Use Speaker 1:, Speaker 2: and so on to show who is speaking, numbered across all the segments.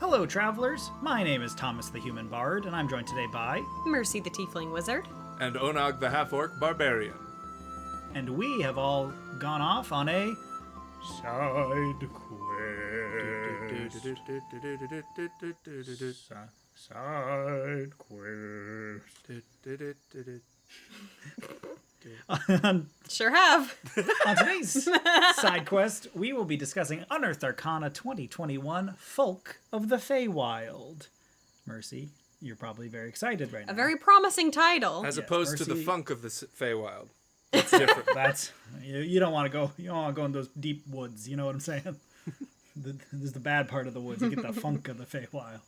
Speaker 1: Hello, travelers. My name is Thomas the Human Bard, and I'm joined today by...
Speaker 2: Mercy the Tiefling Wizard.
Speaker 3: And Onog the Half-Orc Barbarian.
Speaker 1: And we have all gone off on a... side quest. Side quest.
Speaker 2: Sure have.
Speaker 1: On today's side quest, we will be discussing Unearthed Arcana 2021, Folk of the Feywild. Mercy, you're probably very excited right now.
Speaker 2: A very promising title.
Speaker 3: As opposed to the
Speaker 1: Mercy.
Speaker 3: funk of the Feywild. It's different.
Speaker 1: That's you don't want to go. You don't want to go in those deep woods. You know what I'm saying? This is the bad part of the woods. You get the funk of the Feywild.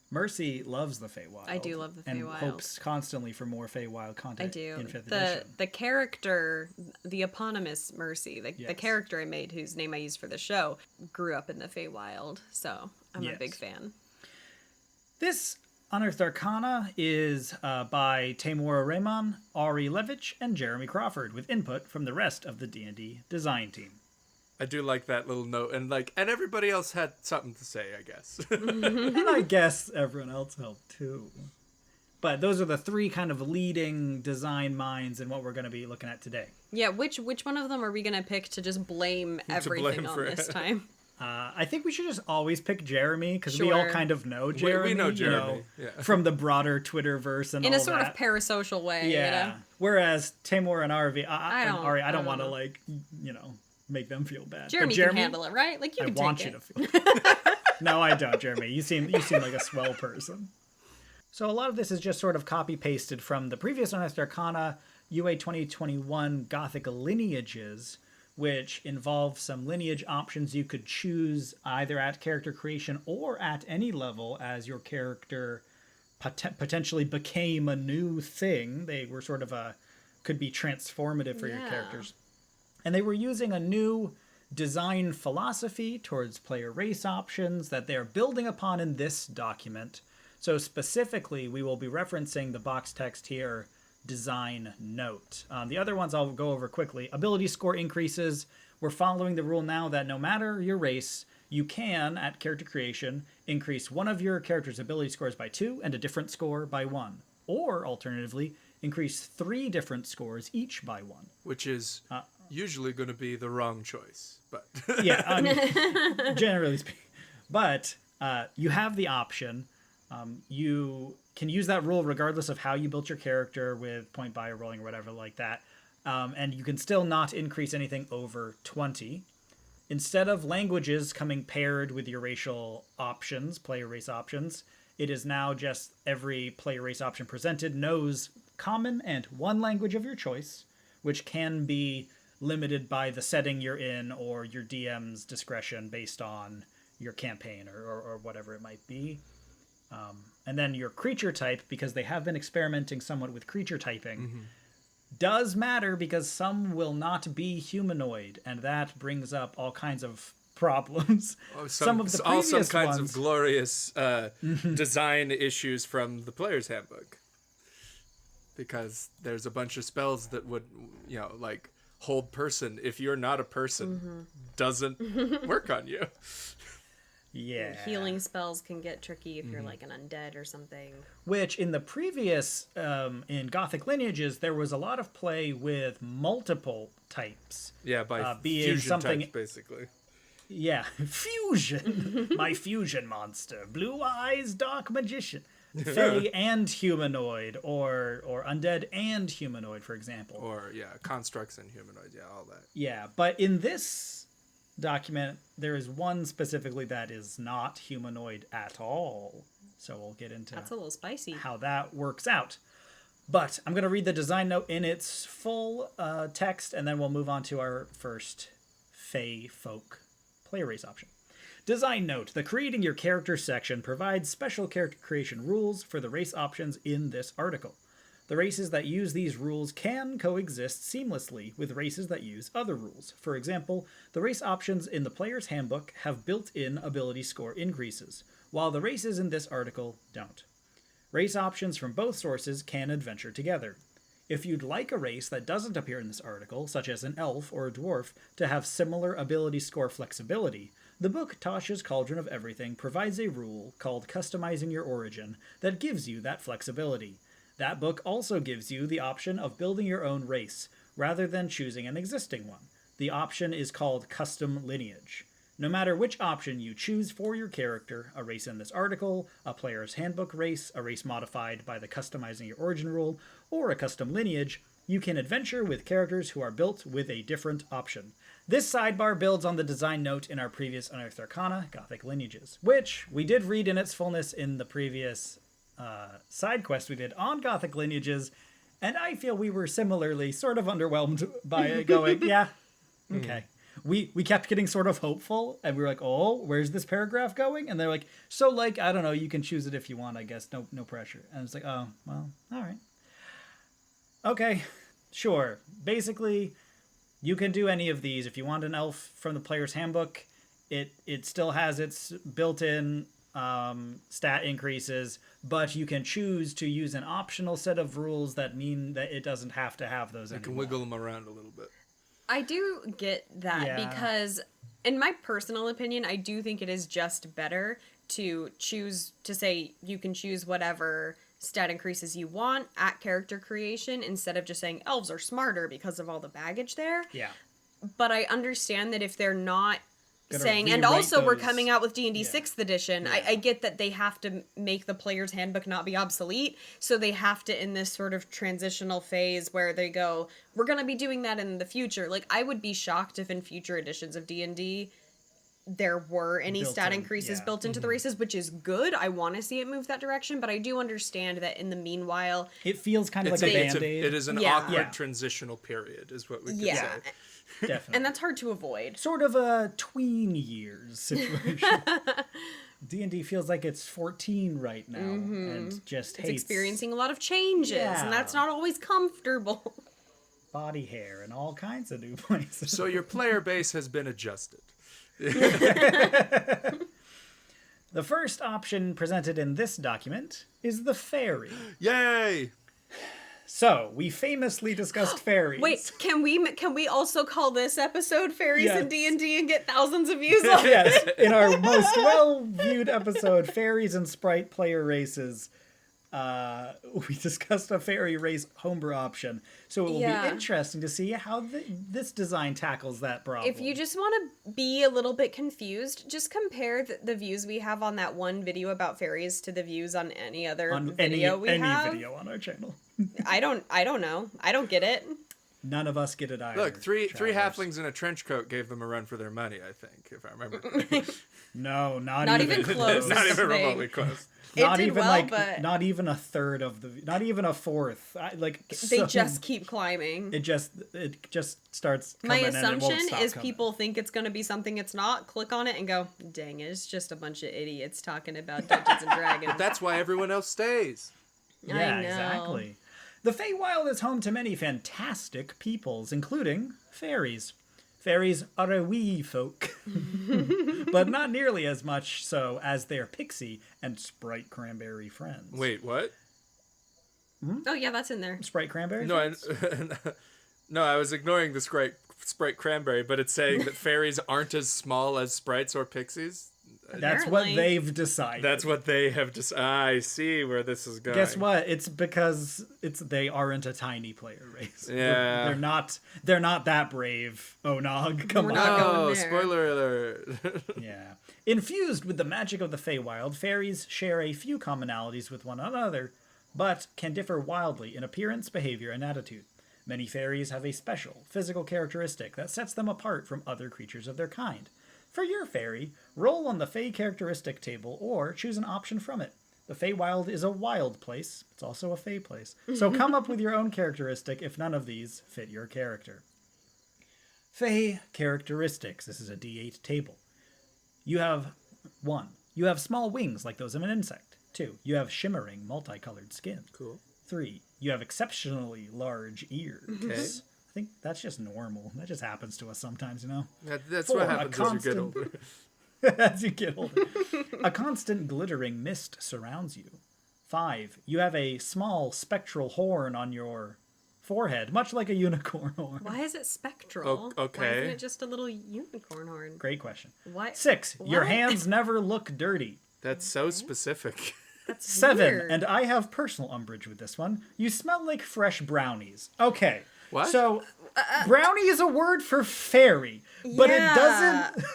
Speaker 1: Mercy loves the Feywild.
Speaker 2: I do love the
Speaker 1: and
Speaker 2: Feywild.
Speaker 1: hopes constantly for more Feywild content.
Speaker 2: I do.
Speaker 1: In 5th
Speaker 2: The
Speaker 1: edition.
Speaker 2: the character, the eponymous Mercy, the
Speaker 1: Yes.
Speaker 2: character I made, whose name I used for the show, grew up in the Feywild, so I'm a big fan.
Speaker 1: This Unearthed Arcana is by Tamora Rehman, Ari Levitch, and Jeremy Crawford, with input from the rest of the D&D design team.
Speaker 3: I do like that little note, and everybody else had something to say, I guess.
Speaker 1: And I guess everyone else helped too. But those are the three kind of leading design minds in what we're going to be looking at today.
Speaker 2: Yeah, which one of them are we gonna pick to just blame everything on
Speaker 3: for
Speaker 2: this
Speaker 3: it.
Speaker 2: time?
Speaker 1: I think we should just always pick Jeremy, because we all
Speaker 2: Sure.
Speaker 1: kind of know Jeremy.
Speaker 3: We know
Speaker 1: you
Speaker 3: Jeremy, yeah.
Speaker 1: from the broader Twitterverse and
Speaker 2: In
Speaker 1: all
Speaker 2: a sort
Speaker 1: that.
Speaker 2: of parasocial way,
Speaker 1: Yeah.
Speaker 2: you know?
Speaker 1: Whereas Tamora and Ari, I don't
Speaker 2: don't
Speaker 1: want to
Speaker 2: know.
Speaker 1: make them feel bad.
Speaker 2: Jeremy,
Speaker 1: But Jeremy
Speaker 2: can handle it, right? Like, you
Speaker 1: I
Speaker 2: can
Speaker 1: want
Speaker 2: take
Speaker 1: you
Speaker 2: it.
Speaker 1: to feel. No, I don't, Jeremy. You seem like a swell person. So a lot of this is just sort of copy pasted from the previous Unearthed Arcana UA 2021 Gothic lineages, which involve some lineage options you could choose either at character creation or at any level as your character potentially became a new thing. They were sort of could be transformative for your
Speaker 2: Yeah.
Speaker 1: characters. And they were using a new design philosophy towards player race options that they're building upon in this document. So specifically, we will be referencing the box text here, design note. The other ones I'll go over quickly. Ability score increases. We're following the rule now that no matter your race, you can, at character creation, increase one of your character's ability scores by 2 and a different score by 1. Or, alternatively, increase 3 different scores each by 1.
Speaker 3: Which is usually going to be the wrong choice. But
Speaker 1: Yeah, I mean, generally speaking. But you have the option. You can use that rule regardless of how you built your character with point buy or rolling or whatever like that. And you can still not increase anything over 20. Instead of languages coming paired with your racial options, player race options, it is now just every player race option presented knows common and one language of your choice, which can be limited by the setting you're in or your DM's discretion based on your campaign or whatever it might be. And then your creature type, because they have been experimenting somewhat with creature typing, does matter because some will not be humanoid, and that brings up all kinds of problems. Some of the previous
Speaker 3: some kinds
Speaker 1: ones,
Speaker 3: of glorious design issues from the player's handbook. Because there's a bunch of spells that would, like hold person. If you're not a person, doesn't work on you.
Speaker 1: yeah,
Speaker 2: Healing spells can get tricky if you're like an undead or something.
Speaker 1: which in the previous in Gothic lineages there was a lot of play with multiple types.
Speaker 3: Yeah, by
Speaker 1: being
Speaker 3: fusion
Speaker 1: something-
Speaker 3: types, basically.
Speaker 1: Yeah, fusion. My fusion monster, blue eyes, dark magician, fey and humanoid, or undead and humanoid, for example.
Speaker 3: Or, constructs and humanoids, all that.
Speaker 1: Yeah, but in this document, there is one specifically that is not humanoid at all. So we'll get into
Speaker 2: That's a little spicy.
Speaker 1: how that works out. But I'm going to read the design note in its full text, and then we'll move on to our first Feyfolk player race option. Design note: the creating your character section provides special character creation rules for the race options in this article. The races that use these rules can coexist seamlessly with races that use other rules. For example, the race options in the player's handbook have built-in ability score increases, while the races in this article don't. Race options from both sources can adventure together. If you'd like a race that doesn't appear in this article, such as an elf or a dwarf, to have similar ability score flexibility, The book Tasha's Cauldron of Everything provides a rule called Customizing Your Origin that gives you that flexibility. That book also gives you the option of building your own race, rather than choosing an existing one. The option is called Custom Lineage. No matter which option you choose for your character, a race in this article, a player's handbook race, a race modified by the Customizing Your Origin rule, or a custom lineage, you can adventure with characters who are built with a different option. This sidebar builds on the design note in our previous Unearthed Arcana, Gothic Lineages, which we did read in its fullness in the previous side quest we did on Gothic Lineages, and I feel we were similarly sort of underwhelmed by it, going, yeah, okay. We kept getting sort of hopeful, and we were like, oh, where's this paragraph going? And they're like, so, like, I don't know, you can choose it if you want, I guess, no pressure. And it's like, oh, well, all right. Okay, sure. Basically, you can do any of these. If you want an elf from the player's handbook, it still has its built-in stat increases, but you can choose to use an optional set of rules that mean that it doesn't have to have those anymore.
Speaker 3: You can wiggle them around a little bit.
Speaker 2: I do get that because, in my personal opinion, I do think it is just better to choose to say you can choose whatever stat increases you want at character creation instead of just saying elves are smarter because of all the baggage there.
Speaker 1: Yeah.
Speaker 2: But I understand that if they're not
Speaker 1: Gonna
Speaker 2: saying, and
Speaker 1: rewrite
Speaker 2: also we're
Speaker 1: those.
Speaker 2: coming out with D&D
Speaker 1: Yeah.
Speaker 2: 6th edition,
Speaker 1: Yeah.
Speaker 2: I get that they have to make the player's handbook not be obsolete, so they have to, in this sort of transitional phase where they go, we're going to be doing that in the future. Like, I would be shocked if in future editions of D&D there were any stat increases built into the races, which is good. I want to see it move that direction, but I do understand that in the meanwhile...
Speaker 1: It feels kind of like a Band-Aid.
Speaker 3: It is an awkward transitional period, is what we could say.
Speaker 1: Definitely.
Speaker 2: And that's hard to avoid.
Speaker 1: Sort of a tween years situation. D&D feels like it's 14 right now, and just
Speaker 2: It's
Speaker 1: hates
Speaker 2: experiencing a lot of changes, and that's not always comfortable.
Speaker 1: body hair and all kinds of new places.
Speaker 3: So your player base has been adjusted.
Speaker 1: The first option presented in this document is the fairy.
Speaker 3: Yay!
Speaker 1: So, we famously discussed fairies.
Speaker 2: Wait, can we also call this episode Fairies
Speaker 1: Yes.
Speaker 2: in D&D and get thousands of views on it?
Speaker 1: Yes, in our most well-viewed episode, Fairies and Sprite Player Races, we discussed a fairy race homebrew option. So it will be interesting to see how this design tackles that problem.
Speaker 2: If you just want to be a little bit confused, just compare the views we have on that one video about fairies to the views on any other video we have.
Speaker 1: Any video on our channel.
Speaker 2: I don't know. I don't get it.
Speaker 1: None of us get it either.
Speaker 3: Look, three
Speaker 1: travelers.
Speaker 3: halflings in a trench coat gave them a run for their money, I think, if I remember correctly.
Speaker 1: No, not
Speaker 2: even close.
Speaker 3: Not even remotely close.
Speaker 1: Not
Speaker 2: did
Speaker 1: even
Speaker 2: well,
Speaker 1: like
Speaker 2: but
Speaker 1: not even a third of the, not even a fourth.
Speaker 2: they just keep climbing.
Speaker 1: It just starts
Speaker 2: My
Speaker 1: coming and it won't
Speaker 2: assumption
Speaker 1: stop
Speaker 2: is
Speaker 1: coming.
Speaker 2: people think it's going to be something it's not, click on it and go, dang it, it's just a bunch of idiots talking about Dungeons and Dragons.
Speaker 3: That's why everyone else stays.
Speaker 1: Yeah,
Speaker 2: I know.
Speaker 1: exactly. The Feywild is home to many fantastic peoples, including fairies. Fairies are a wee folk, but not nearly as much so as their pixie and sprite cranberry friends.
Speaker 3: Wait, what?
Speaker 2: Oh yeah, that's in there.
Speaker 1: Sprite cranberry
Speaker 3: No,
Speaker 1: friends?
Speaker 3: no, I was ignoring the sprite cranberry, but it's saying that fairies aren't as small as sprites or pixies.
Speaker 1: That's what
Speaker 2: Apparently.
Speaker 1: they've decided.
Speaker 3: That's what they have decided. I see where this is going.
Speaker 1: Guess what? It's because they aren't a tiny player race.
Speaker 3: Yeah.
Speaker 1: They're not that brave. Oh, Nog, come
Speaker 2: We're
Speaker 1: on.
Speaker 2: not
Speaker 3: Oh,
Speaker 2: going there.
Speaker 3: spoiler alert.
Speaker 1: Yeah. Infused with the magic of the Feywild, fairies share a few commonalities with one another, but can differ wildly in appearance, behavior, and attitude. Many fairies have a special physical characteristic that sets them apart from other creatures of their kind. For your fairy, roll on the Fey characteristic table or choose an option from it. The Feywild is a wild place. It's also a Fey place. So come up with your own characteristic if none of these fit your character. Fey characteristics. This is a D8 table. You have 1. You have small wings like those of an insect. 2. You have shimmering, multicolored skin.
Speaker 3: Cool.
Speaker 1: 3. You have exceptionally large ears.
Speaker 3: Okay.
Speaker 1: I think that's just normal. That just happens to us sometimes, you know?
Speaker 3: That's
Speaker 1: 4,
Speaker 3: what happens as you get
Speaker 1: constant-
Speaker 3: older.
Speaker 1: As you get older. A constant glittering mist surrounds you. 5. You have a small spectral horn on your forehead, much like a unicorn horn.
Speaker 2: Why is it spectral?
Speaker 3: Okay.
Speaker 2: Why isn't it just a little unicorn horn?
Speaker 1: Great question.
Speaker 2: Why?
Speaker 1: 6, your
Speaker 2: What?
Speaker 1: hands never look dirty.
Speaker 3: That's so specific.
Speaker 2: That's
Speaker 1: 7,
Speaker 2: weird.
Speaker 1: and I have personal umbrage with this one. You smell like fresh brownies. Okay.
Speaker 3: What?
Speaker 1: So, brownie is a word for fairy, but it
Speaker 2: Yeah.
Speaker 1: doesn't...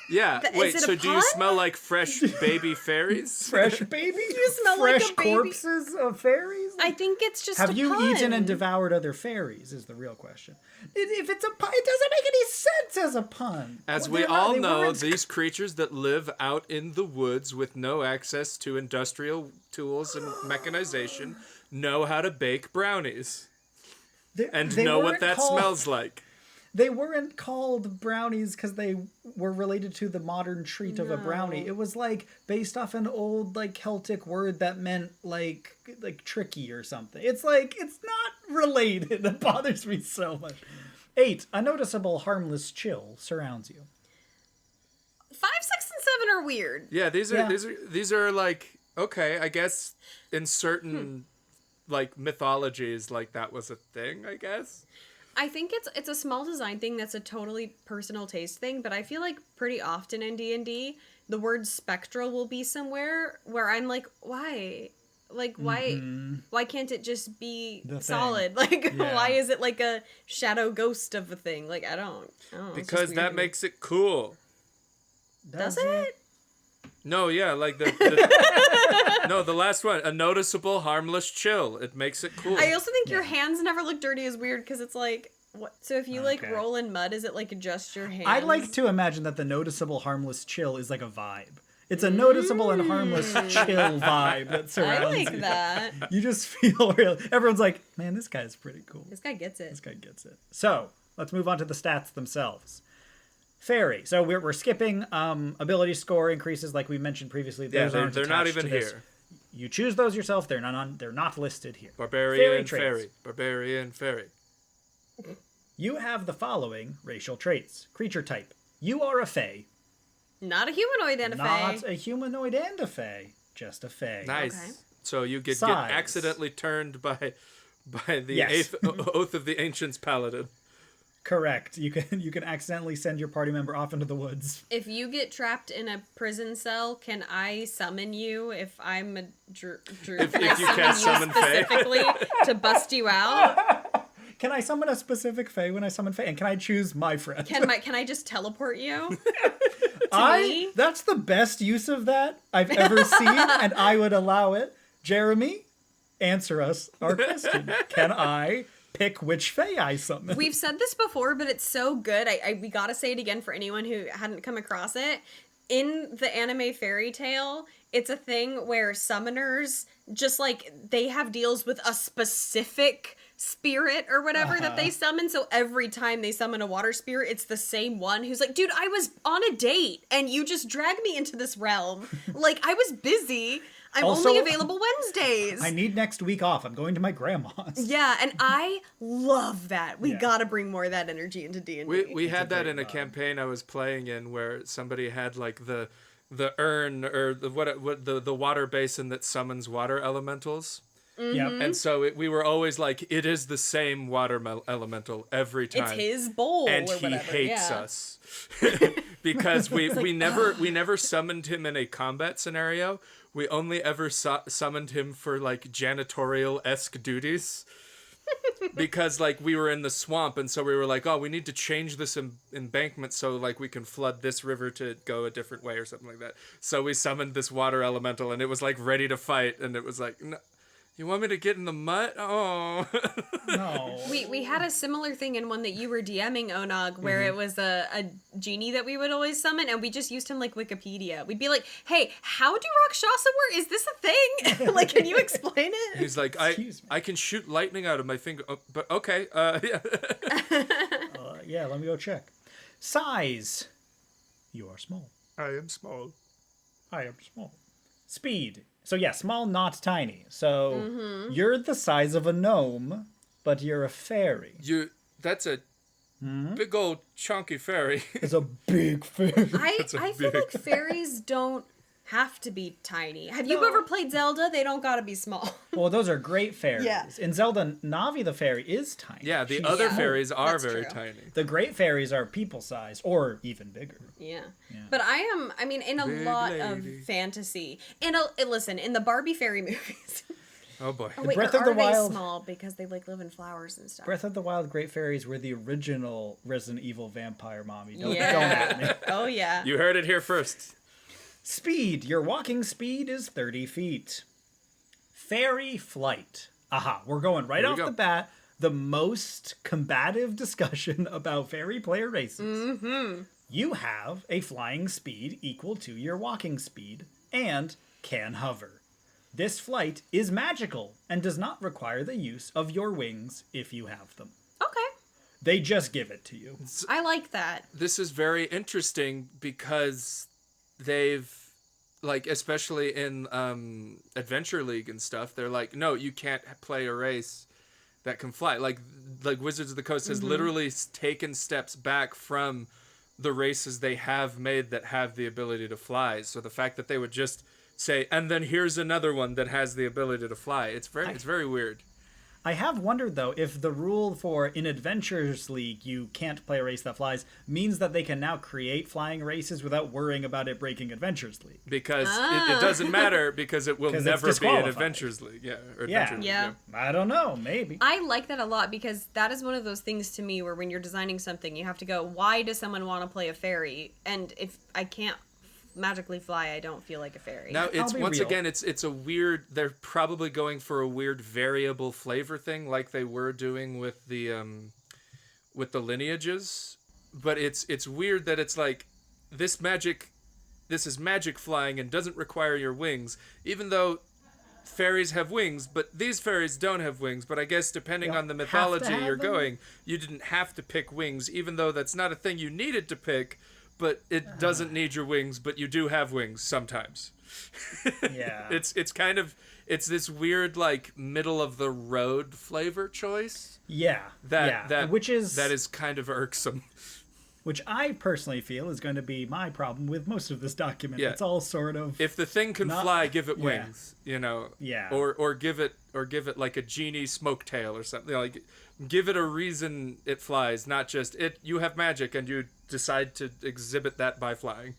Speaker 3: Yeah.
Speaker 2: Is
Speaker 3: Wait,
Speaker 2: it a
Speaker 3: so do you
Speaker 2: pun?
Speaker 3: smell like fresh baby fairies?
Speaker 1: Fresh baby?
Speaker 2: You smell like
Speaker 1: fresh
Speaker 2: a baby.
Speaker 1: corpses of fairies?
Speaker 2: I think it's just
Speaker 1: Have
Speaker 2: a
Speaker 1: you
Speaker 2: pun.
Speaker 1: eaten and devoured other fairies is the real question. If it's a pun, it doesn't make any sense as a pun.
Speaker 3: As
Speaker 1: Well,
Speaker 3: we all
Speaker 1: they
Speaker 3: know,
Speaker 1: weren't-
Speaker 3: these creatures that live out in the woods with no access to industrial tools and mechanization know how to bake brownies and know what
Speaker 1: weren't
Speaker 3: that
Speaker 1: called-
Speaker 3: smells like.
Speaker 1: They weren't called brownies because they were related to the modern treat of a brownie. It was like based off an old like Celtic word that meant like tricky or something. It's like it's not related. It bothers me so much. 8, a noticeable harmless chill surrounds you.
Speaker 2: 5, 6, and 7 are weird.
Speaker 3: Yeah, these are like, okay, I guess in
Speaker 1: Hmm.
Speaker 3: certain like mythologies like that was a thing, I guess.
Speaker 2: I think it's a small design thing that's a totally personal taste thing, but I feel like pretty often in D&D, the word spectral will be somewhere where I'm like, why? Like, why can't it just be
Speaker 1: The thing.
Speaker 2: solid? Like,
Speaker 1: Yeah.
Speaker 2: why is it like a shadow ghost of a thing? Like, I don't know. It's just
Speaker 3: Because
Speaker 2: weird
Speaker 3: that
Speaker 2: to me.
Speaker 3: makes it cool.
Speaker 2: Does it?
Speaker 3: No, yeah, like the no, the last one, a noticeable harmless chill. It makes it cool.
Speaker 2: I also think your hands never look dirty is weird because it's like, what? So if you like
Speaker 1: Okay.
Speaker 2: roll in mud, is it like just your hands?
Speaker 1: I like to imagine that the noticeable harmless chill is like a vibe. It's a noticeable and harmless chill vibe that
Speaker 2: I
Speaker 1: surrounds
Speaker 2: like
Speaker 1: you.
Speaker 2: that.
Speaker 1: You just feel real. Everyone's like, man, this guy's pretty cool.
Speaker 2: This guy gets it.
Speaker 1: This guy gets it. So let's move on to the stats themselves. Fairy. So we're skipping ability score increases like we mentioned previously.
Speaker 3: yeah,
Speaker 1: Those aren't
Speaker 3: they're not
Speaker 1: attached
Speaker 3: even
Speaker 1: to this.
Speaker 3: here.
Speaker 1: You choose those yourself. They're not listed here.
Speaker 3: Barbarian,
Speaker 1: traits.
Speaker 3: fairy. Barbarian, fairy.
Speaker 1: You have the following racial traits. Creature type. You are a fae.
Speaker 2: Not a humanoid and a
Speaker 1: Not
Speaker 2: fae.
Speaker 1: a humanoid and a fae. Just a fae.
Speaker 3: Nice.
Speaker 2: Okay.
Speaker 3: So you get
Speaker 1: Size.
Speaker 3: accidentally turned by the
Speaker 1: Yes.
Speaker 3: Oath of the Ancients paladin.
Speaker 1: Correct. You can accidentally send your party member off into the woods.
Speaker 2: If you get trapped in a prison cell, can I summon you if I'm a
Speaker 3: If
Speaker 2: can I
Speaker 3: you can't summon fae?
Speaker 2: specifically to bust you out?
Speaker 1: Can I summon a specific fae when I summon fae? And can I choose my friend?
Speaker 2: Can I just teleport you? me?
Speaker 1: That's the best use of that I've ever seen, and I would allow it. Jeremy, answer us our question. Can I pick which fae I summon?
Speaker 2: We've said this before, but it's so good. We gotta say it again for anyone who hadn't come across it. In the anime fairy tale, it's a thing where summoners just like they have deals with a specific spirit or whatever that they summon. So every time they summon a water spirit, it's the same one who's like, dude, I was on a date and you just dragged me into this realm. Like, I was busy. I'm
Speaker 1: Also,
Speaker 2: only available Wednesdays.
Speaker 1: I need next week off. I'm going to my grandma's.
Speaker 2: Yeah, and I love that. We
Speaker 1: Yeah.
Speaker 2: gotta bring more of that energy into D&D.
Speaker 3: We had that
Speaker 1: great
Speaker 3: in a
Speaker 1: vibe.
Speaker 3: campaign I was playing in where somebody had like the urn or the water basin that summons water elementals.
Speaker 1: Yep.
Speaker 3: And so we were always like, it is the same water elemental every time.
Speaker 2: It's his bowl
Speaker 3: and
Speaker 2: or
Speaker 3: he
Speaker 2: whatever.
Speaker 3: hates
Speaker 2: yeah.
Speaker 3: us because we never summoned him in a combat scenario. We only ever summoned him for like janitorial-esque duties. Because like we were in the swamp, and so we were like, oh, we need to change this embankment so like we can flood this river to go a different way or something like that. So we summoned this water elemental, and it was like ready to fight, and it was like, no, you want me to get in the mud? Oh.
Speaker 1: No.
Speaker 2: We had a similar thing in one that you were DMing, Onog, where it was a genie that we would always summon, and we just used him like Wikipedia. We'd be like, hey, how do Rakshasa work? Is this a thing? Like, can you explain it?
Speaker 3: He's like,
Speaker 1: Excuse me.
Speaker 3: I can shoot lightning out of my finger, but okay, yeah.
Speaker 1: Yeah, let me go check. Size. You are small.
Speaker 3: I am small.
Speaker 1: I am small. Speed. So yeah, small, not tiny. So you're the size of a gnome, but you're a fairy.
Speaker 3: That's a big old chunky fairy.
Speaker 1: It's a big fairy.
Speaker 2: I
Speaker 3: a
Speaker 2: feel
Speaker 3: big-
Speaker 2: like fairies don't have to be tiny. Have you
Speaker 1: No.
Speaker 2: ever played Zelda? They don't gotta be small.
Speaker 1: Well, those are great fairies.
Speaker 2: Yeah.
Speaker 1: In Zelda, Navi the fairy is tiny.
Speaker 3: Yeah, the
Speaker 1: She's
Speaker 3: other
Speaker 1: small.
Speaker 3: fairies are
Speaker 2: That's
Speaker 3: very
Speaker 2: true.
Speaker 3: tiny.
Speaker 1: The great fairies are people-sized or even bigger.
Speaker 2: Yeah. But I mean, in a
Speaker 3: Big
Speaker 2: lot
Speaker 3: lady.
Speaker 2: of fantasy, listen, in the Barbie fairy movies.
Speaker 3: Oh boy.
Speaker 2: Oh, wait,
Speaker 1: Breath
Speaker 2: or
Speaker 1: of the
Speaker 2: are they
Speaker 1: Wild-
Speaker 2: small because they like live in flowers and stuff?
Speaker 1: Breath of the Wild great fairies were the original Resident Evil vampire mommy. Don't
Speaker 2: Yeah.
Speaker 1: at me.
Speaker 2: Oh yeah.
Speaker 3: You heard it here first.
Speaker 1: Speed. Your walking speed is 30 feet. Fairy flight. Aha, we're going right
Speaker 3: Here we
Speaker 1: off
Speaker 3: go.
Speaker 1: the bat. The most combative discussion about fairy player races. You have a flying speed equal to your walking speed and can hover. This flight is magical and does not require the use of your wings if you have them.
Speaker 2: Okay.
Speaker 1: They just give it to you.
Speaker 2: I like that.
Speaker 3: This is very interesting because they've, like, especially in Adventure League and stuff, they're like, no, you can't play a race that can fly. Like Wizards of the Coast has literally taken steps back from the races they have made that have the ability to fly. So the fact that they would just say, and then here's another one that has the ability to fly, it's very weird.
Speaker 1: I have wondered, though, if the rule for in Adventures League you can't play a race that flies means that they can now create flying races without worrying about it breaking Adventures League.
Speaker 3: Because it doesn't matter because it will
Speaker 1: 'Cause it's
Speaker 3: never be an
Speaker 1: disqualified.
Speaker 3: Adventures League. Yeah. Or
Speaker 1: Yeah.
Speaker 3: Adventure League,
Speaker 2: Yeah.
Speaker 1: I don't know, maybe.
Speaker 2: I like that a lot because that is one of those things to me where when you're designing something, you have to go, why does someone want to play a fairy? And if I can't magically fly, I don't feel like a fairy.
Speaker 3: Now it's
Speaker 1: be
Speaker 3: once
Speaker 1: real.
Speaker 3: again it's a weird, they're probably going for a weird variable flavor thing like they were doing with the lineages, but it's weird that it's like this is magic flying and doesn't require your wings, even though fairies have wings, but these fairies don't have wings. But I guess depending
Speaker 1: You
Speaker 3: on the
Speaker 1: don't have to
Speaker 3: mythology
Speaker 1: have
Speaker 3: you're
Speaker 1: them.
Speaker 3: going, you didn't have to pick wings, even though that's not a thing you needed to pick. But it doesn't need your wings, but you do have wings sometimes.
Speaker 1: Yeah.
Speaker 3: It's kind of, it's this weird like middle of the road flavor choice
Speaker 1: Yeah.
Speaker 3: that
Speaker 1: which is
Speaker 3: kind of irksome.
Speaker 1: which I personally feel is going to be my problem with most of this document.
Speaker 3: Yeah.
Speaker 1: It's all sort of
Speaker 3: If the thing can fly, give it
Speaker 1: yeah.
Speaker 3: wings, you know.
Speaker 1: Yeah.
Speaker 3: Or give it like a genie smoke tail or something. Like give it a reason it flies, not just you have magic and you decide to exhibit that by flying.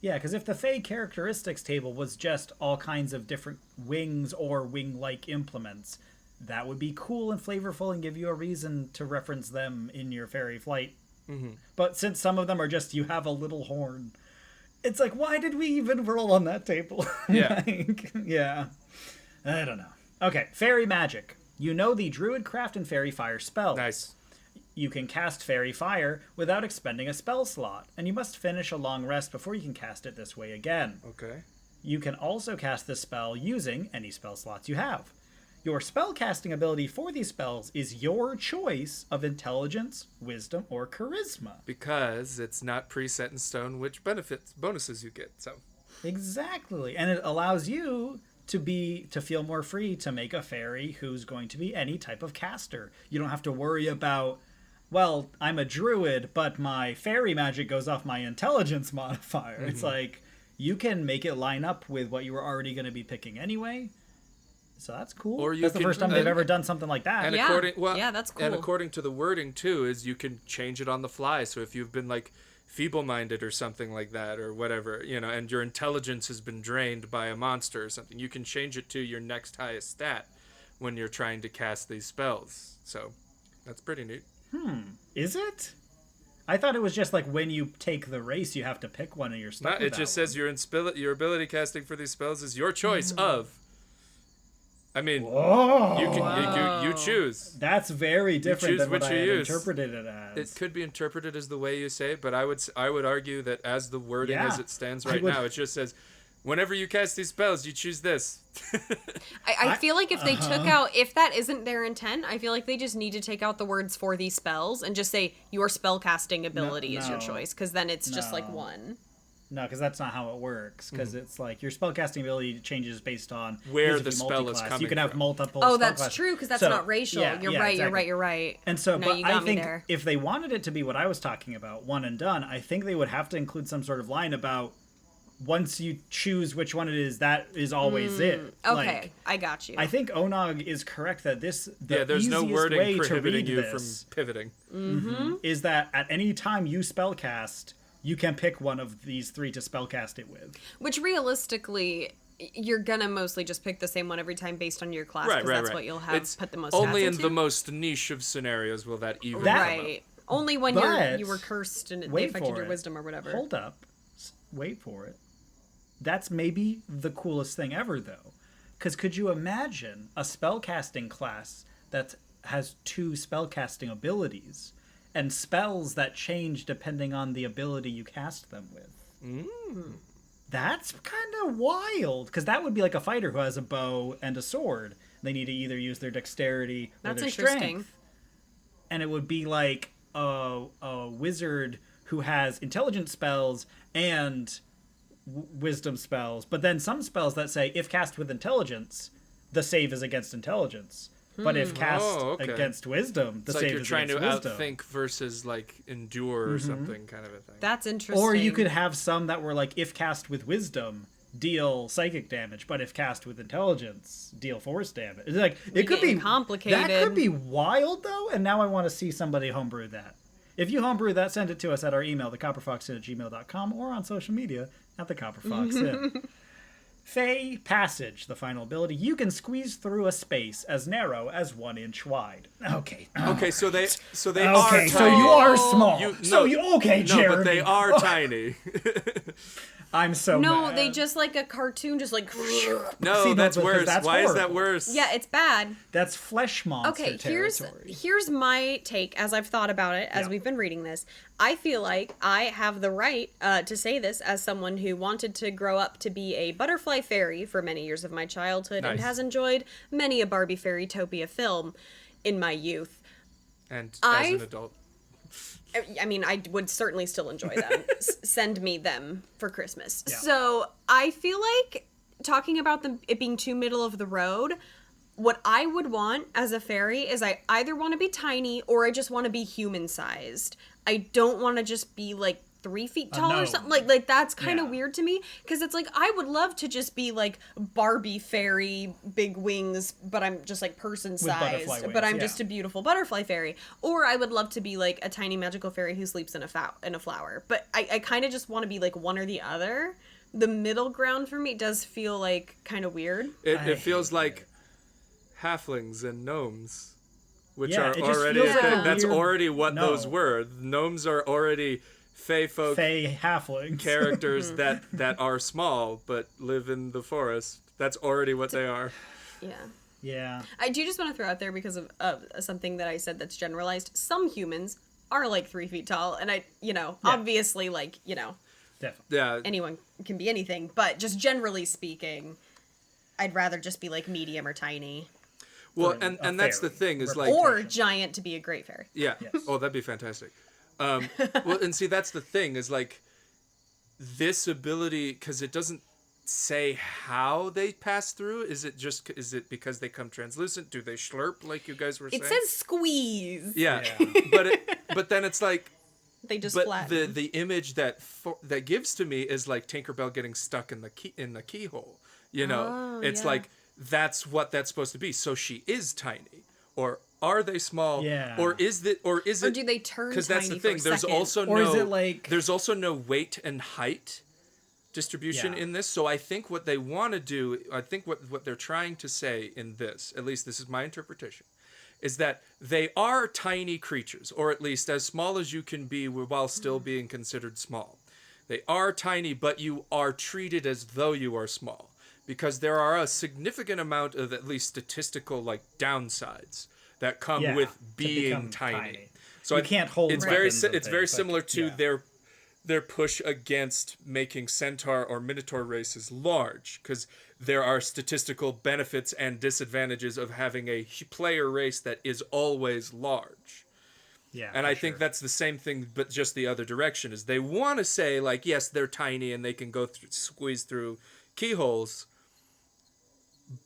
Speaker 1: Yeah, because if the Fey characteristics table was just all kinds of different wings or wing-like implements, that would be cool and flavorful and give you a reason to reference them in your fairy flight. Mm-hmm. But since some of them are just you have a little horn, it's like, why did we even roll on that table?
Speaker 3: Yeah.
Speaker 1: Yeah. I don't know. Okay, fairy magic. You know the druid craft and fairy fire spells.
Speaker 3: Nice.
Speaker 1: You can cast Fairy Fire without expending a spell slot, and you must finish a long rest before you can cast it this way again.
Speaker 3: Okay.
Speaker 1: You can also cast this spell using any spell slots you have. Your spell casting ability for these spells is your choice of intelligence, wisdom, or charisma.
Speaker 3: Because it's not preset in stone which bonuses you get. So
Speaker 1: Exactly. And it allows you to feel more free to make a fairy who's going to be any type of caster. You don't have to worry about, well, I'm a druid, but my fairy magic goes off my intelligence modifier. It's like, you can make it line up with what you were already going to be picking anyway. So that's cool.
Speaker 3: Or you
Speaker 1: that's the
Speaker 3: can-
Speaker 1: first time they've ever done something like that.
Speaker 3: and
Speaker 2: Yeah.
Speaker 3: yeah,
Speaker 2: That's
Speaker 3: And
Speaker 2: cool.
Speaker 3: according to the wording too, is you can change it on the fly. So if you've been like feeble-minded or something like that, or whatever, you know, and your intelligence has been drained by a monster or something, you can change it to your next highest stat when you're trying to cast these spells. So that's pretty neat.
Speaker 1: Is it? I thought it was just like when you take the race, you have to pick one and you're stuck
Speaker 3: Not,
Speaker 1: with
Speaker 3: it
Speaker 1: that
Speaker 3: just
Speaker 1: one.
Speaker 3: says your ability casting for these spells is your choice of. I mean,
Speaker 1: Oh,
Speaker 3: you choose.
Speaker 1: that's very different
Speaker 3: choose
Speaker 1: than what
Speaker 3: which
Speaker 1: I
Speaker 3: you
Speaker 1: had
Speaker 3: use.
Speaker 1: interpreted it as.
Speaker 3: It could be interpreted as the way you say, but I would argue that as the wording
Speaker 1: Yeah,
Speaker 3: as it stands
Speaker 1: I
Speaker 3: right
Speaker 1: would-
Speaker 3: now, it just says, whenever you cast these spells, you choose this.
Speaker 2: I feel like if they took out, if that isn't their intent, I feel like they just need to take out the words for these spells and just say your spell casting ability is your
Speaker 1: no.
Speaker 2: choice, because then it's just like
Speaker 1: No.
Speaker 2: one.
Speaker 1: No, because that's not how it works. Because it's like your spellcasting ability changes based on
Speaker 3: Where
Speaker 1: because
Speaker 3: the
Speaker 1: if you
Speaker 3: spell is
Speaker 1: multi-class,
Speaker 3: coming
Speaker 1: You can have
Speaker 3: from.
Speaker 1: multiple.
Speaker 2: Oh,
Speaker 1: spell
Speaker 2: that's
Speaker 1: classes.
Speaker 2: true, because that's
Speaker 1: So,
Speaker 2: not racial.
Speaker 1: yeah,
Speaker 2: You're
Speaker 1: yeah,
Speaker 2: right.
Speaker 1: exactly.
Speaker 2: You're right.
Speaker 1: And so,
Speaker 2: no,
Speaker 1: but
Speaker 2: you
Speaker 1: I
Speaker 2: got me
Speaker 1: think
Speaker 2: there.
Speaker 1: if they wanted it to be what I was talking about, one and done, I think they would have to include some sort of line about once you choose which one it is, that is always it.
Speaker 2: Okay,
Speaker 1: Like,
Speaker 2: I got you.
Speaker 1: I think Onog is correct that the
Speaker 3: there's no
Speaker 1: easiest
Speaker 3: wording
Speaker 1: way to
Speaker 3: prohibiting
Speaker 1: read
Speaker 3: you
Speaker 1: this
Speaker 3: from pivoting.
Speaker 1: is that at any time you spellcast, you can pick one of these 3 to spellcast it with.
Speaker 2: Which realistically, you're gonna mostly just pick the same one every time based on your class, because that's what you'll have
Speaker 3: It's
Speaker 2: put the most
Speaker 3: only
Speaker 2: stats
Speaker 3: in
Speaker 2: into.
Speaker 3: the most niche of scenarios will that even
Speaker 2: Right. Only when
Speaker 1: But-
Speaker 2: you were cursed and they
Speaker 1: Wait
Speaker 2: affected
Speaker 1: for
Speaker 2: your
Speaker 1: it.
Speaker 2: wisdom or whatever.
Speaker 1: Hold up. Wait for it. That's maybe the coolest thing ever, though. Because could you imagine a spellcasting class that has 2 spellcasting abilities and spells that change depending on the ability you cast them with? That's kind of wild. Because that would be like a fighter who has a bow and a sword. They need to either use their dexterity or
Speaker 2: That's
Speaker 1: their
Speaker 2: interesting.
Speaker 1: strength. And it would be like a wizard who has intelligence spells and wisdom spells, but then some spells that say if cast with intelligence, the save is against intelligence, but if cast against wisdom, the
Speaker 3: It's like
Speaker 1: save
Speaker 3: you're
Speaker 1: is
Speaker 3: trying
Speaker 1: against
Speaker 3: to
Speaker 1: wisdom.
Speaker 3: outthink versus like endure or something kind of a thing.
Speaker 2: That's interesting.
Speaker 1: Or you could have some that were like if cast with wisdom, deal psychic damage, but if cast with intelligence, deal force damage. It's like it could be
Speaker 2: complicated.
Speaker 1: That could be wild though, and now I want to see somebody homebrew that. If you homebrew that, send it to us at our email, thecopperfoxinn@gmail.com, or on social media at thecopperfoxinn. Fey Passage, the final ability. You can squeeze through a space as narrow as 1 inch wide. Okay.
Speaker 3: Okay, so they
Speaker 1: Okay,
Speaker 3: are tiny.
Speaker 1: so you are small.
Speaker 3: No,
Speaker 1: Jeremy.
Speaker 3: but they are tiny.
Speaker 1: I'm so
Speaker 2: No,
Speaker 1: mad.
Speaker 2: they just like a cartoon, just like.
Speaker 3: No,
Speaker 1: See,
Speaker 3: that's
Speaker 1: because
Speaker 3: worse.
Speaker 1: that's
Speaker 3: Why is that
Speaker 1: horrible.
Speaker 3: worse?
Speaker 2: Yeah, it's bad.
Speaker 1: That's flesh monster
Speaker 2: Okay,
Speaker 1: territory.
Speaker 2: here's my take as I've thought about it as
Speaker 1: Yeah.
Speaker 2: we've been reading this. I feel like I have the right to say this as someone who wanted to grow up to be a butterfly fairy for many years of my childhood and
Speaker 3: Nice.
Speaker 2: has enjoyed many a Barbie Fairytopia film in my youth.
Speaker 3: And as
Speaker 2: I've-
Speaker 3: an adult.
Speaker 2: I mean, I would certainly still enjoy them. Send me them for Christmas.
Speaker 1: Yeah.
Speaker 2: So I feel like talking about it being too middle of the road, what I would want as a fairy is I either want to be tiny or I just want to be human sized. I don't want to just be like 3 feet tall or
Speaker 1: gnome.
Speaker 2: something. Like that's kind of
Speaker 1: Yeah.
Speaker 2: weird to me, because it's like I would love to just be like Barbie fairy, big wings, but I'm just like person
Speaker 1: butterfly
Speaker 2: sized,
Speaker 1: wings,
Speaker 2: but I'm
Speaker 1: yeah.
Speaker 2: just a beautiful butterfly fairy. Or I would love to be like a tiny magical fairy who sleeps in a flower. But I kind of just want to be like one or the other. The middle ground for me does feel like kind of weird.
Speaker 3: It feels like halflings and gnomes, which
Speaker 1: Yeah,
Speaker 3: are
Speaker 1: it just
Speaker 3: already
Speaker 1: feels
Speaker 2: like a
Speaker 3: that's
Speaker 1: weird-
Speaker 3: already what
Speaker 1: No.
Speaker 3: those were. Gnomes are already feyfolk
Speaker 1: Fey halflings.
Speaker 3: characters that are small but live in the forest. That's already what they are.
Speaker 2: Yeah.
Speaker 1: Yeah.
Speaker 2: I do just want to throw out there, because of something that I said that's generalized. Some humans are like 3 feet tall, and obviously, like,
Speaker 1: Definitely.
Speaker 3: Yeah.
Speaker 2: anyone can be anything, but just generally speaking, I'd rather just be like medium or tiny.
Speaker 3: Well,
Speaker 1: For a
Speaker 3: and that's the
Speaker 1: fairy.
Speaker 3: thing is like
Speaker 2: Or giant to be a great fairy.
Speaker 3: yeah.
Speaker 1: Yes.
Speaker 3: Oh, that'd be fantastic. Well, and see, that's the thing is like this ability, because it doesn't say how they pass through. Is it because they come translucent? Do they slurp like you guys were saying?
Speaker 2: It says squeeze.
Speaker 3: yeah.
Speaker 1: Yeah.
Speaker 3: but then it's like
Speaker 2: They just
Speaker 3: but
Speaker 2: flatten.
Speaker 3: the image that gives to me is like Tinkerbell getting stuck in the keyhole. You know,
Speaker 2: Oh,
Speaker 3: it's
Speaker 2: yeah.
Speaker 3: like that's what that's supposed to be. So she is tiny, or are they small?
Speaker 1: Yeah.
Speaker 3: Or is it?
Speaker 2: Or do they turn
Speaker 3: Because that's the
Speaker 2: tiny for a
Speaker 3: thing. There's
Speaker 2: second?
Speaker 3: also
Speaker 1: Or
Speaker 3: no.
Speaker 1: is it like-
Speaker 3: There's also no weight and height distribution
Speaker 1: Yeah.
Speaker 3: in this. So I think what they want to do, I think what they're trying to say in this, at least this is my interpretation, is that they are tiny creatures, or at least as small as you can be while still being considered small. They are tiny, but you are treated as though you are small, because there are a significant amount of at least statistical like downsides that come
Speaker 1: Yeah,
Speaker 3: with
Speaker 1: to
Speaker 3: being
Speaker 1: become
Speaker 3: tiny.
Speaker 1: tiny.
Speaker 3: So
Speaker 1: You can't hold
Speaker 3: It's very
Speaker 1: weapons and
Speaker 3: it's very
Speaker 1: things, like,
Speaker 3: similar to
Speaker 1: yeah.
Speaker 3: their push against making centaur or minotaur races large, because there are statistical benefits and disadvantages of having a player race that is always large.
Speaker 1: Yeah.
Speaker 3: And
Speaker 1: for
Speaker 3: I think
Speaker 1: sure.
Speaker 3: that's the same thing, but just the other direction, is they want to say, like, yes, they're tiny and they can squeeze through keyholes.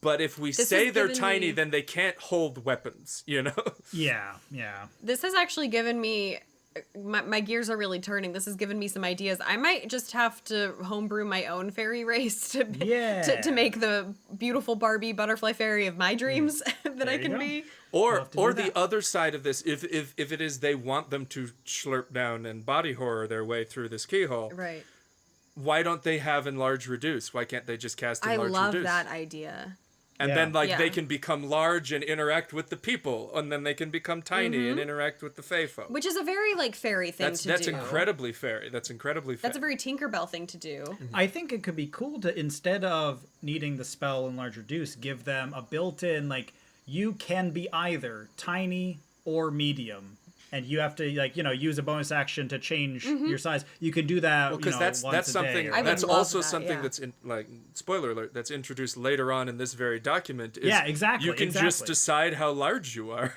Speaker 3: But if we
Speaker 2: This
Speaker 3: say
Speaker 2: has
Speaker 3: they're
Speaker 2: given
Speaker 3: tiny,
Speaker 2: me-
Speaker 3: then they can't hold weapons, you know?
Speaker 1: Yeah. Yeah.
Speaker 2: This has actually given me my gears are really turning. This has given me some ideas. I might just have to homebrew my own fairy race to make the beautiful Barbie butterfly fairy of my dreams that I can be.
Speaker 3: Or the other side of this, if it is they want them to slurp down and body horror their way through this keyhole,
Speaker 2: Right.
Speaker 3: why don't they have enlarge reduce? Why can't they just cast enlarge reduce?
Speaker 2: I love that idea.
Speaker 3: And then they can become large and interact with the people, and then they can become tiny and interact with the feyfolk.
Speaker 2: Which is a very fairy thing to do.
Speaker 3: That's incredibly fairy. That's incredibly fairy.
Speaker 2: That's a very Tinkerbell thing to do.
Speaker 1: I think it could be cool to, instead of needing the spell enlarge reduce, give them a built-in, you can be either tiny or medium. And you have to use a bonus action to change your size. You can do that
Speaker 3: because that's something that's also something that's in spoiler alert that's introduced later on in this very document.
Speaker 1: Exactly.
Speaker 3: You can just decide how large you are.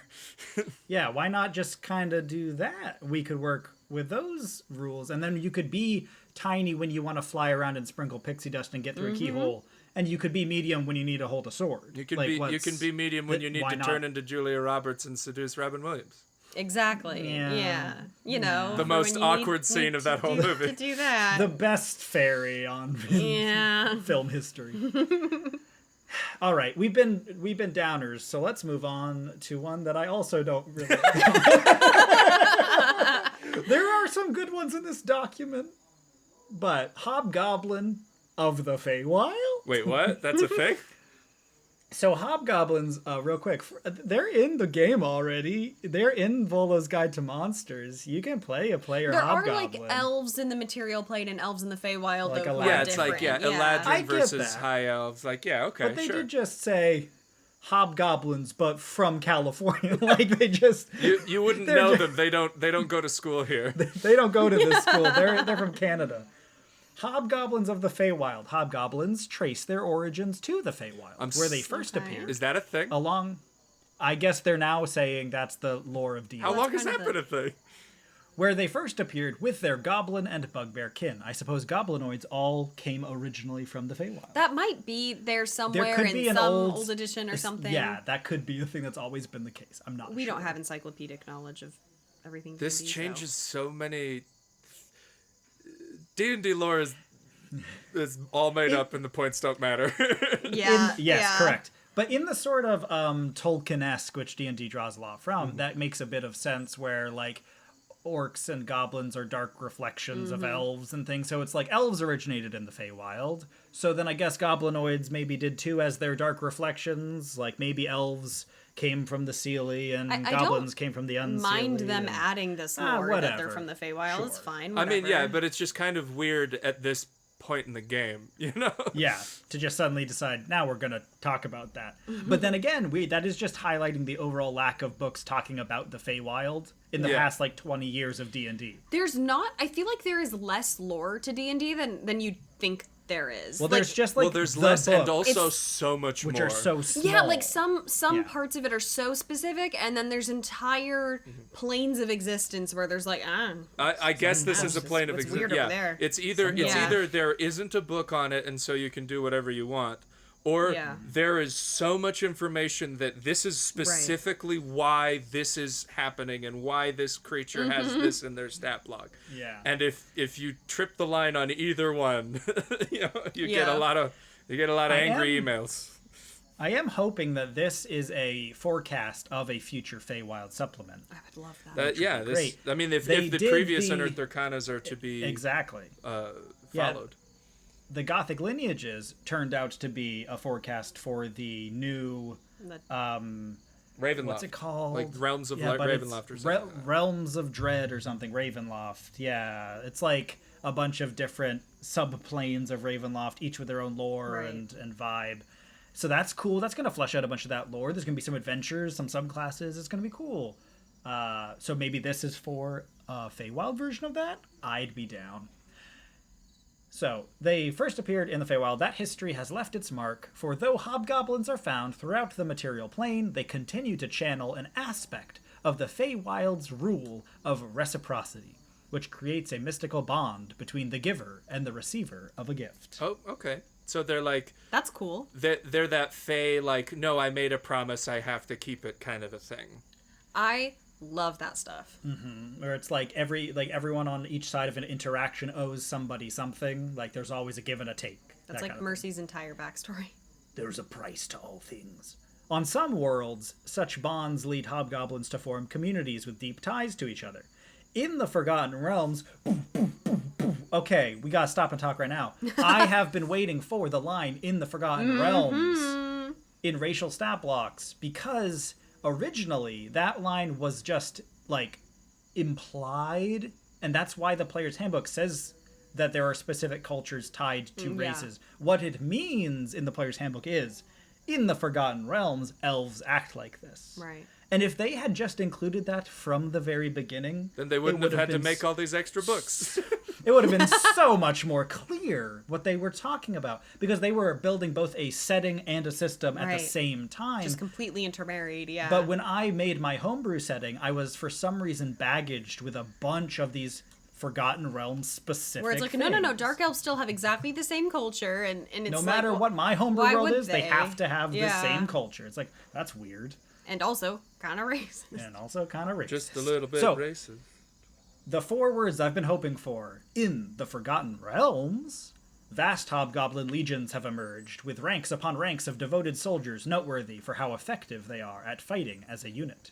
Speaker 1: Yeah, why not just kind of do that? We could work with those rules, and then you could be tiny when you want to fly around and sprinkle pixie dust and get through a keyhole. And you could be medium when you need to hold a sword.
Speaker 3: You can be medium when you need to turn into Julia Roberts and seduce Robin Williams.
Speaker 2: Exactly. Yeah.
Speaker 3: The most awkward scene of that whole movie.
Speaker 2: To do that.
Speaker 1: The best fairy on film history. All right, we've been downers, so let's move on to one that I also don't really. There are some good ones in this document, but Hobgoblin of the Feywild.
Speaker 3: Wait, what? That's a thing?
Speaker 1: So hobgoblins, real quick, they're in the game already. They're in Volo's Guide to Monsters. You can play a player hobgoblin.
Speaker 2: There are elves in the material plane and elves in the Feywild.
Speaker 3: It's Eladrin versus high elves. Okay,
Speaker 1: but they did just say hobgoblins, but from California. They just
Speaker 3: you wouldn't know them. They don't go to school here.
Speaker 1: They don't go to this school. They're from Canada. Hobgoblins of the Feywild. Hobgoblins trace their origins to the Feywild, where they first appeared.
Speaker 3: Is that a thing?
Speaker 1: I guess they're now saying that's the lore of D&D.
Speaker 3: How long has that been a thing?
Speaker 1: Where they first appeared with their goblin and bugbear kin. I suppose goblinoids all came originally from the Feywild.
Speaker 2: That might be there somewhere in some old edition or something.
Speaker 1: Yeah, that could be a thing that's always been the case. I'm not sure.
Speaker 2: We don't have encyclopedic knowledge of everything.
Speaker 3: This changes so many... D&D lore is all made up and the points don't matter.
Speaker 1: Yes, correct. But in the sort of Tolkien-esque, which D&D draws a lot from, that makes a bit of sense where, orcs and goblins are dark reflections of elves and things. So it's elves originated in the Feywild. So then I guess goblinoids maybe did too as their dark reflections. Maybe elves came from the Seelie and goblins came from the Unseelie.
Speaker 2: Mind them adding this lore that they're from the Feywild. Sure. It's fine. Whatever.
Speaker 3: But it's just kind of weird at this point in the game,
Speaker 1: Yeah, to just suddenly decide, now we're going to talk about that. But then again, that is just highlighting the overall lack of books talking about the Feywild in the past 20 years of D&D.
Speaker 2: I feel like there is less lore to D&D than you'd think there is.
Speaker 1: Well, there's just
Speaker 3: there's less and also so much
Speaker 1: which
Speaker 3: more.
Speaker 1: Are so small.
Speaker 2: Yeah, some parts of it are so specific, and then there's entire planes of existence where there's
Speaker 3: I guess this is a plane of existence. Yeah, it's either there isn't a book on it, and so you can do whatever you want, or there is so much information that this is specifically why this is happening and why this creature has this in their stat block.
Speaker 1: Yeah.
Speaker 3: And if you trip the line on either one, you get a lot of angry emails.
Speaker 1: I am hoping that this is a forecast of a future Feywild supplement.
Speaker 2: I would love that.
Speaker 3: Great. I mean, if the previous Unearthed Arcanas are to be followed.
Speaker 1: The Gothic lineages turned out to be a forecast for the new
Speaker 3: Ravenloft.
Speaker 1: What's it called?
Speaker 3: Realms of Ravenloft or something.
Speaker 1: Realms of Dread or something. Ravenloft. Yeah, it's a bunch of different subplanes of Ravenloft, each with their own lore and vibe. So that's cool. That's going to flesh out a bunch of that lore. There's going to be some adventures, some subclasses. It's going to be cool. So maybe this is for a Feywild version of that? I'd be down. So, they first appeared in the Feywild. That history has left its mark, for though hobgoblins are found throughout the material plane, they continue to channel an aspect of the Feywild's rule of reciprocity, which creates a mystical bond between the giver and the receiver of a gift.
Speaker 3: Oh, okay. So they're
Speaker 2: that's cool.
Speaker 3: They're that Fey, no, I made a promise, I have to keep it kind of a thing.
Speaker 2: I Love that stuff.
Speaker 1: Where it's like everyone on each side of an interaction owes somebody something. Like there's always a give and a take.
Speaker 2: That's
Speaker 1: that
Speaker 2: like
Speaker 1: kind of
Speaker 2: Mercy's entire backstory.
Speaker 1: There's a price to all things. On some worlds, such bonds lead hobgoblins to form communities with deep ties to each other. In the Forgotten Realms, okay, we gotta stop and talk right now. I have been waiting for the line in the Forgotten Realms in racial stat blocks because originally that line was just like implied, and that's why the player's handbook says that there are specific cultures tied to races. What it means in the player's handbook is, in the Forgotten Realms, elves act like this.
Speaker 2: Right.
Speaker 1: And if they had just included that from the very beginning,
Speaker 3: Then they wouldn't have had to make all these extra books.
Speaker 1: it would have been so much more clear what they were talking about, because they were building both a setting and a system at the same time.
Speaker 2: Just completely intermarried, yeah.
Speaker 1: But when I made my homebrew setting, I was for some reason baggaged with a bunch of these Forgotten Realms specific
Speaker 2: where it's like,
Speaker 1: things.
Speaker 2: no, dark elves still have exactly the same culture, and it's
Speaker 1: no
Speaker 2: like,
Speaker 1: matter
Speaker 2: well,
Speaker 1: what my homebrew
Speaker 2: why
Speaker 1: world
Speaker 2: would
Speaker 1: is, they have to have the
Speaker 2: Yeah.
Speaker 1: same culture. It's like, that's weird.
Speaker 2: And also kind of racist.
Speaker 1: And also kind of racist.
Speaker 3: Just a little bit
Speaker 1: So,
Speaker 3: racist.
Speaker 1: the 4 words I've been hoping for. In the Forgotten Realms, vast hobgoblin legions have emerged, with ranks upon ranks of devoted soldiers noteworthy for how effective they are at fighting as a unit.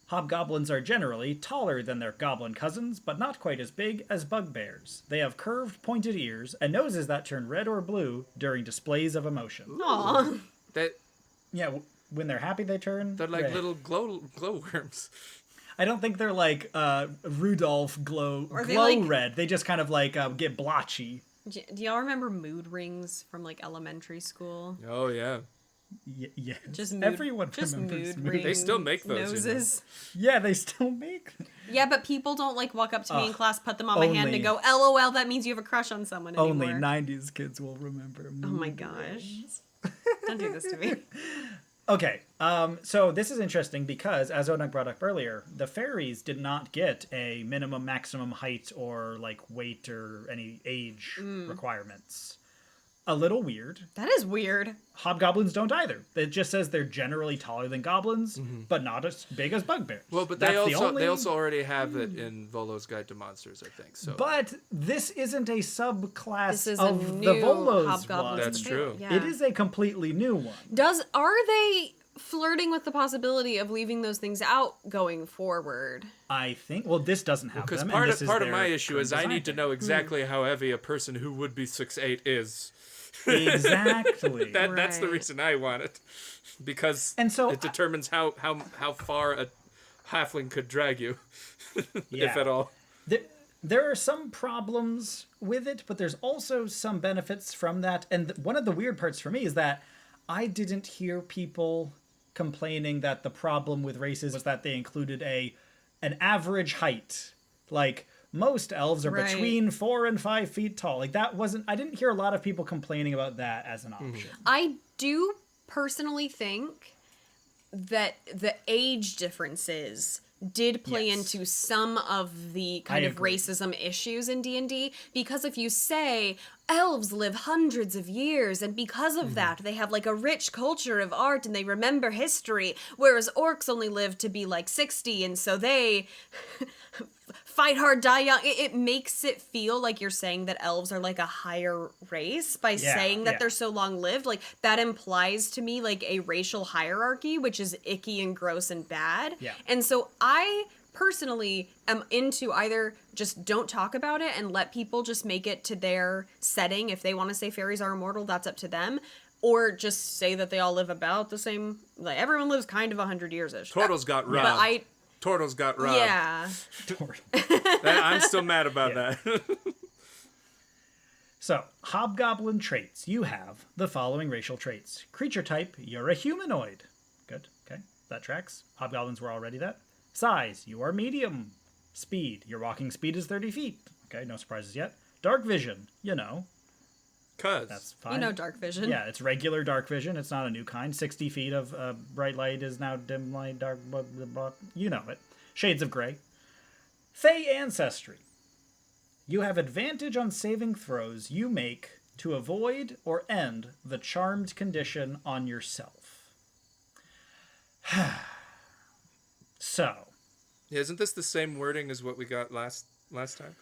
Speaker 1: Hobgoblins are generally taller than their goblin cousins, but not quite as big as bugbears. They have curved, pointed ears, and noses that turn red or blue during displays of emotion.
Speaker 2: Aw.
Speaker 1: Yeah, when they're happy they turn
Speaker 3: They're like
Speaker 1: red.
Speaker 3: little glowworms.
Speaker 1: I don't think they're like Rudolph glow
Speaker 2: they like-
Speaker 1: red. They just kind of like get blotchy.
Speaker 2: Do y'all remember mood rings from like elementary school?
Speaker 3: Oh, yeah.
Speaker 1: Yes.
Speaker 2: Just mood,
Speaker 1: Everyone
Speaker 2: just
Speaker 1: remembers
Speaker 2: mood
Speaker 1: mood.
Speaker 2: ring
Speaker 3: They still make those, you know.
Speaker 2: noses.
Speaker 1: Yeah, they still make them.
Speaker 2: Yeah, but people don't like walk up to me in class, put them on my hand,
Speaker 1: only-
Speaker 2: and go, "LOL, that means you have a crush on someone." Anymore.
Speaker 1: Only 90s kids will remember mood
Speaker 2: Oh my gosh! Don't do this to me.
Speaker 1: Okay, so this is interesting because, as Onak brought up earlier, the fairies did not get a minimum, maximum height or like weight or any age requirements. A little weird.
Speaker 2: That is weird.
Speaker 1: Hobgoblins don't either. It just says they're generally taller than goblins, but not as big as bugbears.
Speaker 3: Well, but
Speaker 1: That's
Speaker 3: they
Speaker 1: the
Speaker 3: they also already have it in Volo's Guide to Monsters, I think. So
Speaker 1: But this isn't a subclass
Speaker 2: This is
Speaker 1: of
Speaker 2: a
Speaker 1: the
Speaker 2: new
Speaker 1: Volos
Speaker 2: Hobgoblins.
Speaker 1: one.
Speaker 3: That's
Speaker 2: and
Speaker 3: true.
Speaker 2: Feywild, Yeah.
Speaker 1: It is a completely new one.
Speaker 2: Are they flirting with the possibility of leaving those things out going forward?
Speaker 1: I think. Well, this doesn't have
Speaker 3: because
Speaker 1: them.
Speaker 3: part
Speaker 1: and
Speaker 3: of
Speaker 1: this
Speaker 3: part
Speaker 1: is
Speaker 3: of my
Speaker 1: their
Speaker 3: issue
Speaker 1: current
Speaker 3: is I need to
Speaker 1: design.
Speaker 3: know exactly how heavy a person who would be 6'8" is.
Speaker 1: Exactly.
Speaker 3: That's the
Speaker 2: Right.
Speaker 3: reason I want it, because
Speaker 1: And so
Speaker 3: it determines how far a halfling could drag you, if at all.
Speaker 1: There are some problems with it, but there's also some benefits from that. And one of the weird parts for me is that I didn't hear people complaining that the problem with races was that they included an average height. Like, most elves are
Speaker 2: Right.
Speaker 1: between 4 and 5 feet tall. Like, that wasn't... I didn't hear a lot of people complaining about that as an option.
Speaker 2: I do personally think that the age differences did play
Speaker 1: Yes.
Speaker 2: into some of the kind
Speaker 1: I
Speaker 2: of
Speaker 1: agree.
Speaker 2: racism issues in D&D, because if you say elves live hundreds of years and because of that they have like a rich culture of art and they remember history, whereas orcs only live to be like 60 and so they fight hard, die young. It makes it feel like you're saying that elves are like a higher race by saying that
Speaker 1: yeah.
Speaker 2: they're so long lived. Like, that implies to me like a racial hierarchy, which is icky and gross and bad.
Speaker 1: Yeah.
Speaker 2: And so I personally am into either just don't talk about it and let people just make it to their setting. If they want to say fairies are immortal, that's up to them. Or just say that they all live about the same, like everyone lives kind of 100 years-ish.
Speaker 3: Turtles got robbed.
Speaker 2: But
Speaker 3: Turtles got robbed.
Speaker 2: yeah.
Speaker 3: I'm still mad about that.
Speaker 1: So, hobgoblin traits. You have the following racial traits. Creature type, you're a humanoid. Good, okay, that tracks. Hobgoblins were already that. Size, you are medium. Speed, your walking speed is 30 feet. Okay, no surprises yet. Dark vision, you know, that's
Speaker 3: Cuz.
Speaker 1: fine.
Speaker 2: You know dark vision.
Speaker 1: Yeah, it's regular dark vision. It's not a new kind. 60 feet of bright light is now dim light, dark, blah, blah, blah. You know it. Shades of gray. Fey ancestry. You have advantage on saving throws you make to avoid or end the charmed condition on yourself. So,
Speaker 3: Isn't this the same wording as what we got last time?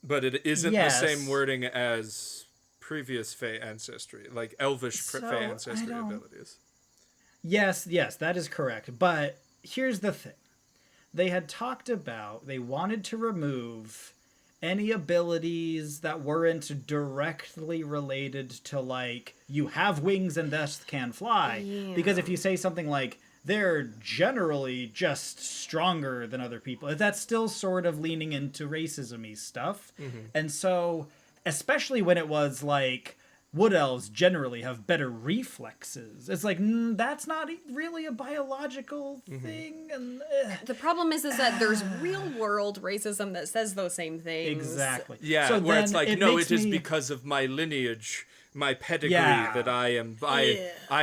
Speaker 3: But it isn't
Speaker 1: Yes.
Speaker 3: the same wording as previous Fey ancestry, like elvish
Speaker 1: So,
Speaker 3: Fey ancestry
Speaker 1: I don't-
Speaker 3: abilities.
Speaker 1: Yes, that is correct. But here's the thing. They had talked about they wanted to remove any abilities that weren't directly related to, like, you have wings and thus can fly.
Speaker 2: Yeah.
Speaker 1: Because if you say something like, they're generally just stronger than other people, that's still sort of leaning into racism-y stuff. And so, especially when it was like, wood elves generally have better reflexes. It's like, that's not really a biological thing. And
Speaker 2: The problem is that there's real world racism that says those same things.
Speaker 1: exactly.
Speaker 3: Yeah,
Speaker 1: So
Speaker 3: where it's
Speaker 1: then
Speaker 3: like, no,
Speaker 1: makes
Speaker 3: it is
Speaker 1: me-
Speaker 3: because of my lineage, my pedigree,
Speaker 1: Yeah.
Speaker 3: that I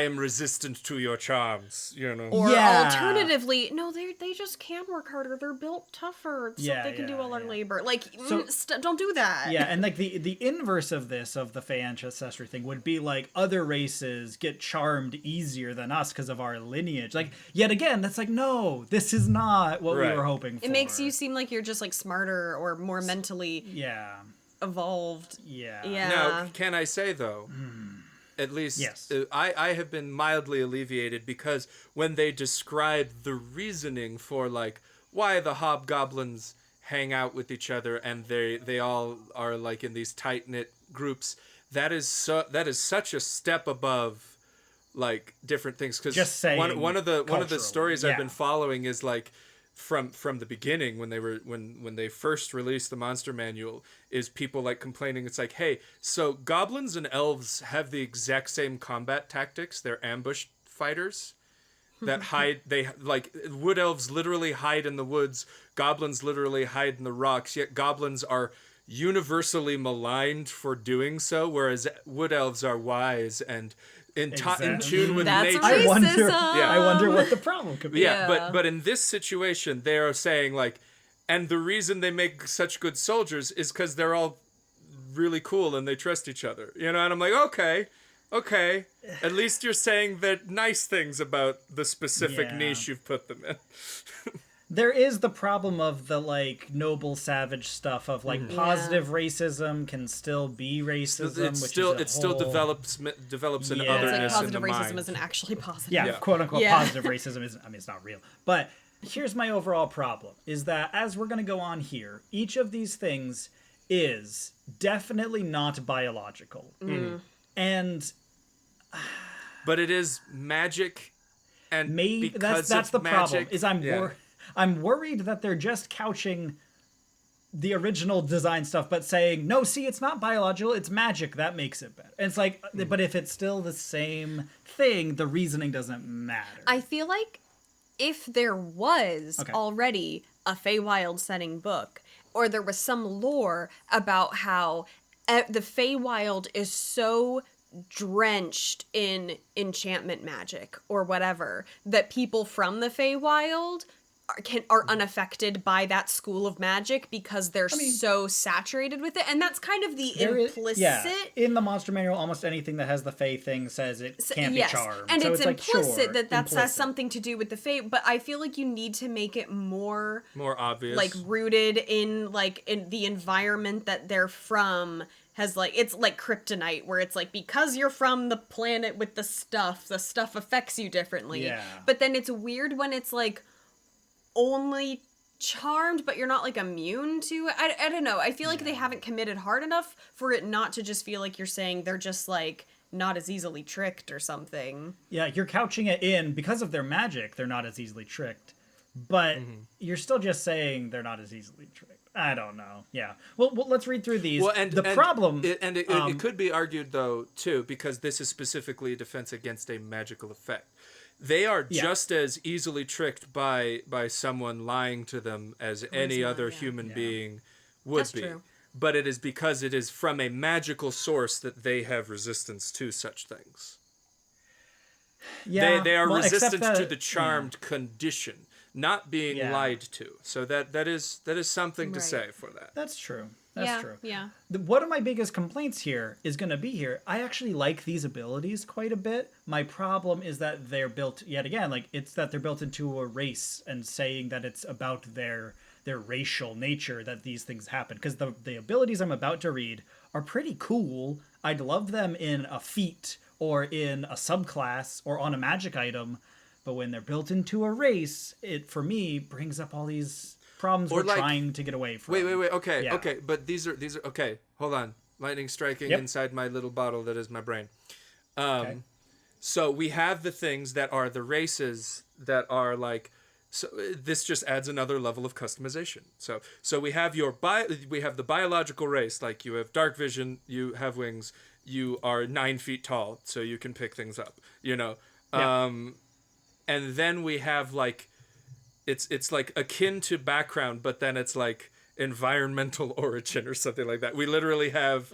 Speaker 3: am resistant to your charms, you know.
Speaker 2: Or
Speaker 1: Yeah.
Speaker 2: alternatively, no, they just can work harder. They're built tougher, so
Speaker 1: Yeah,
Speaker 2: they can do
Speaker 1: yeah,
Speaker 2: all our
Speaker 1: yeah.
Speaker 2: labor. Like,
Speaker 1: So-
Speaker 2: don't do that.
Speaker 1: Yeah, and like the inverse of this, of the Fey ancestry thing, would be like other races get charmed easier than us because of our lineage. Like, yet again, that's like, no, this is not what we
Speaker 3: Right.
Speaker 1: were hoping for.
Speaker 2: It makes you seem like you're just like smarter or more mentally
Speaker 1: Yeah.
Speaker 2: evolved.
Speaker 1: Yeah.
Speaker 2: Yeah.
Speaker 3: Now, can I say, though, at least
Speaker 1: Yes.
Speaker 3: I have been mildly alleviated, because when they describe the reasoning for, like, why the hobgoblins hang out with each other and they all are, like, in these tight-knit groups, that is such a step above, like, different things. Because
Speaker 1: Just saying
Speaker 3: one of the
Speaker 1: culturally,
Speaker 3: stories I've
Speaker 1: yeah.
Speaker 3: been following is, like, from the beginning, when they first released the monster manual, is people, like, complaining. It's like, hey, so goblins and elves have the exact same combat tactics. They're ambush fighters that hide. They, like, wood elves literally hide in the woods, goblins literally hide in the rocks, yet goblins are universally maligned for doing so, whereas wood elves are wise and in
Speaker 1: Exactly.
Speaker 3: tune with
Speaker 2: That's
Speaker 3: nature.
Speaker 2: right.
Speaker 1: I wonder.
Speaker 2: Racism.
Speaker 1: I wonder what the problem could be.
Speaker 3: Yeah,
Speaker 2: Yeah.
Speaker 3: but in this situation, they are saying, like, and the reason they make such good soldiers is because they're all really cool and they trust each other, you know. And I'm like, okay, at least you're saying that nice things about the specific
Speaker 1: Yeah.
Speaker 3: niche you've put them in.
Speaker 1: There is the problem of the, like, noble savage stuff of, like, positive racism can still be racism,
Speaker 3: It's
Speaker 1: which
Speaker 3: still
Speaker 1: is a
Speaker 3: it still
Speaker 1: whole-
Speaker 3: develops an
Speaker 1: Yeah.
Speaker 2: It's like
Speaker 3: otherness in
Speaker 2: positive
Speaker 3: the
Speaker 2: racism
Speaker 3: mind.
Speaker 2: isn't actually positive.
Speaker 1: Yeah,
Speaker 3: Yeah.
Speaker 1: quote unquote
Speaker 2: Yeah.
Speaker 1: positive racism isn't. I mean, it's not real. But here's my overall problem: is that as we're gonna go on here, each of these things is definitely not biological, and
Speaker 3: But it is magic, and
Speaker 1: maybe
Speaker 3: because
Speaker 1: that's
Speaker 3: of
Speaker 1: the
Speaker 3: magic,
Speaker 1: problem. Is
Speaker 3: yeah.
Speaker 1: I'm worried that they're just couching the original design stuff, but saying, no, see, it's not biological, it's magic, that makes it better. And it's like, but if it's still the same thing, the reasoning doesn't matter.
Speaker 2: I feel like if there was
Speaker 1: Okay.
Speaker 2: already a Feywild setting book, or there was some lore about how the Feywild is so drenched in enchantment magic or whatever that people from the Feywild are unaffected by that school of magic because they're so saturated with it, and that's kind of the
Speaker 1: There is-
Speaker 2: implicit.
Speaker 1: yeah, in the monster manual, almost anything that has the Fae thing says it can't
Speaker 2: Yes,
Speaker 1: be charmed.
Speaker 2: and
Speaker 1: So
Speaker 2: it's
Speaker 1: like,
Speaker 2: implicit
Speaker 1: sure,
Speaker 2: that has
Speaker 1: implicit.
Speaker 2: something to do with the Fae. But I feel like you need to make it more
Speaker 3: More obvious.
Speaker 2: rooted in in the environment that they're from. Has it's like kryptonite, where it's like, because you're from the planet with the stuff affects you differently.
Speaker 1: Yeah.
Speaker 2: But then it's weird when it's like only charmed, but you're not like immune to it. I don't know. I feel like they haven't committed hard enough for it not to just feel like you're saying they're just like not as easily tricked or something.
Speaker 1: Yeah, you're couching it in because of their magic, they're not as easily tricked. But you're still just saying they're not as easily tricked. I don't know. Yeah. Well, let's read through these.
Speaker 3: Well, and
Speaker 1: the problem...
Speaker 3: it could be argued, though, too, because this is specifically a defense against a magical effect. They are just as easily tricked by someone lying to them as any other human being would
Speaker 2: That's
Speaker 3: be.
Speaker 2: true.
Speaker 3: But it is because it is from a magical source that they have resistance to such things.
Speaker 1: yeah,
Speaker 3: They are
Speaker 1: well, except
Speaker 3: resistant to
Speaker 1: that-
Speaker 3: the charmed condition. not being
Speaker 1: Yeah.
Speaker 3: lied to. So that is something to
Speaker 2: Right.
Speaker 3: say for that.
Speaker 1: That's true. That's true.
Speaker 2: Yeah.
Speaker 1: One of my biggest complaints here is going to be here. I actually like these abilities quite a bit. My problem is that they're built, yet again, like it's that they're built into a race and saying that it's about their racial nature that these things happen. Because the abilities I'm about to read are pretty cool. I'd love them in a feat or in a subclass or on a magic item. But when they're built into a race, it, for me, brings up all these problems
Speaker 3: Or
Speaker 1: we're
Speaker 3: like-
Speaker 1: trying to get away from.
Speaker 3: Wait. Okay,
Speaker 1: Yeah.
Speaker 3: okay. But these are okay. Hold on. Lightning striking
Speaker 1: Yep.
Speaker 3: inside my little bottle that is my brain.
Speaker 1: Okay.
Speaker 3: So we have the things that are the races that are like. So this just adds another level of customization. So we have we have the biological race, like you have dark vision, you have wings, you are 9 feet tall, so you can pick things up.
Speaker 1: Yeah.
Speaker 3: And then we have like it's like akin to background, but then it's like environmental origin or something like that. We literally have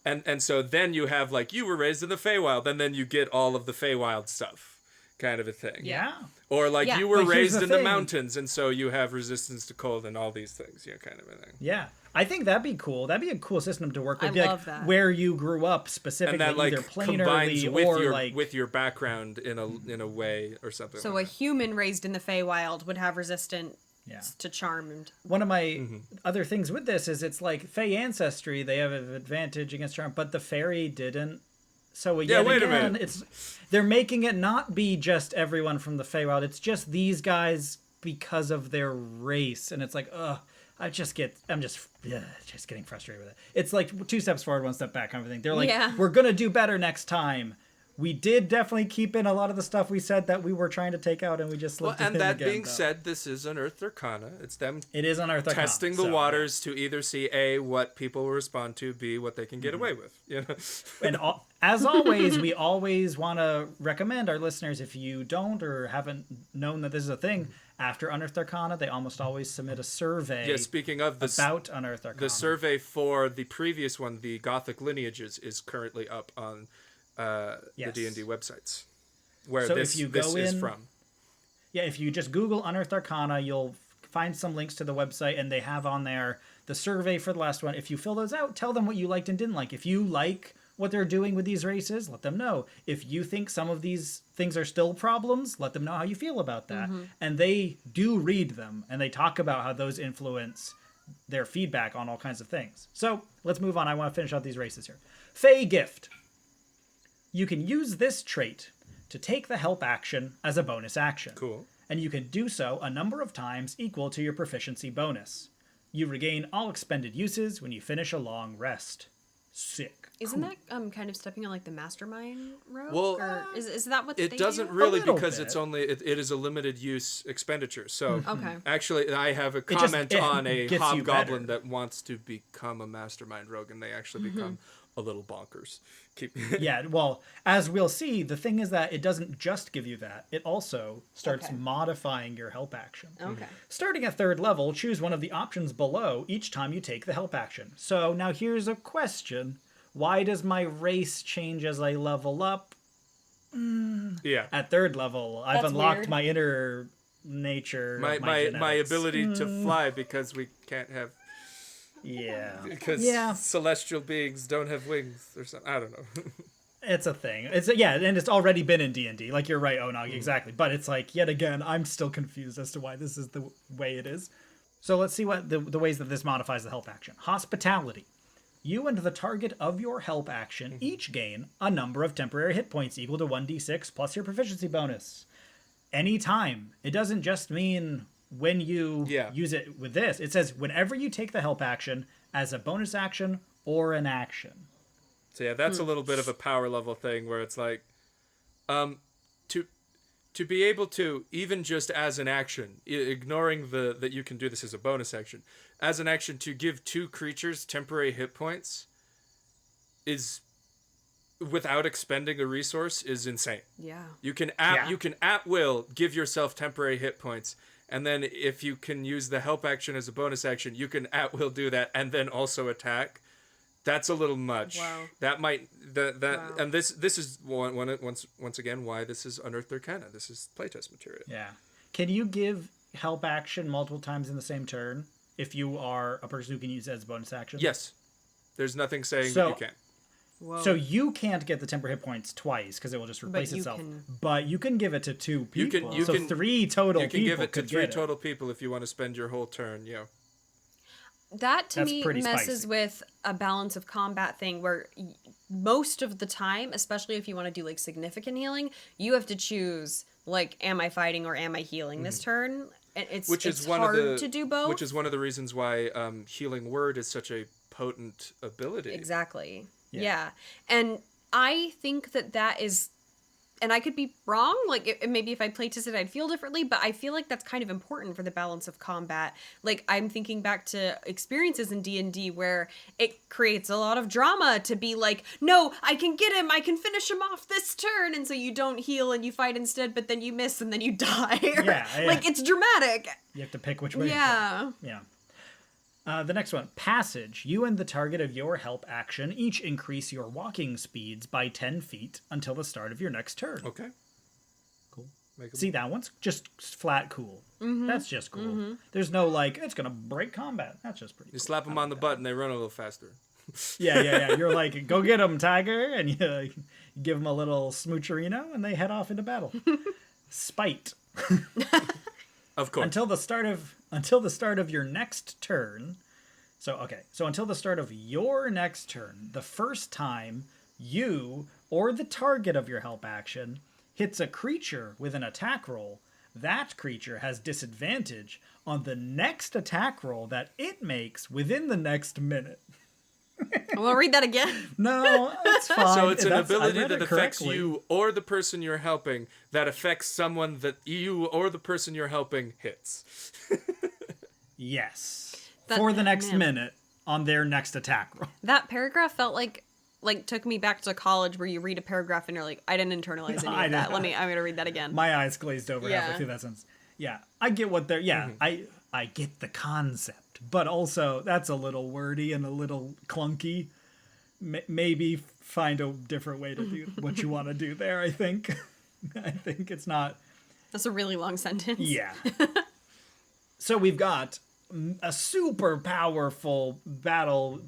Speaker 3: and so then you have like you were raised in the Feywild, and then you get all of the Feywild stuff, kind of a thing.
Speaker 1: Yeah.
Speaker 3: Or like
Speaker 2: Yeah.
Speaker 3: you were
Speaker 1: But here's
Speaker 3: raised
Speaker 1: the
Speaker 3: in the
Speaker 1: thing.
Speaker 3: mountains, and so you have resistance to cold and all these things, kind of a thing.
Speaker 1: Yeah. I think that'd be cool. That'd be a cool system to work with.
Speaker 2: I
Speaker 1: Be
Speaker 2: love
Speaker 1: like
Speaker 2: that.
Speaker 1: where you grew up specifically,
Speaker 3: And that like
Speaker 1: either
Speaker 3: combines
Speaker 1: planarly
Speaker 3: with
Speaker 1: or
Speaker 3: your
Speaker 1: like
Speaker 3: with your background in a way or something.
Speaker 2: So a
Speaker 3: like that.
Speaker 2: human raised in the Feywild would have resistance
Speaker 1: Yeah.
Speaker 2: to charm and
Speaker 1: one of my other things with this is it's like Fey ancestry, they have an advantage against charm, but the fairy didn't. So yet
Speaker 3: wait a
Speaker 1: again,
Speaker 3: minute.
Speaker 1: they're making it not be just everyone from the Feywild. It's just these guys because of their race, and it's like, ugh. I'm just getting frustrated with it. It's like 2 steps forward, 1 step back kind of thing. They're like,
Speaker 2: Yeah.
Speaker 1: we're gonna do better next time. We did definitely keep in a lot of the stuff we said that we were trying to take out, and we just
Speaker 3: Well,
Speaker 1: slipped it
Speaker 3: and
Speaker 1: in
Speaker 3: that
Speaker 1: again,
Speaker 3: being
Speaker 1: though.
Speaker 3: said, this is Unearthed Arcana. It's them
Speaker 1: It is on Earth Arcana,
Speaker 3: testing the
Speaker 1: so,
Speaker 3: waters to either see A, what people will respond to, B, what they can get away with.
Speaker 1: And as always, we always want to recommend our listeners, if you don't or haven't known that this is a thing, after Unearthed Arcana, they almost always submit a survey
Speaker 3: Yeah, speaking of the
Speaker 1: about Unearthed Arcana.
Speaker 3: the survey for the previous one, the Gothic lineages, is currently up on the
Speaker 1: Yes.
Speaker 3: D&D websites, where
Speaker 1: So
Speaker 3: this
Speaker 1: if you
Speaker 3: this
Speaker 1: go
Speaker 3: is
Speaker 1: in-
Speaker 3: from.
Speaker 1: Yeah, if you just Google Unearthed Arcana, you'll find some links to the website, and they have on there the survey for the last one. If you fill those out, tell them what you liked and didn't like. If you like what they're doing with these races, let them know. If you think some of these things are still problems, let them know how you feel about that. And they do read them, and they talk about how those influence their feedback on all kinds of things. So let's move on. I want to finish out these races here. Fey Gift. You can use this trait to take the help action as a bonus action.
Speaker 3: Cool.
Speaker 1: And you can do so a number of times equal to your proficiency bonus. You regain all expended uses when you finish a long rest. Sick.
Speaker 2: isn't that kind of stepping on like the mastermind road?
Speaker 3: Well,
Speaker 2: or is that what
Speaker 3: It
Speaker 2: they
Speaker 3: doesn't
Speaker 2: do?
Speaker 3: really,
Speaker 1: little
Speaker 3: because
Speaker 1: bit.
Speaker 3: it's only it is a limited use expenditure. So
Speaker 2: Okay.
Speaker 3: actually, I have a
Speaker 1: just-
Speaker 3: comment
Speaker 1: it
Speaker 3: on a
Speaker 1: gets you
Speaker 3: hobgoblin
Speaker 1: better.
Speaker 3: that wants to become a mastermind rogue, and they actually become a little bonkers. Keep
Speaker 1: Yeah, well, as we'll see, the thing is that it doesn't just give you that. It also starts
Speaker 2: Okay.
Speaker 1: modifying your help action.
Speaker 2: Okay.
Speaker 1: Starting at 3rd level, choose one of the options below each time you take the help action. So now here's a question. Why does my race change as I level up?
Speaker 3: yeah.
Speaker 1: At 3rd level, I've
Speaker 2: That's
Speaker 1: unlocked
Speaker 2: weird.
Speaker 1: my inner nature.
Speaker 3: My
Speaker 1: of
Speaker 3: my
Speaker 1: genetics.
Speaker 3: ability to fly, because we can't have
Speaker 1: Yeah.
Speaker 3: because
Speaker 1: Yeah.
Speaker 3: celestial beings don't have wings or something. I don't know.
Speaker 1: It's a thing. And it's already been in D&D. Like, you're right, Onog, exactly. But it's like, yet again, I'm still confused as to why this is the way it is. So let's see what the ways that this modifies the help action. Hospitality. You and the target of your help action each gain a number of temporary hit points equal to 1d6 plus your proficiency bonus. Anytime. It doesn't just mean when you use it with this. It says whenever you take the help action as a bonus action or an action.
Speaker 3: So yeah, that's a little bit of a power level thing where it's like, to be able to, even just as an action, ignoring that you can do this as a bonus action, as an action to give 2 creatures temporary hit points is, without expending a resource, is insane.
Speaker 2: Yeah.
Speaker 3: You can at will give yourself temporary hit points, and then if you can use the help action as a bonus action, you can at will do that and then also attack. That's a little much.
Speaker 2: Wow.
Speaker 3: That might
Speaker 2: Wow.
Speaker 3: and this is once again why this is Unearthed Arcana. This is playtest material.
Speaker 1: Yeah. Can you give help action multiple times in the same turn if you are a person who can use it as a bonus action?
Speaker 3: Yes. There's nothing saying that
Speaker 1: So-
Speaker 3: you can't.
Speaker 2: Whoa.
Speaker 1: So you can't get the temporary hit points twice because it will just replace
Speaker 2: you
Speaker 1: itself.
Speaker 2: can-
Speaker 1: But you can give it to 2
Speaker 3: You
Speaker 1: people.
Speaker 3: can- you
Speaker 1: so
Speaker 3: can-
Speaker 1: 3 total
Speaker 3: You can
Speaker 1: people
Speaker 3: give it to
Speaker 1: could
Speaker 3: 3
Speaker 1: get
Speaker 3: total people if you want to spend your whole turn, yeah.
Speaker 2: That to
Speaker 1: That's
Speaker 2: me
Speaker 1: pretty
Speaker 2: messes
Speaker 1: spicy.
Speaker 2: with a balance of combat thing where most of the time, especially if you want to do like significant healing, you have to choose like, am I fighting or am I healing this turn? And it's hard to do both.
Speaker 3: Which is one of the reasons why Healing Word is such a potent ability.
Speaker 2: Exactly.
Speaker 1: Yeah.
Speaker 2: Yeah. And I think that is, and I could be wrong, like maybe if I playtested I'd feel differently, but I feel like that's kind of important for the balance of combat. Like I'm thinking back to experiences in D&D where it creates a lot of drama to be like, no, I can get him, I can finish him off this turn, and so you don't heal and you fight instead, but then you miss and then you die.
Speaker 1: Yeah.
Speaker 2: Like it's dramatic.
Speaker 1: You have to pick which way.
Speaker 2: Yeah.
Speaker 1: Yeah. The next one, Passage. You and the target of your help action each increase your walking speeds by 10 feet until the start of your next turn.
Speaker 3: Okay.
Speaker 1: Cool.
Speaker 3: Make 'em-
Speaker 1: See, that one's just flat cool. That's just cool. There's no like, it's going to break combat. That's just pretty
Speaker 3: You
Speaker 1: cool.
Speaker 3: slap them on the butt and they run a little faster.
Speaker 1: Yeah. You're like, go get them, Tiger. And you give them a little smoocherino and they head off into battle. Spite.
Speaker 3: Of course.
Speaker 1: Until the start of your next turn. So until the start of your next turn, the first time you or the target of your help action hits a creature with an attack roll, that creature has disadvantage on the next attack roll that it makes within the next minute.
Speaker 2: I want to read that again.
Speaker 1: No, it's fine.
Speaker 3: So it's an
Speaker 1: That's- I
Speaker 3: ability
Speaker 1: read
Speaker 3: that
Speaker 1: it
Speaker 3: affects
Speaker 1: correctly.
Speaker 3: you or the person you're helping that affects someone that you or the person you're helping hits.
Speaker 1: Yes.
Speaker 2: That-
Speaker 1: For the next
Speaker 2: man.
Speaker 1: minute on their next attack roll.
Speaker 2: That paragraph felt like took me back to college where you read a paragraph and you're like, I didn't internalize any
Speaker 1: I
Speaker 2: of that.
Speaker 1: know.
Speaker 2: I'm gonna read that again.
Speaker 1: My eyes glazed over halfway
Speaker 2: Yeah.
Speaker 1: through that sentence. Yeah, I get what they're. Yeah, I get the concept, but also that's a little wordy and a little clunky. Maybe find a different way to do what you want to do there. I think. I think it's not.
Speaker 2: That's a really long sentence.
Speaker 1: Yeah. So we've got a super powerful battle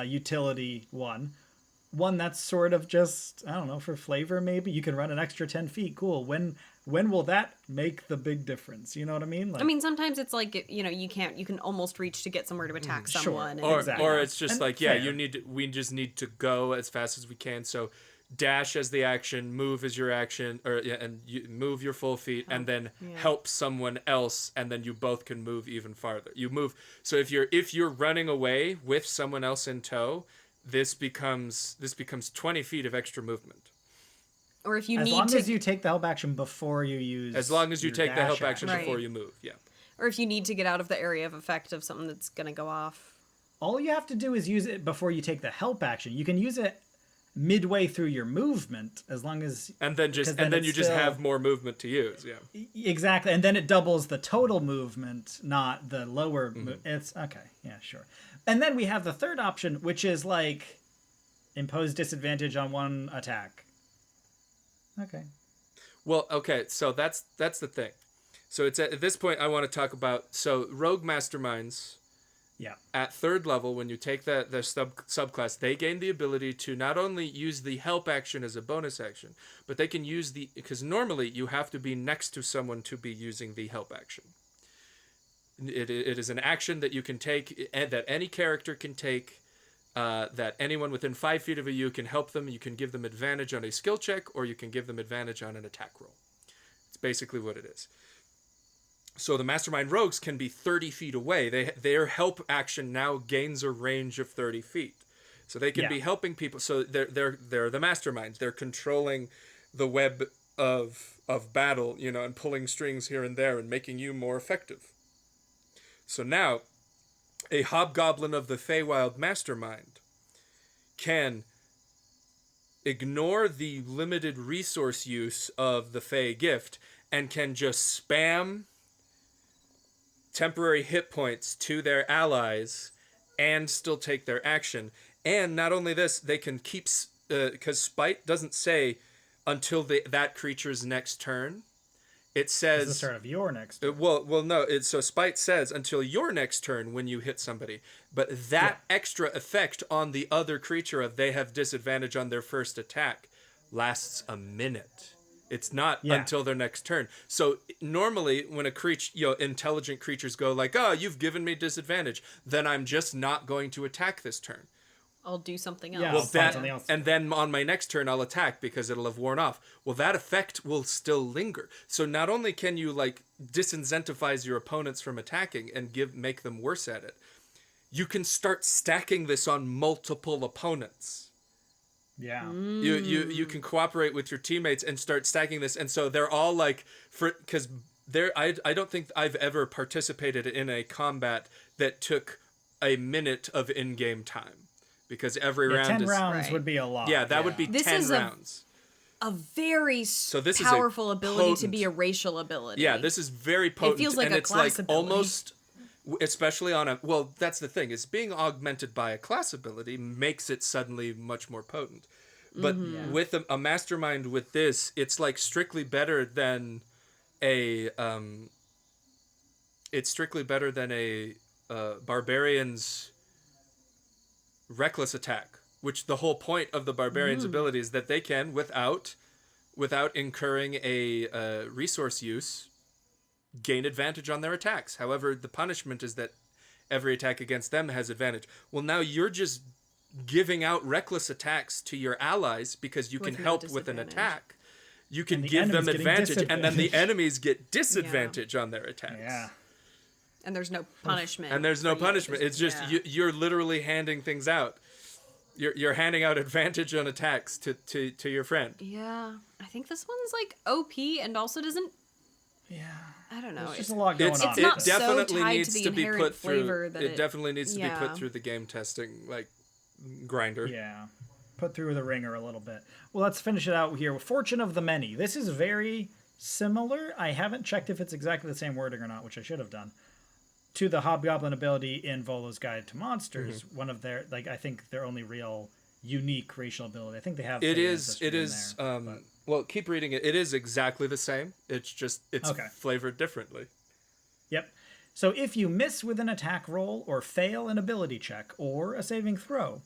Speaker 1: utility one that's sort of just, I don't know, for flavor maybe. You can run an extra 10 feet. Cool. When will that make the big difference? You know what I mean? Like,
Speaker 2: I mean, sometimes it's like, you can almost reach to get somewhere to attack
Speaker 1: Sure.
Speaker 2: someone. And
Speaker 3: Or
Speaker 1: Exactly.
Speaker 3: or it's just
Speaker 1: And
Speaker 3: like, yeah,
Speaker 1: fair.
Speaker 3: we just need to go as fast as we can. So dash as the action, move as your action, and you move your full feet, and then help someone else, and then you both can move even farther. You move. So if you're running away with someone else in tow, this becomes 20 feet of extra movement.
Speaker 2: Or if you
Speaker 1: as
Speaker 2: need
Speaker 1: long
Speaker 2: to,
Speaker 1: as you take the help action before you use.
Speaker 3: As long as you
Speaker 1: your
Speaker 3: take the
Speaker 1: dash
Speaker 3: help action
Speaker 2: Right.
Speaker 3: before you move, yeah.
Speaker 2: or if you need to get out of the area of effect of something that's gonna go off.
Speaker 1: All you have to do is use it before you take the help action. You can use it midway through your movement as long as.
Speaker 3: And then
Speaker 1: because
Speaker 3: you
Speaker 1: it's
Speaker 3: just
Speaker 1: still-
Speaker 3: have more movement to use, yeah.
Speaker 1: Exactly, and then it doubles the total movement, not the lower. It's okay, yeah, sure. And then we have the third option, which is like impose disadvantage on one attack. Okay.
Speaker 3: Well, okay, so that's the thing. So it's at this point I want to talk about rogue masterminds.
Speaker 1: Yeah.
Speaker 3: At third level, when you take the subclass, they gain the ability to not only use the help action as a bonus action, but they can use because normally you have to be next to someone to be using the help action. It is an action that you can take, that any character can take, that anyone within 5 feet of you can help them. You can give them advantage on a skill check, or you can give them advantage on an attack roll. It's basically what it is. So the mastermind rogues can be 30 feet away. Their help action now gains a range of 30 feet. So they can be helping people. So they're the masterminds. They're controlling the web of battle, and pulling strings here and there and making you more effective. So now, a Hobgoblin of the Feywild mastermind can ignore the limited resource use of the Fey gift and can just spam temporary hit points to their allies and still take their action. And not only this, they can keep, because Spite doesn't say until that creature's next turn. it
Speaker 1: It's
Speaker 3: says
Speaker 1: the start of your next turn.
Speaker 3: well, no. So Spite says until your next turn when you hit somebody, but that extra effect on the other creature of they have disadvantage on their first attack lasts a minute. It's not until their next turn. So normally, when a creature, intelligent creatures go like, "Oh, you've given me disadvantage," then I'm just not going to attack this turn.
Speaker 2: I'll do something else.
Speaker 1: Yeah,
Speaker 3: Well,
Speaker 1: I'll find something else.
Speaker 3: and then on my next turn I'll attack because it'll have worn off. Well, that effect will still linger. So not only can you like disincentivize your opponents from attacking and make them worse at it, you can start stacking this on multiple opponents.
Speaker 1: Yeah.
Speaker 3: You can cooperate with your teammates and start stacking this, and so they're all like because I don't think I've ever participated in a combat that took a minute of in-game time. Because every round
Speaker 1: 10
Speaker 3: is...
Speaker 1: rounds would be a lot.
Speaker 3: Yeah, that would be
Speaker 2: This
Speaker 3: 10
Speaker 2: is
Speaker 3: rounds.
Speaker 2: A very
Speaker 3: this is
Speaker 2: powerful ability to
Speaker 3: potent.
Speaker 2: be a racial ability.
Speaker 3: Yeah, this is very potent.
Speaker 2: feels like
Speaker 3: and
Speaker 2: a
Speaker 3: it's
Speaker 2: class
Speaker 3: like
Speaker 2: ability.
Speaker 3: almost... Especially on a... Well, that's the thing. Is being augmented by a class ability makes it suddenly much more potent. But with a mastermind with this, it's like strictly better than a... it's strictly better than a barbarian's reckless attack, which the whole point of the barbarian's ability is that they can, without incurring a resource use, gain advantage on their attacks. However, the punishment is that every attack against them has advantage. Well, now you're just giving out reckless attacks to your allies because you can
Speaker 2: no
Speaker 3: help with an
Speaker 2: disadvantage.
Speaker 3: attack. You can
Speaker 1: the
Speaker 3: give them
Speaker 1: enemy's getting
Speaker 3: advantage, and then the
Speaker 1: disadvantage.
Speaker 3: enemies get disadvantage on their attacks.
Speaker 1: Yeah.
Speaker 2: And there's no punishment.
Speaker 3: And there's no
Speaker 2: for you.
Speaker 3: punishment. It's just you're literally handing things out. You're handing out advantage on attacks to your friend.
Speaker 2: Yeah. I think this one's like OP and also doesn't...
Speaker 1: Yeah.
Speaker 2: I don't know.
Speaker 1: There's just a lot going on.
Speaker 2: It's not
Speaker 3: It
Speaker 2: so
Speaker 3: definitely
Speaker 2: tied
Speaker 3: needs
Speaker 2: to the
Speaker 3: to be
Speaker 2: inherent
Speaker 3: put
Speaker 2: flavor
Speaker 3: through.
Speaker 2: that
Speaker 3: It definitely needs to be put
Speaker 2: yeah.
Speaker 3: through the game testing like grinder.
Speaker 1: Yeah. Put through the ringer a little bit. Well, let's finish it out here. Fortune of the Many. This is very similar. I haven't checked if it's exactly the same wording or not, which I should have done. To the Hobgoblin ability in Volo's Guide to Monsters. One of their, I think their only real unique racial ability. I think they have.
Speaker 3: It
Speaker 1: Fey
Speaker 3: is.
Speaker 1: ancestry
Speaker 3: It
Speaker 1: in
Speaker 3: is.
Speaker 1: there, but-
Speaker 3: Well, keep reading it. It is exactly the same. It's just
Speaker 1: Okay.
Speaker 3: flavored differently.
Speaker 1: Yep. So if you miss with an attack roll or fail an ability check or a saving throw,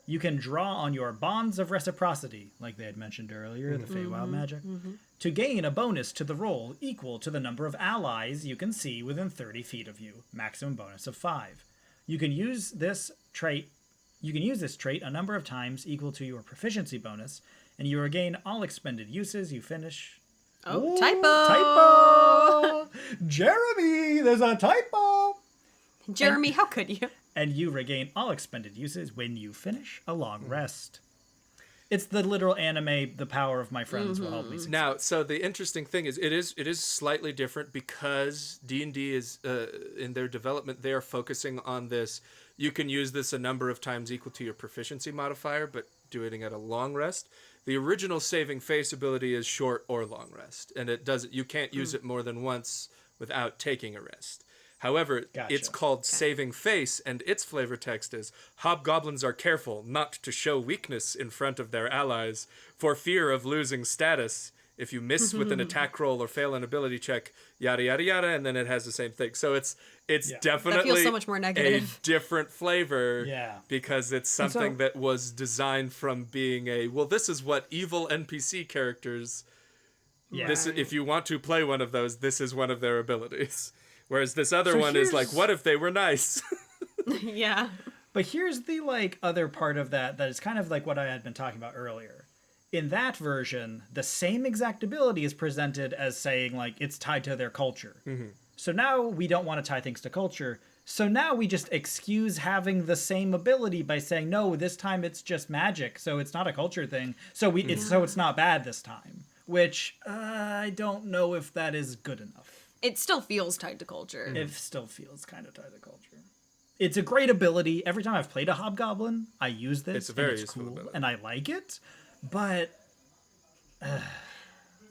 Speaker 1: you can draw on your bonds of reciprocity, like they had mentioned earlier, the Feywild magic, to gain a bonus to the roll equal to the number of allies you can see within 30 feet of you, maximum bonus of 5. You can use this trait a number of times equal to your proficiency bonus, and you regain all expended uses you finish.
Speaker 2: Oh,
Speaker 1: Ooh,
Speaker 2: typo!
Speaker 1: Typo! Jeremy, there's a typo!
Speaker 2: Jeremy, how could you?
Speaker 1: And you regain all expended uses when you finish a long rest. It's the literal anime, the power of my friends will help me succeed.
Speaker 3: Now, so the interesting thing is, it is slightly different because D&D is in their development. They are focusing on this. You can use this a number of times equal to your proficiency modifier, but doing it at a long rest. The original saving face ability is short or long rest, and you can't use it more than once without taking a rest. However,
Speaker 1: Gotcha.
Speaker 3: it's called Saving Face, and its flavor text is, Hobgoblins are careful not to show weakness in front of their allies for fear of losing status. If you miss with an attack roll or fail an ability check, yada, yada, yada, and then it has the same thing. So it's definitely
Speaker 2: That feels so much more negative.
Speaker 3: a different flavor
Speaker 1: Yeah.
Speaker 3: because it's something that was designed from being this is what evil NPC characters...
Speaker 1: Yeah.
Speaker 3: If you want to play one of those, this is one of their abilities. Whereas this other
Speaker 1: So
Speaker 3: one is like,
Speaker 1: here's-
Speaker 3: what if they were nice?
Speaker 2: Yeah.
Speaker 1: But here's the other part of that is kind of like what I had been talking about earlier. In that version, the same exact ability is presented as saying it's tied to their culture. So now we don't want to tie things to culture. So now we just excuse having the same ability by saying, no, this time it's just magic, so it's not a culture thing. So it's not bad this time. Which I don't know if that is good enough.
Speaker 2: It still feels tied to culture.
Speaker 1: It still feels kind of tied to culture. It's a great ability. Every time I've played a Hobgoblin, I use this.
Speaker 3: It's a very
Speaker 1: and
Speaker 3: useful
Speaker 1: cool,
Speaker 3: ability.
Speaker 1: and I like it. But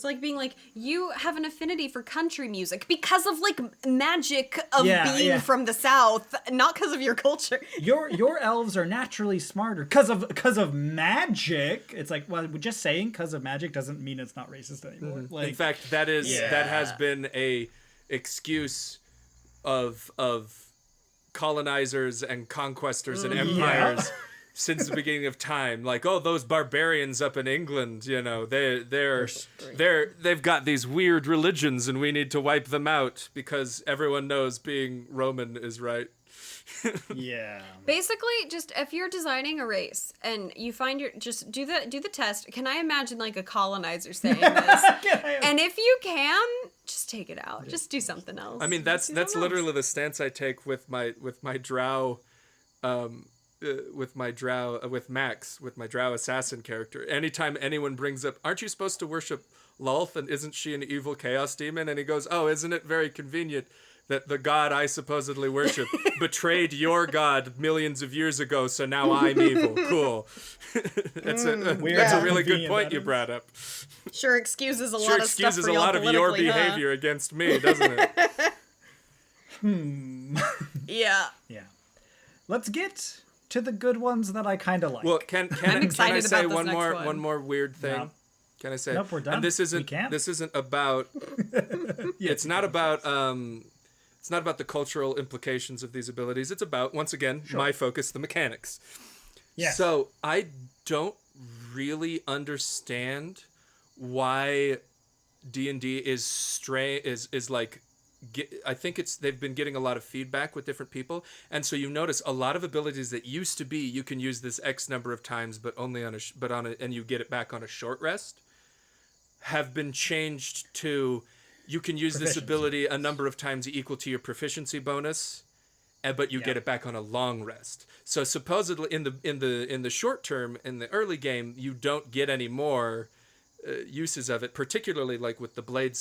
Speaker 2: It's like being like, you have an affinity for country music because of like magic of being from the South, not because of your culture.
Speaker 1: Your elves are naturally smarter because of magic. It's like, well, just saying because of magic doesn't mean it's not racist anymore.
Speaker 3: Mm-hmm.
Speaker 1: Like,
Speaker 3: in fact, that has been a excuse of colonizers and conquestors and empires since the beginning of time. Like, oh, those barbarians up in England, you know, they've got these weird religions and we need to wipe them out because everyone knows being Roman is right.
Speaker 1: Yeah.
Speaker 2: Basically, just if you're designing a race and you find just do the test. Can I imagine like a colonizer saying this? And if you can, just take it out. Just do something else.
Speaker 3: I mean, that's literally the stance I take with my drow, with Max, with my drow assassin character. Anytime anyone brings up, aren't you supposed to worship Lolth, and isn't she an evil chaos demon? And he goes, oh, isn't it very convenient that the god I supposedly worship betrayed your god millions of years ago, so now I'm evil. Cool. That's a really good point you brought up.
Speaker 2: Sure excuses a lot of stuff for y'all
Speaker 3: of your behavior against me, doesn't it?
Speaker 2: Yeah.
Speaker 1: Yeah. Let's get to the good ones that I kind of like.
Speaker 3: Well, can I say one more weird thing?
Speaker 1: No.
Speaker 3: Can I say?
Speaker 1: Nope, we're done.
Speaker 3: And this isn't about. It's not about the cultural implications of these abilities. It's about, once again, my focus, the mechanics.
Speaker 1: Yes.
Speaker 3: So I don't really understand why D&D is like. I think they've been getting a lot of feedback with different people, and so you notice a lot of abilities that used to be you can use this X number of times, but only and you get it back on a short rest, have been changed to you can use this ability a number of times equal to your proficiency bonus, but you get it back on a long rest. So supposedly in the short term, in the early game, you don't get any more uses of it, particularly like with the blade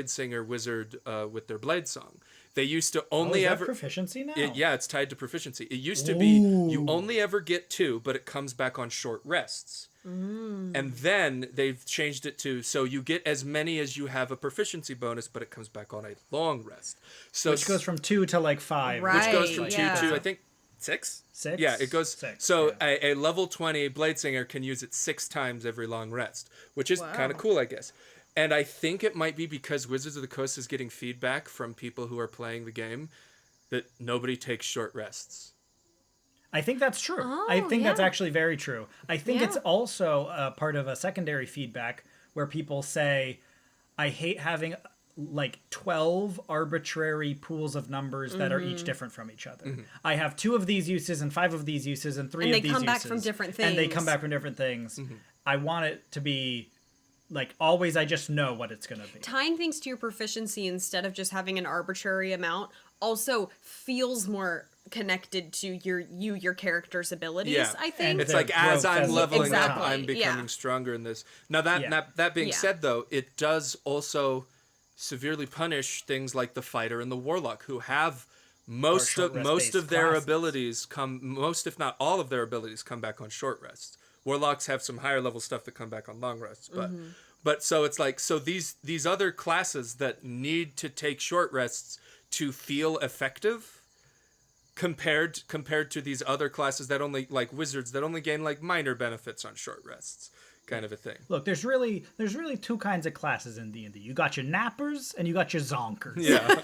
Speaker 3: singer wizard with their blade song. They used to only ever
Speaker 1: proficiency now.
Speaker 3: It's tied to proficiency. It used to be you only ever get 2, but it comes back on short rests. And then they've changed it to so you get as many as you have a proficiency bonus, but it comes back on a long rest. So
Speaker 1: which goes from 2 to like 5.
Speaker 2: Right.
Speaker 3: Which goes from 2 to I think 6.
Speaker 1: 6.
Speaker 3: Yeah, it goes
Speaker 1: 6.
Speaker 3: So a level 20 blade singer can use it 6 times every long rest, which is kind of cool, I guess. And I think it might be because Wizards of the Coast is getting feedback from people who are playing the game that nobody takes short rests.
Speaker 1: I think that's true. I think that's actually very true. I think it's also part of a secondary feedback where people say, I hate having like 12 arbitrary pools of numbers that are each different from each other. I have 2 of these uses and 5 of these uses and 3 of these uses.
Speaker 2: And they come back from different things.
Speaker 1: And they come back from different things. I want it to be like always I just know what it's going to be.
Speaker 2: Tying things to your proficiency instead of just having an arbitrary amount also feels more connected to your character's abilities, I think.
Speaker 3: And it's like as I'm leveling up,
Speaker 2: Exactly.
Speaker 3: I'm becoming stronger in this. Now that being said though, it does also severely punish things like the fighter and the warlock who have most of their abilities most if not all of their abilities come back on short rests. Warlocks have some higher level stuff that come back on long rests, but so it's like these other classes that need to take short rests to feel effective compared to these other classes that only like wizards that only gain like minor benefits on short rests, kind of a thing.
Speaker 1: Look, there's really 2 kinds of classes in D&D. You got your nappers and you got your zonkers.
Speaker 3: Yeah.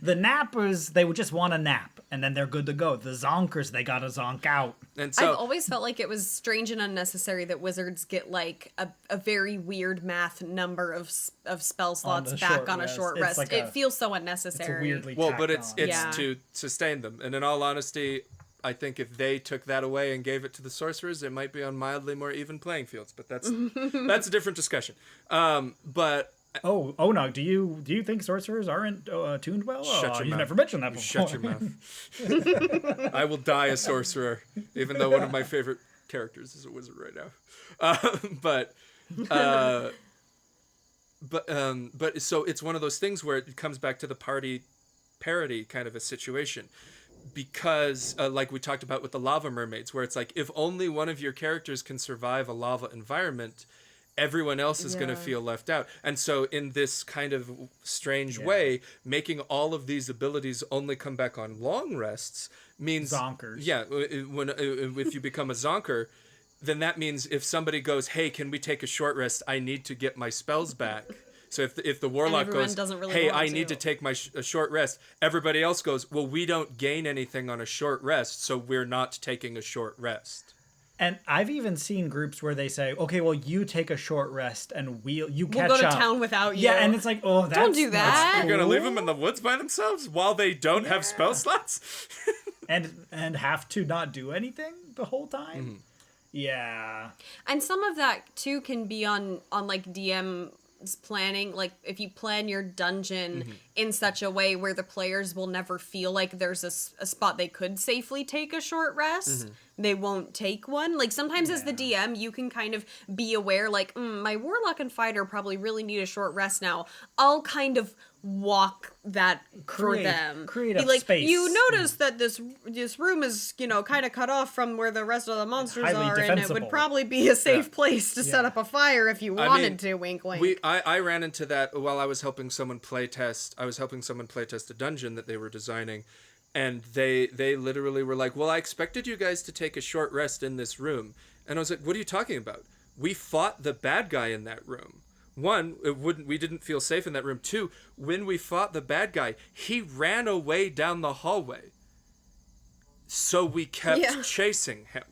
Speaker 1: The nappers, they would just want a nap, and then they're good to go. The zonkers, they gotta zonk out.
Speaker 3: And so
Speaker 2: I've always felt like it was strange and unnecessary that wizards get like a very weird math number of spell slots back on a short rest.
Speaker 1: Like
Speaker 2: it feels so unnecessary.
Speaker 1: It's a weirdly
Speaker 3: but it's to sustain them. And in all honesty, I think if they took that away and gave it to the sorcerers, it might be on mildly more even playing fields. But that's a different discussion. But
Speaker 1: Oh no! Do you think sorcerers aren't tuned well?
Speaker 3: Shut your
Speaker 1: you've
Speaker 3: mouth.
Speaker 1: never mentioned that before.
Speaker 3: Shut your mouth. I will die a sorcerer, even though one of my favorite characters is a wizard right now. But so it's one of those things where it comes back to the party parity kind of a situation. Because like we talked about with the lava mermaids, where it's like if only one of your characters can survive a lava environment, everyone else is going to
Speaker 2: Yeah.
Speaker 3: feel left out. And so in this kind of strange way, making all of these abilities only come back on long rests means
Speaker 1: Zonkers.
Speaker 3: Yeah, when if you become a zonker, then that means if somebody goes, "Hey, can we take a short rest? I need to get my spells back." So if the warlock
Speaker 2: everyone
Speaker 3: goes,
Speaker 2: doesn't really
Speaker 3: "Hey,
Speaker 2: want
Speaker 3: I need to take a short rest," everybody else goes, "Well, we don't gain anything on a short rest, so we're not taking a short rest."
Speaker 1: And I've even seen groups where they say, "Okay, well, you take a short rest, and we'll catch
Speaker 2: go to
Speaker 1: up."
Speaker 2: town without you.
Speaker 1: Yeah, and it's like, oh, that's
Speaker 2: Don't do
Speaker 1: not
Speaker 2: that.
Speaker 3: You're gonna
Speaker 1: cool.
Speaker 3: leave them in the woods by themselves while they don't have spell slots?
Speaker 1: and have to not do anything the whole time.
Speaker 3: Mm-hmm.
Speaker 1: Yeah,
Speaker 2: And some of that too can be on like DM's planning. Like if you plan your dungeon in such a way where the players will never feel like there's a spot they could safely take a short rest, they won't take one. Like sometimes as the DM, you can kind of be aware, like, my warlock and fighter probably really need a short rest now. I'll kind of walk that for them.
Speaker 1: Create
Speaker 2: Be
Speaker 1: a
Speaker 2: like,
Speaker 1: space.
Speaker 2: you notice that this room is, kind of cut off from where the rest of the monsters
Speaker 1: highly
Speaker 2: are, and it
Speaker 1: defensible.
Speaker 2: would probably be a safe place to set up a fire if you wanted to. Wink, wink.
Speaker 3: I ran into that while I was helping someone play test. I was helping someone play test a dungeon that they were designing, and they literally were like, "Well, I expected you guys to take a short rest in this room," and I was like, "What are you talking about? We fought the bad guy in that room. One, we didn't feel safe in that room. Two, when we fought the bad guy, he ran away down the hallway. So we kept chasing him.